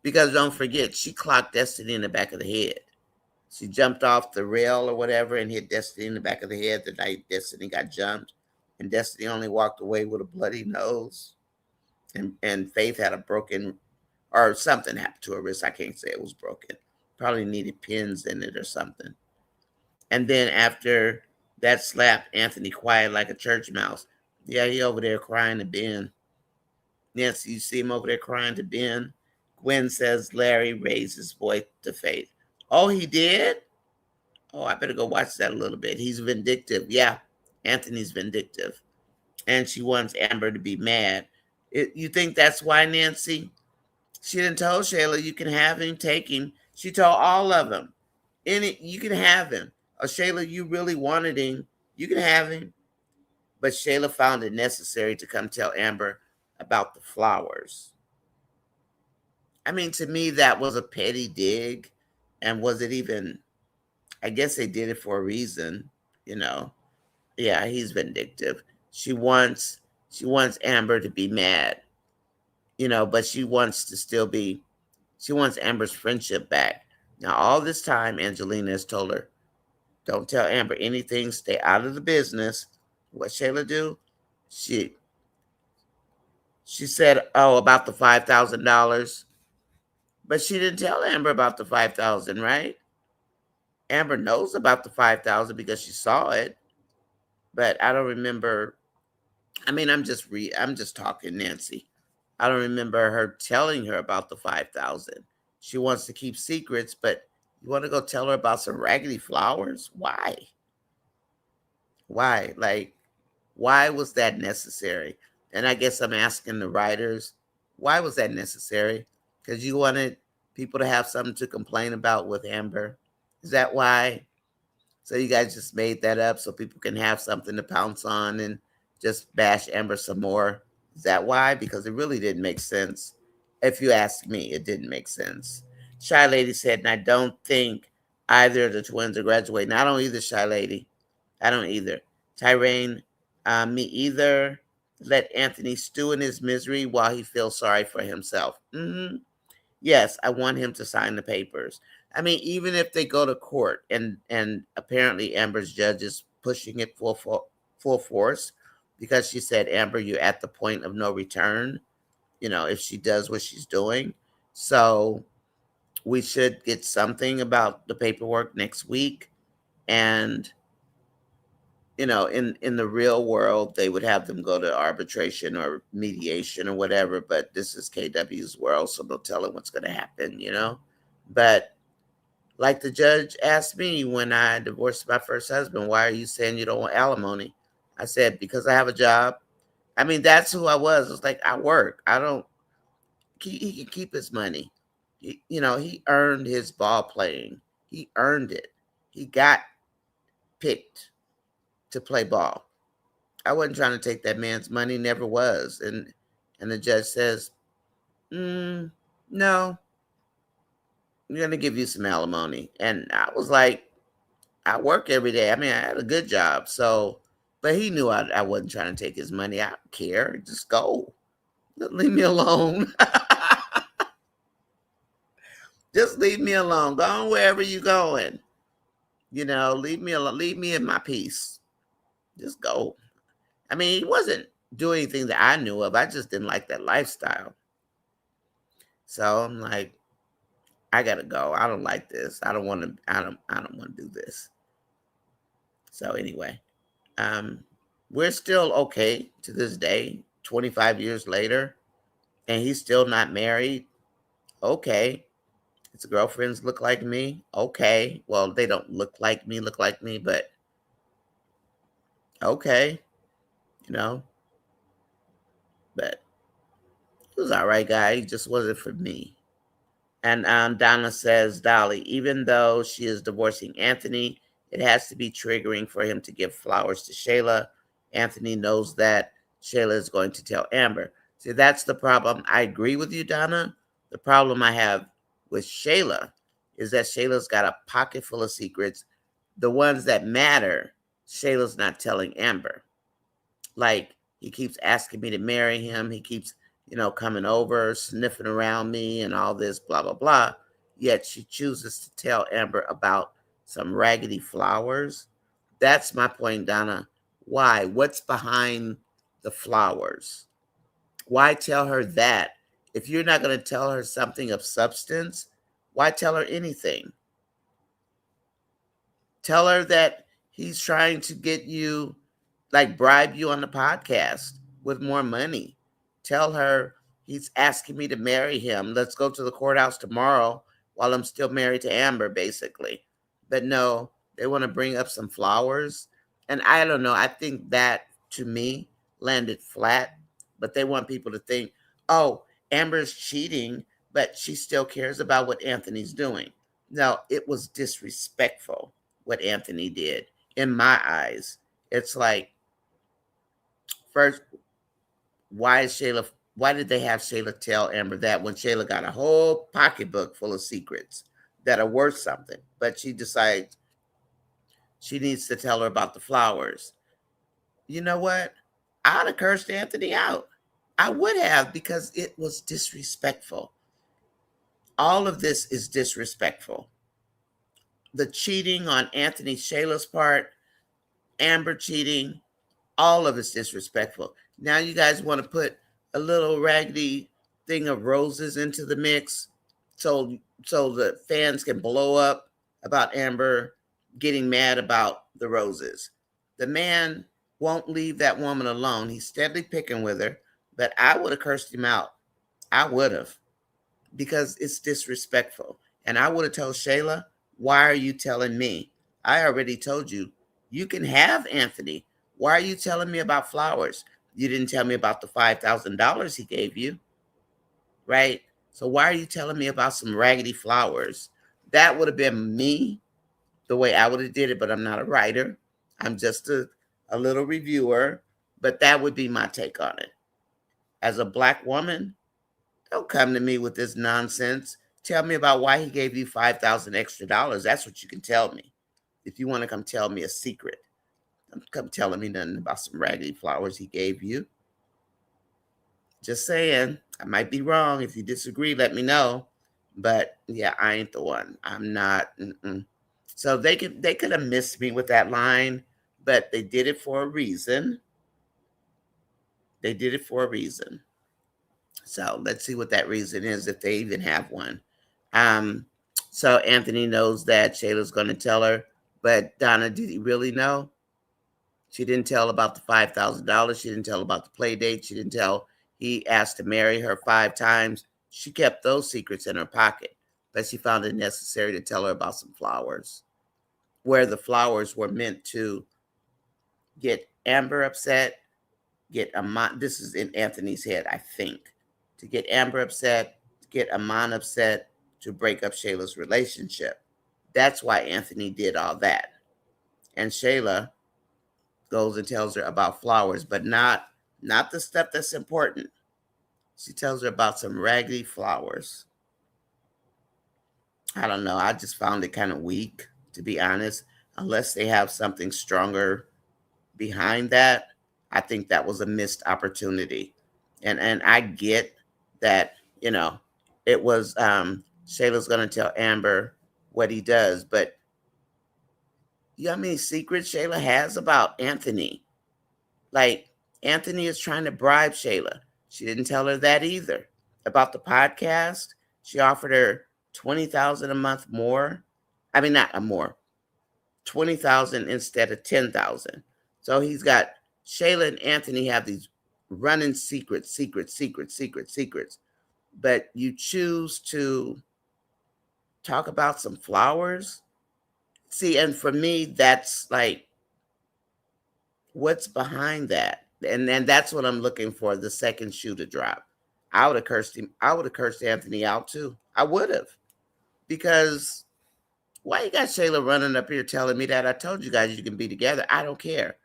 [SPEAKER 1] Because don't forget, she clocked Destiny in the back of the head. She jumped off the rail or whatever and hit Destiny in the back of the head the night Destiny got jumped. And Destiny only walked away with a bloody nose. And Faith had a broken, or something happened to her wrist. I can't say it was broken. Probably needed pins in it or something. And then after that slap, Anthony quiet like a church mouse. Yeah, he over there crying to Ben. Nancy, you see him over there crying to Ben. Gwen says Larry raised his voice to Faith. Oh, he did? Oh, I better go watch that a little bit. He's vindictive. Yeah, Anthony's vindictive. And she wants Amber to be mad. You think that's why, Nancy? She didn't tell Shayla, you can have him, take him. She told all of them, you can have him. Or Shayla, you really wanted him, you can have him. But Shayla found it necessary to come tell Amber about the flowers. I mean, to me, that was a petty dig. And was it even, I guess they did it for a reason, you know. Yeah, he's vindictive. She wants Amber to be mad, but she wants to still be, she wants Amber's friendship back. Now, all this time, Angelina has told her, don't tell Amber anything, stay out of the business. What Shayla do? She she said, oh, about the $5,000. But she didn't tell Amber about the 5,000, right? Amber knows about the 5,000 because she saw it. But I don't remember. I mean, I'm just talking, Nancy. I don't remember her telling her about the 5,000. She wants to keep secrets, but you want to go tell her about some raggedy flowers? Why? Why? Like, why was that necessary? And I guess I'm asking the writers, why was that necessary? Because you wanted people to have something to complain about with Amber. Is that why? So you guys just made that up so people can have something to pounce on and just bash Amber some more. Is that why? Because it really didn't make sense. If you ask me, it didn't make sense. Shy Lady said, and I don't think either of the twins are graduating. I don't either, Shy Lady. I don't either. Tyrane, me either. let Anthony stew in his misery while he feels sorry for himself. Yes, I want him to sign the papers. I mean, even if they go to court and apparently Amber's judge is pushing it full force because she said, Amber, you're at the point of no return, if she does what she's doing. So we should get something about the paperwork next week. And in the real world, they would have them go to arbitration or mediation or whatever. But this is KW's world, so they'll tell them what's going to happen. But like the judge asked me when I divorced my first husband, why are you saying you don't want alimony? I said, because I have a job. I mean, that's who I was. It's like, I work. I don't, he can keep his money. He earned his ball playing. He earned it. He got picked to play ball. I wasn't trying to take that man's money, never was. And the judge says, no, I'm going to give you some alimony. And I was like, I work every day. I mean, I had a good job. So, but he knew I wasn't trying to take his money. I don't care. Just go. Leave me alone. Just leave me alone. Go on wherever you're going. Leave me alone. Leave me in my peace. Just go. I mean, he wasn't doing anything that I knew of. I just didn't like that lifestyle. So I'm like, I gotta go. I don't like this. I don't want to do this. So anyway, we're still okay to this day, 25 years later, and he's still not married. Okay. His girlfriends look like me. Okay. Well, they don't look like me, but okay. But he was all right guy. He just wasn't for me. And Donna says, Dolly, even though she is divorcing Anthony, it has to be triggering for him to give flowers to Shayla. Anthony knows that Shayla is going to tell Amber. See, that's the problem. I agree with you, Donna. The problem I have with Shayla is that Shayla's got a pocket full of secrets. The ones that matter, Shayla's not telling Amber. Like, he keeps asking me to marry him. He keeps coming over, sniffing around me and all this, blah, blah, blah. Yet she chooses to tell Amber about some raggedy flowers. That's my point, Donna. Why? What's behind the flowers? Why tell her that? If you're not going to tell her something of substance, why tell her anything? Tell her that he's trying to get you, like bribe you on the podcast with more money. Tell her he's asking me to marry him. Let's go to the courthouse tomorrow while I'm still married to Amber, basically. But no, they want to bring up some flowers. And I don't know. I think that, to me, landed flat. But they want people to think, oh, Amber's cheating, but she still cares about what Anthony's doing. No, it was disrespectful what Anthony did, in my eyes. It's like, first, why did they have Shayla tell Amber that when Shayla got a whole pocketbook full of secrets that are worth something, but she decides she needs to tell her about the flowers? You know what? I'd have cursed Anthony out. I would have, because it was disrespectful. All of this is disrespectful. The cheating on Anthony Shayla's part, Amber cheating, all of it's disrespectful. Now you guys want to put a little raggedy thing of roses into the mix so the fans can blow up about Amber getting mad about the roses. The man won't leave that woman alone. He's steadily picking with her, but I would have cursed him out. I would have, because it's disrespectful. And I would have told Shayla, why are you telling me? I already told you, you can have Anthony. Why are you telling me about flowers? You didn't tell me about the $5,000 he gave you, right? So why are you telling me about some raggedy flowers? That would have been me, the way I would have did it, but I'm not a writer. I'm just a little reviewer, but that would be my take on it. As a Black woman, don't come to me with this nonsense. Tell me about why he gave you $5,000 extra dollars. That's what you can tell me. If you want to come tell me a secret, don't come telling me nothing about some raggedy flowers he gave you. Just saying. I might be wrong. If you disagree, let me know. But yeah, I ain't the one. I'm not. Mm-mm. So they could have missed me with that line, but they did it for a reason. They did it for a reason. So let's see what that reason is, if they even have one. Um, so Anthony knows that Shayla's going to tell her, but Donna, did he really know? She didn't tell about the $5,000. She didn't tell about the play date. She didn't tell he asked to marry her 5 times. She kept those secrets in her pocket, but she found it necessary to tell her about some flowers, where the flowers were meant to get Amber upset, get Amon. This is in Anthony's head, I think, to get Amber upset, to get Amon upset, to break up Shayla's relationship. That's why Anthony did all that. And Shayla goes and tells her about flowers, but not the stuff that's important. She tells her about some raggedy flowers. I don't know. I just found it kind of weak, to be honest. Unless they have something stronger behind that, I think that was a missed opportunity. And I get that, it was Shayla's gonna tell Amber what he does, but you know how many secrets Shayla has about Anthony? Like, Anthony is trying to bribe Shayla. She didn't tell her that either. About the podcast, she offered her 20,000 a month more. I mean, not a more, 20,000 instead of 10,000. So he's got Shayla and Anthony have these running secrets. But you choose to talk about some flowers. See, and for me, that's like, what's behind that? And that's what I'm looking for, the second shoe to drop. I would have cursed him. I would have cursed Anthony out too. I would have. Because why you got Shayla running up here telling me that? I told you guys you can be together. I don't care.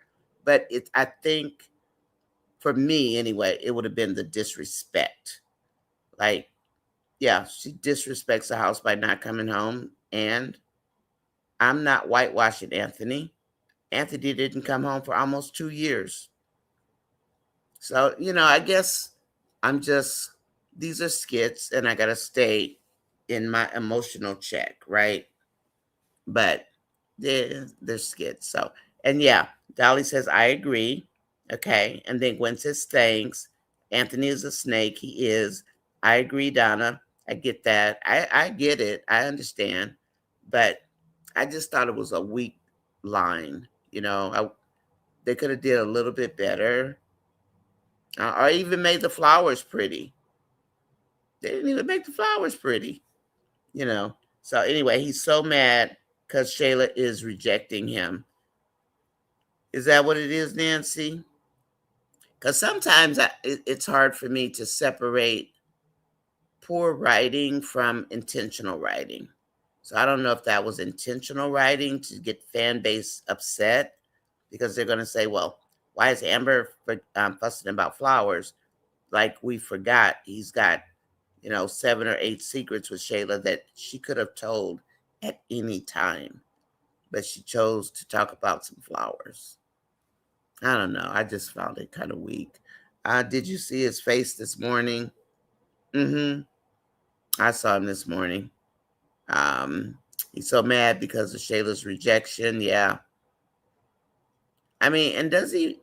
[SPEAKER 1] But I think for me anyway, it would have been the disrespect. Like, yeah, she disrespects the house by not coming home. And I'm not whitewashing Anthony. Anthony didn't come home for almost 2 years. So, I guess these are skits and I got to stay in my emotional check, right? But they're skits. So, and yeah, Dolly says, I agree. Okay. And then Gwen says, thanks. Anthony is a snake. He is. I agree, Donna. I get that. I get it. I understand. But I just thought it was a weak line. They could have did a little bit better. Or even made the flowers pretty. They didn't even make the flowers pretty, you know. So anyway, he's so mad because Shayla is rejecting him. Is that what it is, Nancy? Because sometimes it's hard for me to separate poor writing from intentional writing. So I don't know if that was intentional writing to get fan base upset, because they're going to say, well, why is Amber fussing about flowers? Like, we forgot he's got 7 or 8 secrets with Shayla that she could have told at any time, but she chose to talk about some flowers. I don't know. I just found it kind of weak. Did you see his face this morning? Mm-hmm. I saw him this morning. He's so mad because of Shayla's rejection. Yeah. I mean, and does he?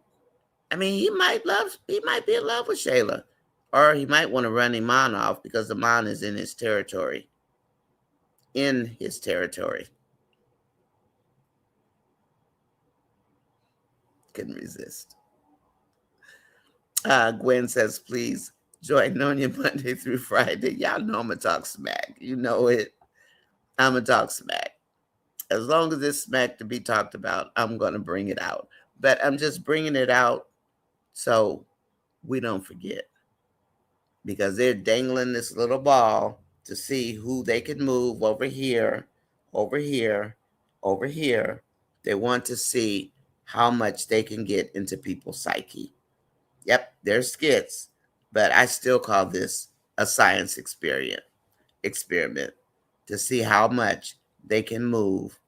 [SPEAKER 1] I mean, he might be in love with Shayla, or he might want to run Iman off because Iman is in his territory. In his territory. Couldn't resist. Gwen says, please join Nonya Monday through Friday. Y'all know I'm going to talk smack. You know it. I'm going to talk smack. As long as it's smack to be talked about, I'm going to bring it out. But I'm just bringing it out so we don't forget. Because they're dangling this little ball to see who they can move over here, over here, over here. They want to see how much they can get into people's psyche. Yep, they're skits, but I still call this a science experiment to see how much they can move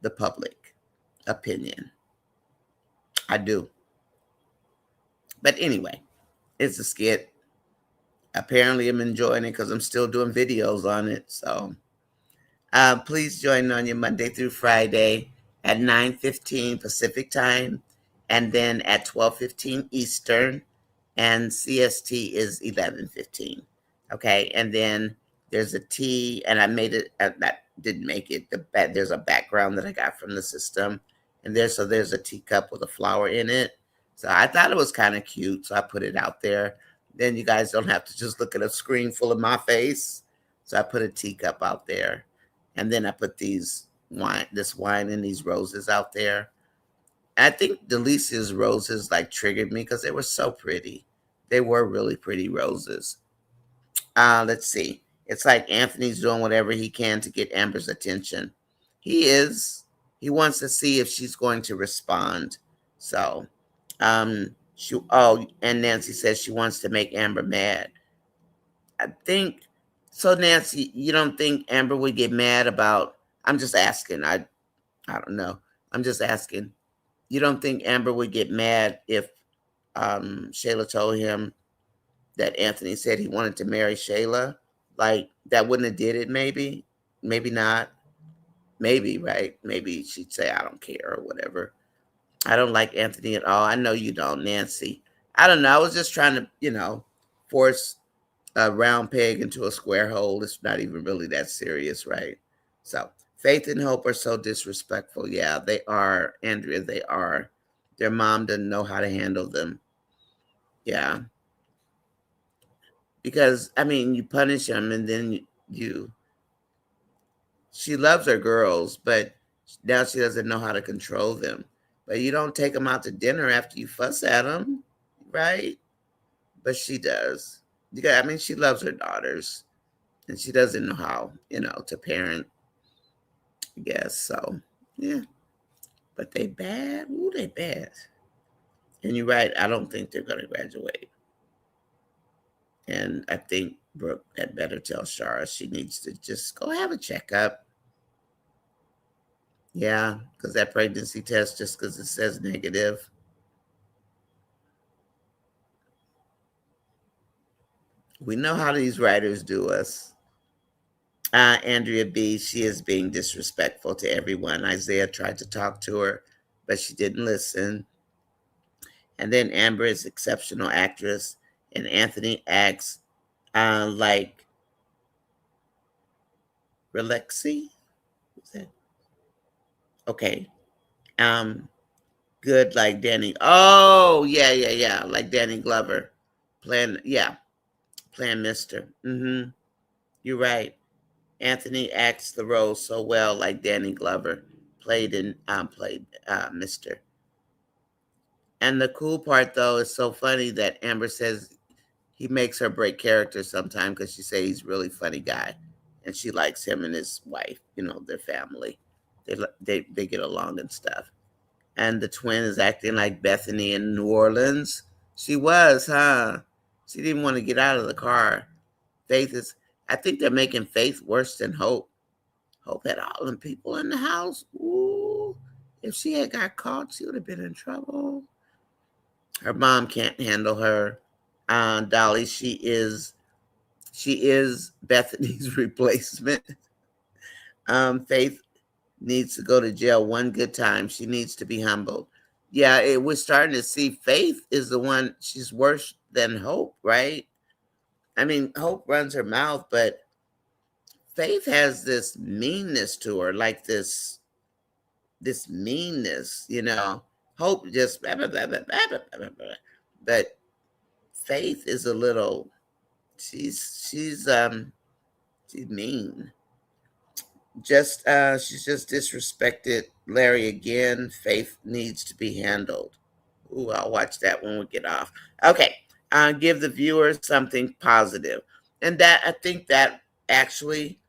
[SPEAKER 1] the public opinion. I do. But anyway, it's a skit. Apparently, I'm enjoying it because I'm still doing videos on it. So please join Nonya Monday through Friday at 9:15 Pacific time, and then at 12:15 Eastern, and CST is 11:15. Okay, and then there's a tea, and I made it. That didn't make it. There's a background that I got from the system, and there's a teacup with a flower in it. So I thought it was kind of cute, so I put it out there. Then you guys don't have to just look at a screen full of my face. So I put a teacup out there, and then I put this wine and these roses out there. I think Delicia's roses like triggered me because they were so pretty. They were really pretty roses. Let's see. It's like Anthony's doing whatever he can to get Amber's attention. He is. He wants to see if she's going to respond. So, and Nancy says she wants to make Amber mad. I think so. Nancy, you don't think Amber would get mad about? I'm just asking. I don't know. I'm just asking. You don't think Amber would get mad if Shayla told him that Anthony said he wanted to marry Shayla? Like that wouldn't have did it? Maybe, maybe not. Maybe right? Maybe she'd say I don't care or whatever. I don't like Anthony at all. I know you don't, Nancy. I don't know. I was just trying to, force a round peg into a square hole. It's not even really that serious, right? So Faith and Hope are so disrespectful. Yeah, they are, Andrea. They are. Their mom doesn't know how to handle them. Yeah, because I mean, you punish them, and then you. She loves her girls, but now she doesn't know how to control them. But you don't take them out to dinner after you fuss at them, right? But she does. Yeah, I mean, she loves her daughters, and she doesn't know how, to parent. I guess so. Yeah, but they bad. Ooh, they bad. And you're right. I don't think they're going to graduate. And I think Brooke had better tell Shara she needs to just go have a checkup. Yeah, because that pregnancy test, just because it says negative. We know how these writers do us. Andrea B., she is being disrespectful to everyone. Isaiah tried to talk to her, but she didn't listen. And then Amber is exceptional actress, and Anthony acts like Relexi. Okay. Good like Danny. Oh, yeah, yeah, yeah. Like Danny Glover. Playing Mister. You're right. Anthony acts the role so well, like Danny Glover played Mister. And the cool part though is so funny that Amber says he makes her break character sometimes because she says he's a really funny guy, and she likes him and his wife. Their family. They get along and stuff. And the twin is acting like Bethany in New Orleans. She was, huh? She didn't want to get out of the car. Faith is. I think they're making Faith worse than Hope. Hope had all them people in the house. Ooh, if she had got caught, she would have been in trouble. Her mom can't handle her. Dolly, she is Bethany's replacement. Faith needs to go to jail one good time. She needs to be humbled. Yeah, we're starting to see Faith is the one. She's worse than Hope, right? I mean, Hope runs her mouth, but Faith has this meanness to her, like this meanness. Hope just blah, blah, blah, blah, blah, blah, blah, blah. But Faith is a little. She's mean. She's just disrespected Larry again. Faith needs to be handled. Ooh, I'll watch that when we get off. Okay, give the viewers something positive, and that I think that actually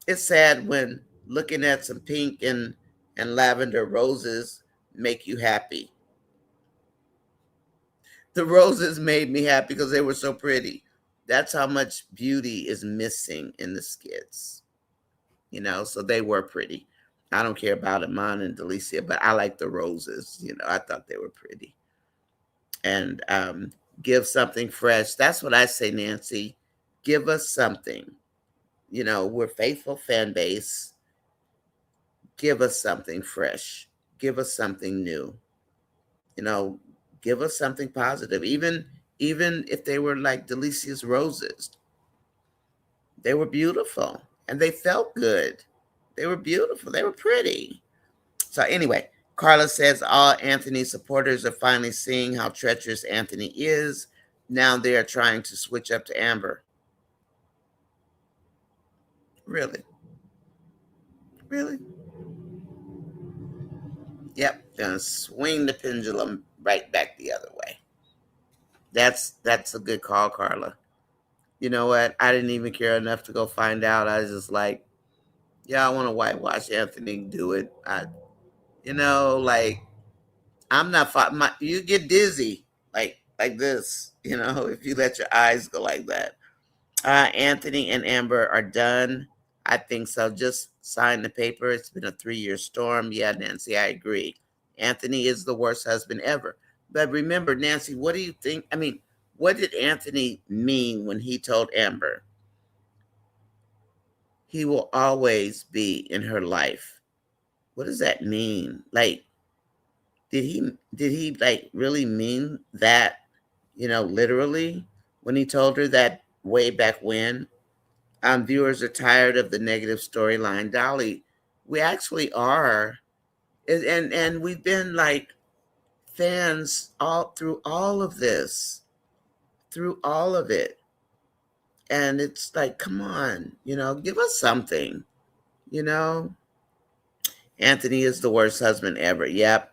[SPEAKER 1] it's sad when looking at some pink and lavender roses make you happy. The roses made me happy because they were so pretty. That's how much beauty is missing in the skits. So they were pretty. I don't care about Iman and Delicia, but I like the roses. I thought they were pretty. And Give something fresh. That's what I say, Nancy. Give us something. We're faithful fan base. Give us something fresh. Give us something new. You know, give us something positive. Even if they were like Delicia's roses, they were beautiful and they felt good. They were beautiful. They were pretty. So anyway, Carla says all Anthony supporters are finally seeing how treacherous Anthony is. Now they are trying to switch up to Amber. Really? Really? Yep. Gonna swing the pendulum right back the other way. That's a good call, Carla. You know what? I didn't even care enough to go find out. I was just like, yeah, I want to whitewash Anthony. Do it. Like I'm not. You get dizzy like this. If you let your eyes go like that. Anthony and Amber are done. I think so. Just sign the paper. It's been a 3-year storm. Yeah, Nancy, I agree. Anthony is the worst husband ever. But remember, Nancy, what do you think? I mean, what did Anthony mean when he told Amber he will always be in her life? What does that mean? Like, did he like really mean that, literally when he told her that way back when? Viewers are tired of the negative storyline. Dolly, we actually are. And we've been like fans all through all of this, through all of it. And it's like, come on, give us something, you know? Anthony is the worst husband ever. Yep.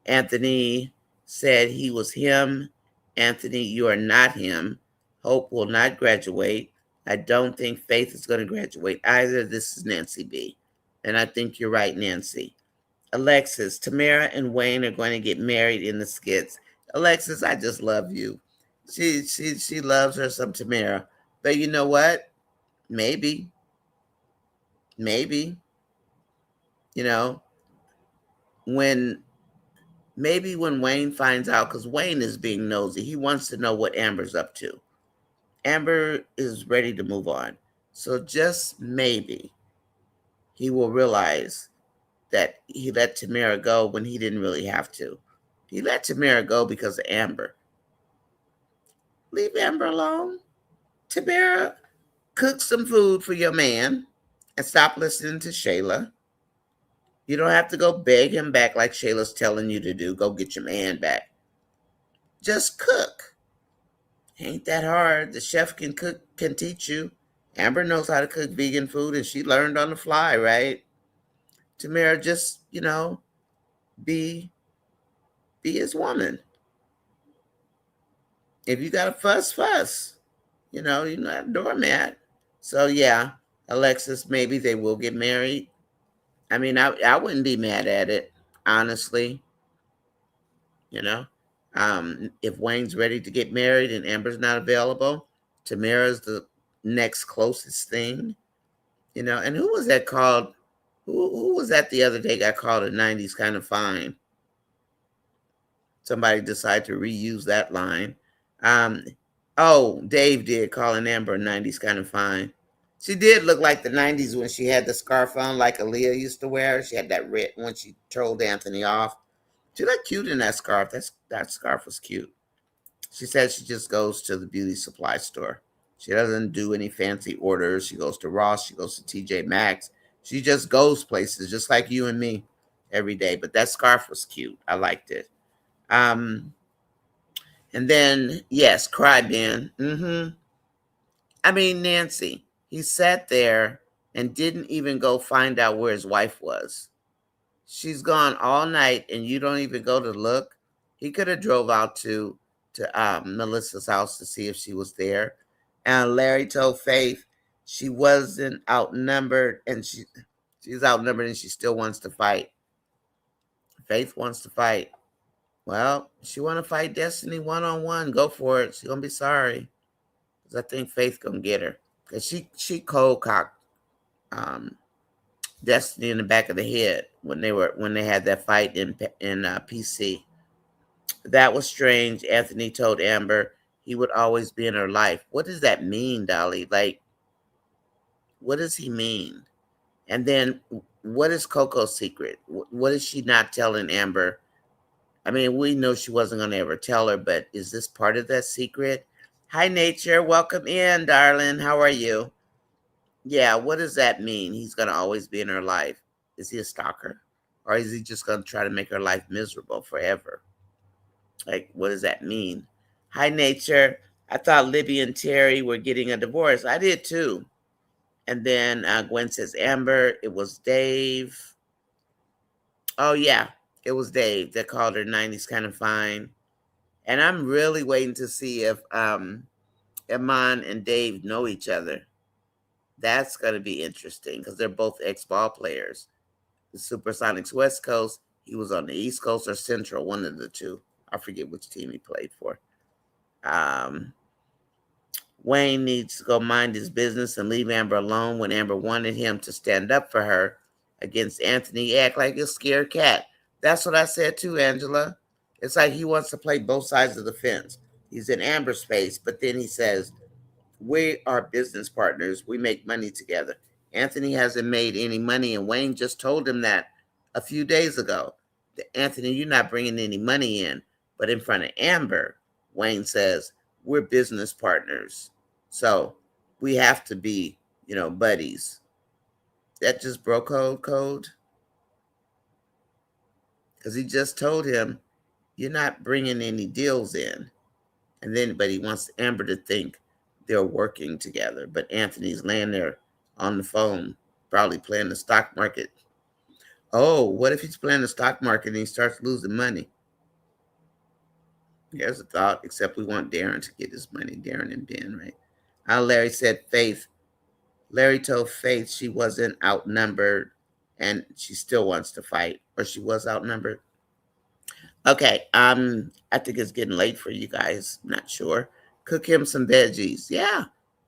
[SPEAKER 1] Anthony said he was him. Anthony, you are not him. Hope will not graduate. I don't think Faith is going to graduate either. This is Nancy B. And I think you're right, Nancy. Alexis, Tamara and Wayne are going to get married in the skits. Alexis, I just love you. She loves her some Tamara. But you know what? Maybe, maybe, you know, when maybe when Wayne finds out, because Wayne is being nosy, he wants to know what Amber's up to. Amber is ready to move on. So just maybe he will realize that he let Tamara go when he didn't really have to. He let Tamara go because of Amber. Leave Amber alone. Tamara, cook some food for your man and stop listening to Shayla. You don't have to go beg him back like Shayla's telling you to do. Go get your man back. Just cook. Ain't that hard. The chef can teach you. Amber knows how to cook vegan food and she learned on the fly, right? Tamara, just, be his woman. If you got to fuss. You're not a doormat. So yeah, Alexis, maybe they will get married. I mean, I wouldn't be mad at it, honestly. You know, if Wayne's ready to get married and Amber's not available, Tamara's the next closest thing. And who was that called? Who was that the other day got called a 90s kind of fine? Somebody decided to reuse that line. Um, oh, Dave did call an Amber a 90s kind of fine. She did look like the 90s when she had the scarf on like Aaliyah used to wear. She had that red when she told Anthony off. She looked cute in that scarf. That scarf was cute. She said she just goes to the beauty supply store. She doesn't do any fancy orders. She goes to Ross. She goes to TJ Maxx. She just goes places just like you and me every day. But that scarf was cute. I liked it. And then, yes, Cry Ben. I mean, Nancy, he sat there and didn't even go find out where his wife was. She's gone all night and you don't even go to look. He could have drove out to Melissa's house to see if she was there. And Larry told Faith she wasn't outnumbered and she's outnumbered and she still wants to fight. Faith wants to fight. Well, she want to fight Destiny one-on-one. Go for it. She's gonna be sorry. Because I think Faith gonna get her. Because she cold cocked Destiny in the back of the head when they had that fight in PC. That was strange. Anthony told Amber He would always be in her life. What does that mean, Dolly? Like, what does he mean? And then what is Coco's secret? What is she not telling Amber? I mean, we know she wasn't going to ever tell her, but is this part of that secret? Hi, Nature. Welcome in, darling. How are you? Yeah, what does that mean? He's going to always be in her life. Is he a stalker? Or is he just going to try to make her life miserable forever? Like, what does that mean? Hi, Nature. I thought Libby and Terry were getting a divorce. I did too. And then Gwen says, Amber, it was Dave. Oh, yeah, it was Dave that called her 90s kind of fine. And I'm really waiting to see if Iman and Dave know each other. That's going to be interesting because they're both ex-ball players. The Supersonics West Coast, he was on the East Coast or Central, one of the two. I forget which team he played for. Wayne needs to go mind his business and leave Amber alone when Amber wanted him to stand up for her against Anthony. He act like a scared cat. That's what I said too, Angela. It's like he wants to play both sides of the fence. He's in Amber's space, but then he says, we are business partners. We make money together. Anthony hasn't made any money, and Wayne just told him that a few days ago. Anthony, you're not bringing any money in. But in front of Amber, Wayne says, we're business partners. So we have to be, buddies. That just broke code. Because he just told him, you're not bringing any deals in. And then, but he wants Amber to think they're working together. But Anthony's laying there on the phone, probably playing the stock market. Oh, what if he's playing the stock market and he starts losing money? Here's a thought, except we want Darren to get his money. Darren and Ben, right? Larry said Faith. Larry told Faith she wasn't outnumbered and she still wants to fight. Or she was outnumbered. Okay, I think it's getting late for you guys. I'm not sure. Cook him some veggies. Yeah,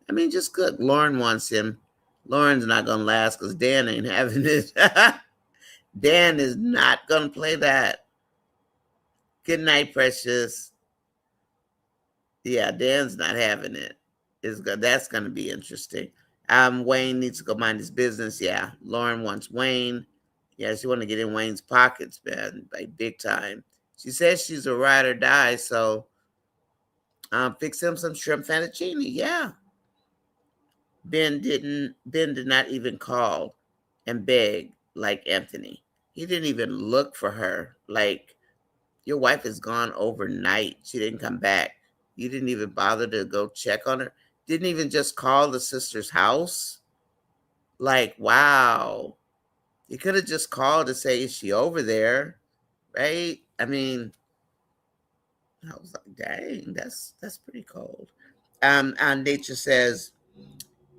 [SPEAKER 1] I mean, just cook. Lauren wants him. Lauren's not going to last because Dan ain't having it. Dan is not going to play that. Good night, Precious. Yeah, Dan's not having it. That's going to be interesting. Wayne needs to go mind his business. Yeah, Lauren wants Wayne. Yeah, she want to get in Wayne's pockets, man, like big time. She says she's a ride or die, so fix him some shrimp fettuccine. Yeah. Ben did not even call and beg like Anthony. He didn't even look for her. Like, your wife is gone overnight. She didn't come back. You didn't even bother to go check on her. Didn't even just call the sister's house. Like, wow. You could have just called to say, is she over there? Right? I mean, I was like, dang, that's pretty cold. And Nature says,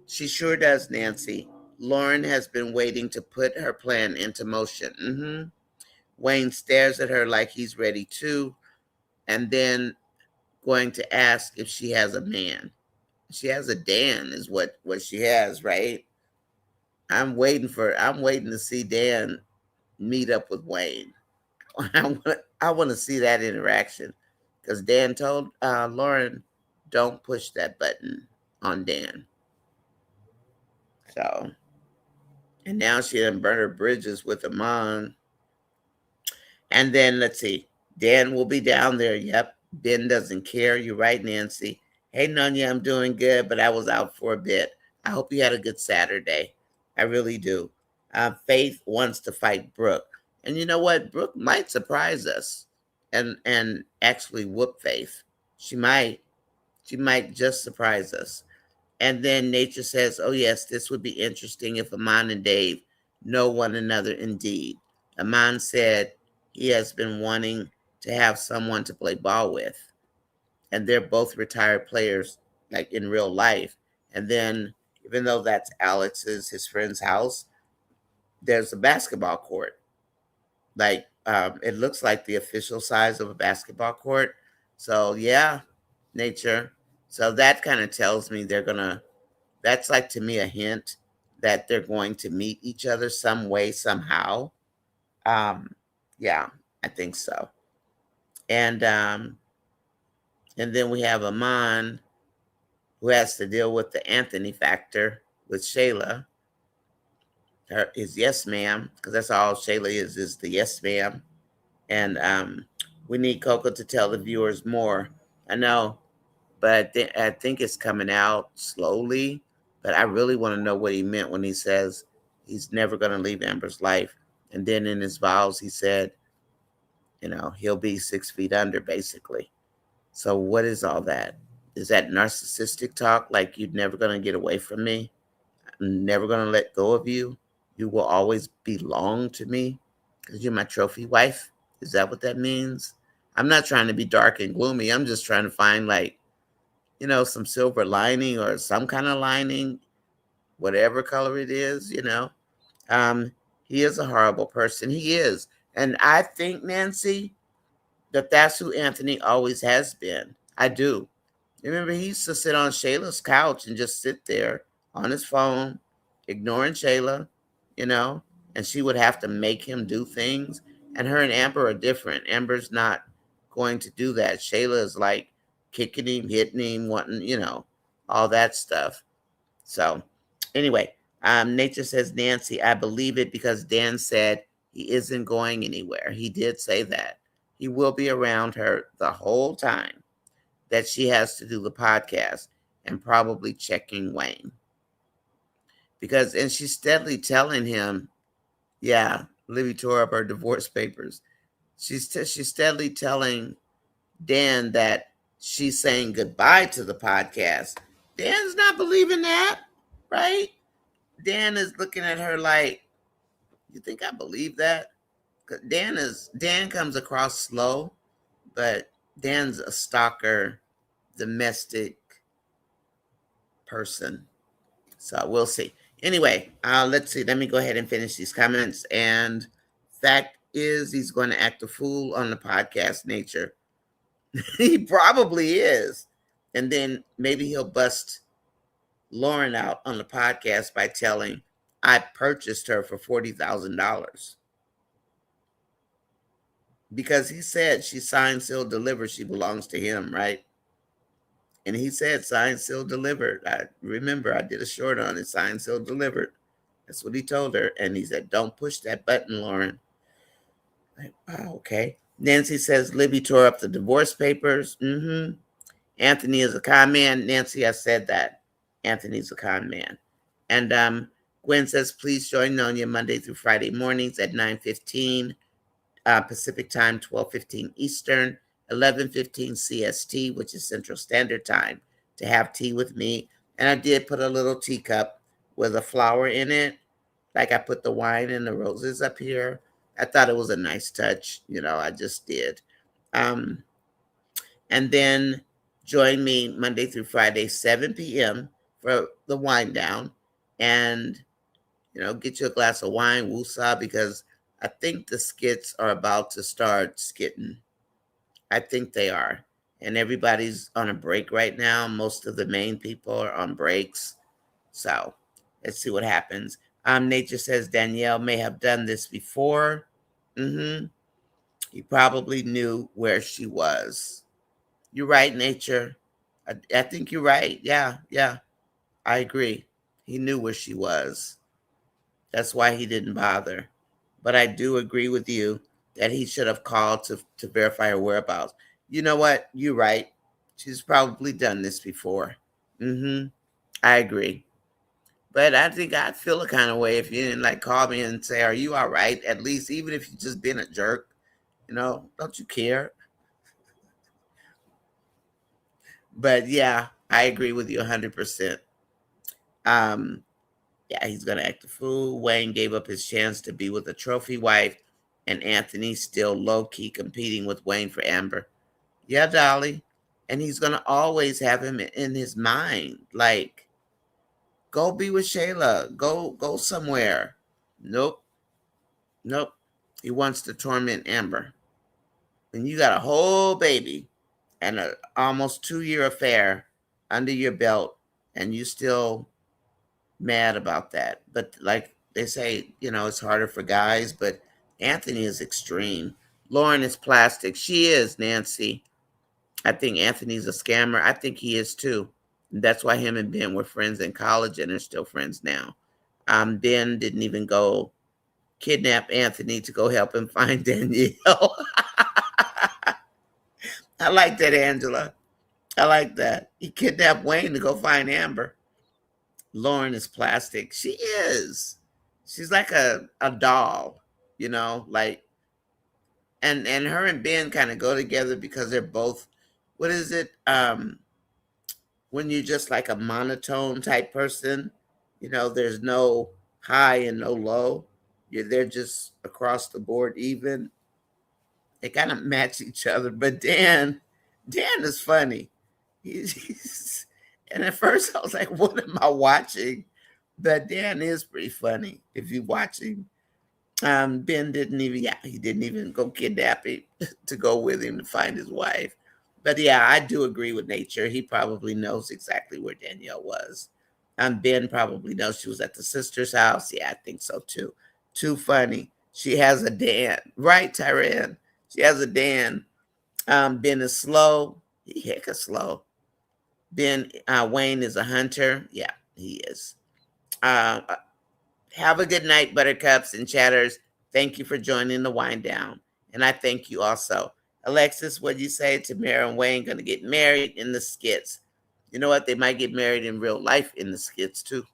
[SPEAKER 1] she sure does, Nancy. Lauren has been waiting to put her plan into motion. Wayne stares at her like he's ready to, and then going to ask if she has a man. She has a Dan, is what she has, right? I'm waiting to see Dan meet up with Wayne. I want to see that interaction because Dan told Lauren, don't push that button on Dan. So, and now she done burn her bridges with Amon. And then let's see, Dan will be down there. Yep, Ben doesn't care. You're right, Nancy. Hey, Nonya, I'm doing good, but I was out for a bit. I hope you had a good Saturday. I really do. Faith wants to fight Brooke. And you know what? Brooke might surprise us and actually whoop Faith. She might. She might just surprise us. And then Nature says, oh, yes, this would be interesting if Amon and Dave know one another indeed. Amon said he has been wanting to have someone to play ball with. And they're both retired players, like in real life. And then, even though that's his friend's house, there's a basketball court. Like, it looks like the official size of a basketball court. So, yeah, Nature. So that kind of tells me that's like to me a hint that they're going to meet each other some way, somehow. Yeah, I think so. And And then we have Amon, who has to deal with the Anthony factor with Shayla. Her is yes, ma'am, because that's all Shayla is the yes, ma'am. And we need Coco to tell the viewers more. I know, but I think it's coming out slowly. But I really want to know what he meant when he says he's never going to leave Amber's life. And then in his vows, he said, he'll be 6 feet under, basically. So what is all that? Is that narcissistic talk? Like you're never going to get away from me? I'm never going to let go of you? You will always belong to me because you're my trophy wife? Is that what that means? I'm not trying to be dark and gloomy. I'm just trying to find some silver lining or some kind of lining, whatever color it is. Um, he is a horrible person. He is. And I think, Nancy, that's who Anthony always has been. I do. Remember, he used to sit on Shayla's couch and just sit there on his phone, ignoring Shayla, you know, and she would have to make him do things. And her and Amber are different. Amber's not going to do that. Shayla is like kicking him, hitting him, wanting, all that stuff. So, anyway, Nature says, Nancy, I believe it because Dan said he isn't going anywhere. He did say that. He will be around her the whole time that she has to do the podcast and probably checking Wayne. And she's steadily telling him, yeah, Libby tore up her divorce papers. She's steadily telling Dan that she's saying goodbye to the podcast. Dan's not believing that, right? Dan is looking at her like, you think I believe that? Dan comes across slow, but Dan's a stalker, domestic person. So we'll see. Anyway, let's see. Let me go ahead and finish these comments. And fact is, he's going to act a fool on the podcast, Nature. He probably is. And then maybe he'll bust Lauren out on the podcast by telling, I purchased her for $40,000. Because he said she signed, sealed, delivered. She belongs to him, right? And he said, signed, sealed, delivered. I remember I did a short on it, signed, sealed, delivered. That's what he told her. And he said, don't push that button, Lauren. Like, wow, okay. Nancy says, Libby tore up the divorce papers. Anthony is a con man. Nancy, I said that. Anthony's a con man. And Gwen says, please join Nonya Monday through Friday mornings at 9:15 Pacific time, 12:15 Eastern, 11:15 CST, which is Central Standard Time, to have tea with me. And I did put a little teacup with a flower in it. Like I put the wine and the roses up here. I thought it was a nice touch. I just did. And then join me Monday through Friday, 7 p.m. for the wind down. And, get you a glass of wine, woosah, because I think the skits are about to start skitting. I think they are. And everybody's on a break right now. Most of the main people are on breaks. So let's see what happens. Nature says Danielle may have done this before. He probably knew where she was. You're right, Nature. I think you're right. Yeah. I agree. He knew where she was. That's why he didn't bother. But I do agree with you that he should have called to verify her whereabouts. You know what? You're right. She's probably done this before. I agree. But I think I'd feel a kind of way if you didn't call me and say, are you all right? At least, even if you just been a jerk, don't you care? But yeah, I agree with you 100%. Yeah, he's going to act a fool. Wayne gave up his chance to be with a trophy wife, and Anthony's still low-key competing with Wayne for Amber. Yeah, Dolly. And he's going to always have him in his mind. Like, go be with Shayla. Go somewhere. Nope. He wants to torment Amber. And you got a whole baby and an almost 2-year affair under your belt, and you still mad about that. But like they say, it's harder for guys, but Anthony is extreme. Lauren is plastic. She is, Nancy. I think Anthony's a scammer. I think he is too. That's why him and Ben were friends in college and are still friends now. Ben didn't even go kidnap Anthony to go help him find Danielle. I like that, Angela. I like that. He kidnapped Wayne to go find Amber. Lauren is plastic. She is. She's like a doll, like, and her and Ben kind of go together because they're both, what is it? When you're just like a monotone type person, there's no high and no low. They're just across the board even. They kind of match each other. But Dan is funny. He's and at first I was like, what am I watching? But Dan is pretty funny if you watch him. Ben he didn't even go kidnap him to go with him to find his wife. But yeah, I do agree with Nature. He probably knows exactly where Danielle was. Ben probably knows she was at the sister's house. Yeah, I think so too. Too funny. She has a Dan, right, Tyran? She has a Dan. Ben is slow. He heck is slow. Ben Wayne is a hunter. Yeah, he is. Uh, have a good night, buttercups and chatters. Thank you for joining the wind down. And I thank you also. Alexis, what do you say? Tamara and Wayne going to get married in the skits. You know what? They might get married in real life in the skits too.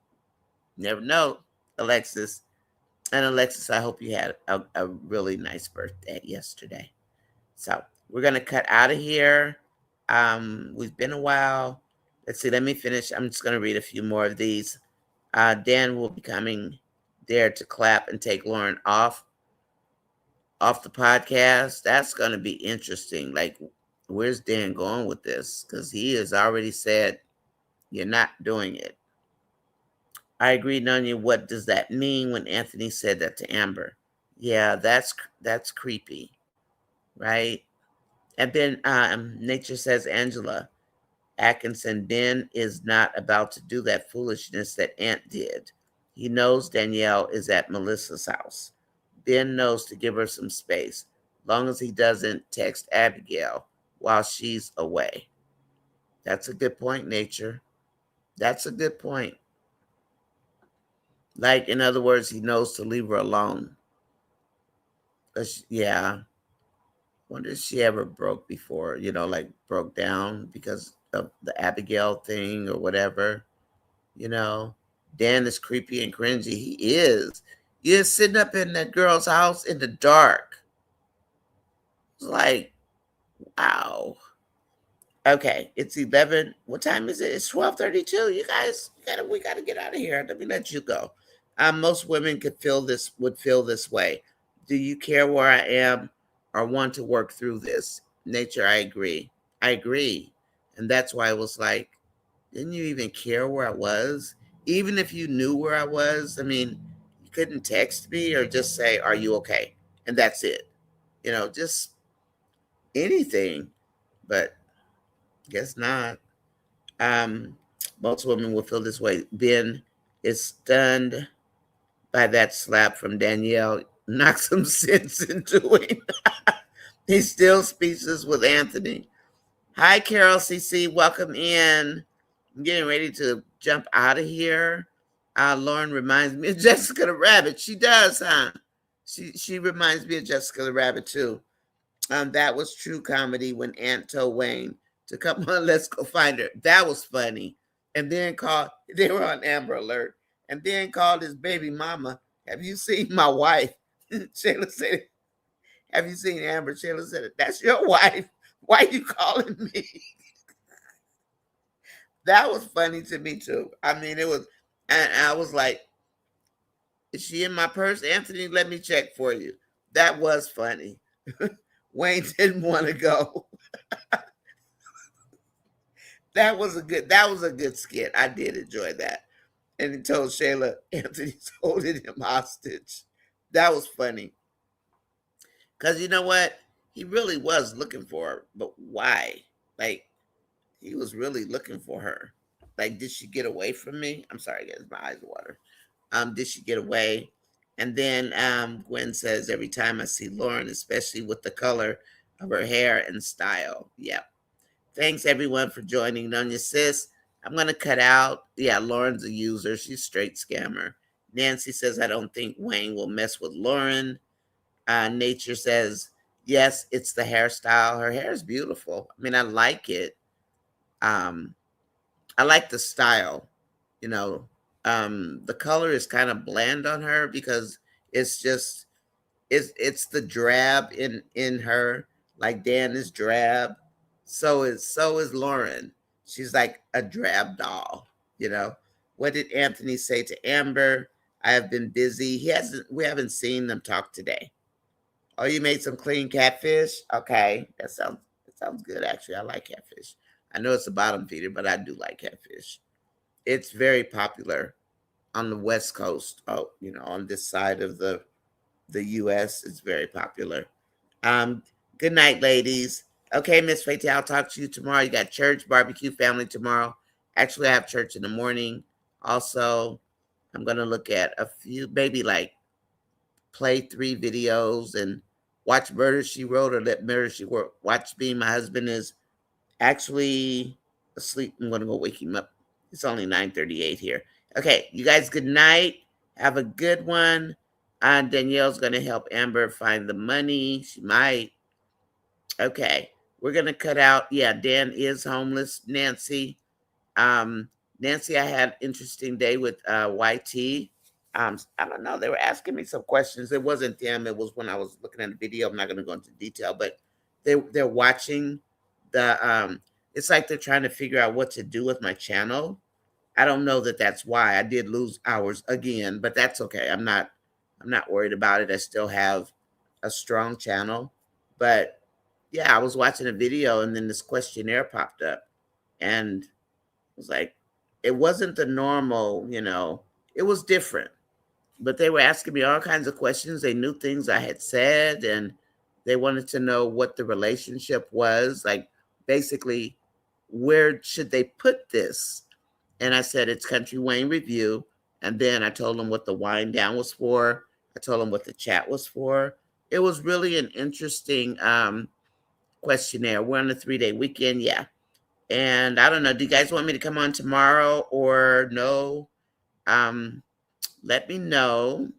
[SPEAKER 1] Never know, Alexis. And Alexis, I hope you had a really nice birthday yesterday. So we're going to cut out of here. We've been a while. Let's see. Let me finish. I'm just going to read a few more of these. Dan will be coming there to clap and take Lauren off the podcast. That's going to be interesting. Like, where's Dan going with this? Because he has already said you're not doing it. I agree, Nonya. What does that mean when Anthony said that to Amber? Yeah, that's creepy, right? And then Nature says, Angela Atkinson, Ben is not about to do that foolishness that Aunt did. He knows Danielle is at Melissa's house. Ben knows to give her some space, long as he doesn't text Abigail while she's away. That's a good point, Nature. That's a good point. Like, in other words, he knows to leave her alone. Yeah. Wonder if she ever broke before, like broke down because of the Abigail thing or whatever. Dan is creepy and cringy. He is. You're sitting up in that girl's house in the dark. It's like, wow. Okay, it's 11. What time is it? It's 12:32. You guys, we gotta get out of here. Let me let you go. Most women would feel this way. Do you care where I am or want to work through this? Nature, I agree. I agree. And that's why I was like, didn't you even care where I was? Even if you knew where I was, I mean, you couldn't text me or just say, are you okay? And that's it. Just anything. But guess not. Most women will feel this way. Ben is stunned by that slap from Danielle. Knock some sense into him. He's still speechless with Anthony. Hi, Carol CC. Welcome in. I'm getting ready to jump out of here. Lauren reminds me of Jessica the Rabbit. She does, huh? She reminds me of Jessica the Rabbit too. That was true comedy when Aunt told Wayne to come on, let's go find her. That was funny. And then they were on Amber Alert, and then called his baby mama. Have you seen my wife? Shayla said, have you seen Amber? Shayla said, that's your wife. Why are you calling me? That was funny to me too. I mean, it was, and I was like, is she in my purse? Anthony, let me check for you. That was funny. Wayne didn't want to go. That was a good skit. I did enjoy that. And he told Shayla Anthony's holding him hostage. That was funny. Because you know what? He really was looking for her. But why? Like, he was really looking for her. Like, did she get away from me? I'm sorry, guys, my eyes water. Did she get away? And then Gwen says, every time I see Lauren, especially with the color of her hair and style. Yeah. Thanks everyone for joining Nonya Sis. I'm gonna cut out. Yeah, Lauren's a user. She's straight scammer. Nancy says I don't think Wayne will mess with Lauren. Nature says yes, it's the hairstyle. Her hair is beautiful. I mean, I like it. Um, I like the style. You know, the color is kind of bland on her because it's just it's the drab in her. Like Dan is drab, so is Lauren. She's like a drab doll. You know. What did Anthony say to Amber? I have been busy. He hasn't. We haven't seen them talk today. Oh, you made some clean catfish? Okay. That sounds good actually. I like catfish. I know it's a bottom feeder, but I do like catfish. It's very popular on the West Coast. Oh, on this side of the US, it's very popular. Um, Good night, ladies. Okay, Miss Faye, I'll talk to you tomorrow. You got church, barbecue, family tomorrow. Actually, I have church in the morning. Also, I'm gonna look at a few, maybe like play 3 videos and watch Murder She Wrote or let Murder She Wrote. Watch me. My husband is actually asleep. I'm gonna go wake him up. It's only 9:38 here. Okay, you guys, good night. Have a good one. Danielle's gonna help Amber find the money. She might. Okay, we're gonna cut out. Yeah, Dan is homeless. Um, Nancy, I had an interesting day with YT. I don't know. They were asking me some questions. It wasn't them. It was when I was looking at the video. I'm not going to go into detail, but they're watching the. It's like they're trying to figure out what to do with my channel. I don't know that that's why I did lose hours again, but that's okay. I'm not worried about it. I still have a strong channel, but yeah, I was watching a video and then this questionnaire popped up, and was like, it wasn't the normal, it was different. But they were asking me all kinds of questions. They knew things I had said, and they wanted to know what the relationship was. Like, basically, where should they put this? And I said, it's Country Wayne Review. And then I told them what the wind down was for. I told them what the chat was for. It was really an interesting questionnaire. We're on a 3-day weekend. Yeah. And I don't know, do you guys want me to come on tomorrow or no? Um, Let me know.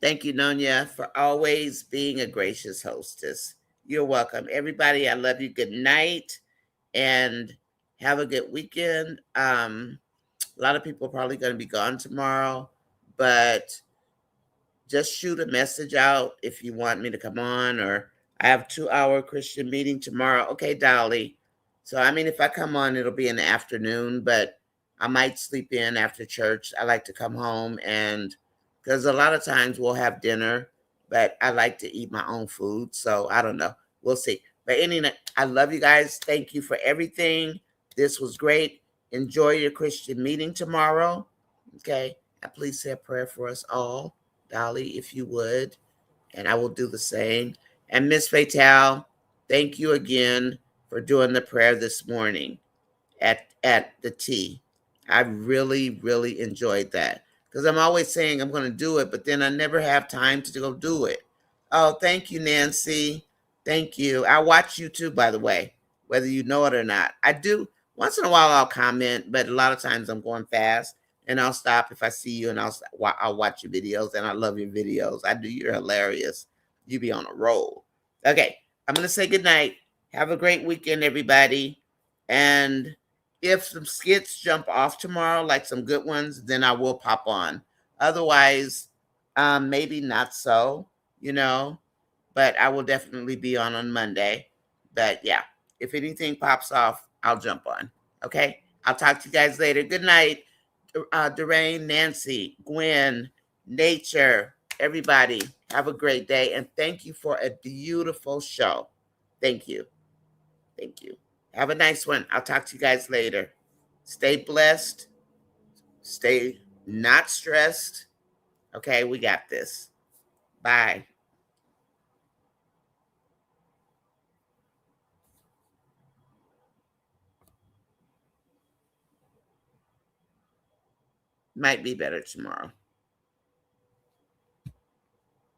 [SPEAKER 1] Thank you, Nonya, for always being a gracious hostess. You're welcome. Everybody, I love you. Good night and have a good weekend. A lot of people are probably going to be gone tomorrow, but just shoot a message out if you want me to come on, or I have 2-hour Christian meeting tomorrow. Okay, Dolly. So I mean, if I come on, it'll be in the afternoon, but I might sleep in after church. I like to come home, and because a lot of times we'll have dinner, but I like to eat my own food. So I don't know. We'll see. But anyway, I love you guys. Thank you for everything. This was great. Enjoy your Christian meeting tomorrow. Okay. And please say a prayer for us all. Dolly, if you would, and I will do the same. And Miss Fatal, thank you again for doing the prayer this morning at the tea. I really, really enjoyed that because I'm always saying I'm going to do it, but then I never have time to go do it. Oh, thank you, Nancy. Thank you. I watch you too, by the way, whether you know it or not. I do. Once in a while, I'll comment, but a lot of times I'm going fast and I'll stop if I see you and I'll watch your videos, and I love your videos. I do. You're hilarious. You be on a roll. Okay, I'm going to say good night. Have a great weekend, everybody. And if some skits jump off tomorrow, like some good ones, then I will pop on. Otherwise, maybe not so, you know, but I will definitely be on Monday. But yeah, if anything pops off, I'll jump on. Okay. I'll talk to you guys later. Good night, Doreen, Nancy, Gwen, Nature, everybody. Have a great day. And thank you for a beautiful show. Thank you. Thank you. Have a nice one. I'll talk to you guys later. Stay blessed. Stay not stressed. Okay, we got this. Bye. Might be better tomorrow.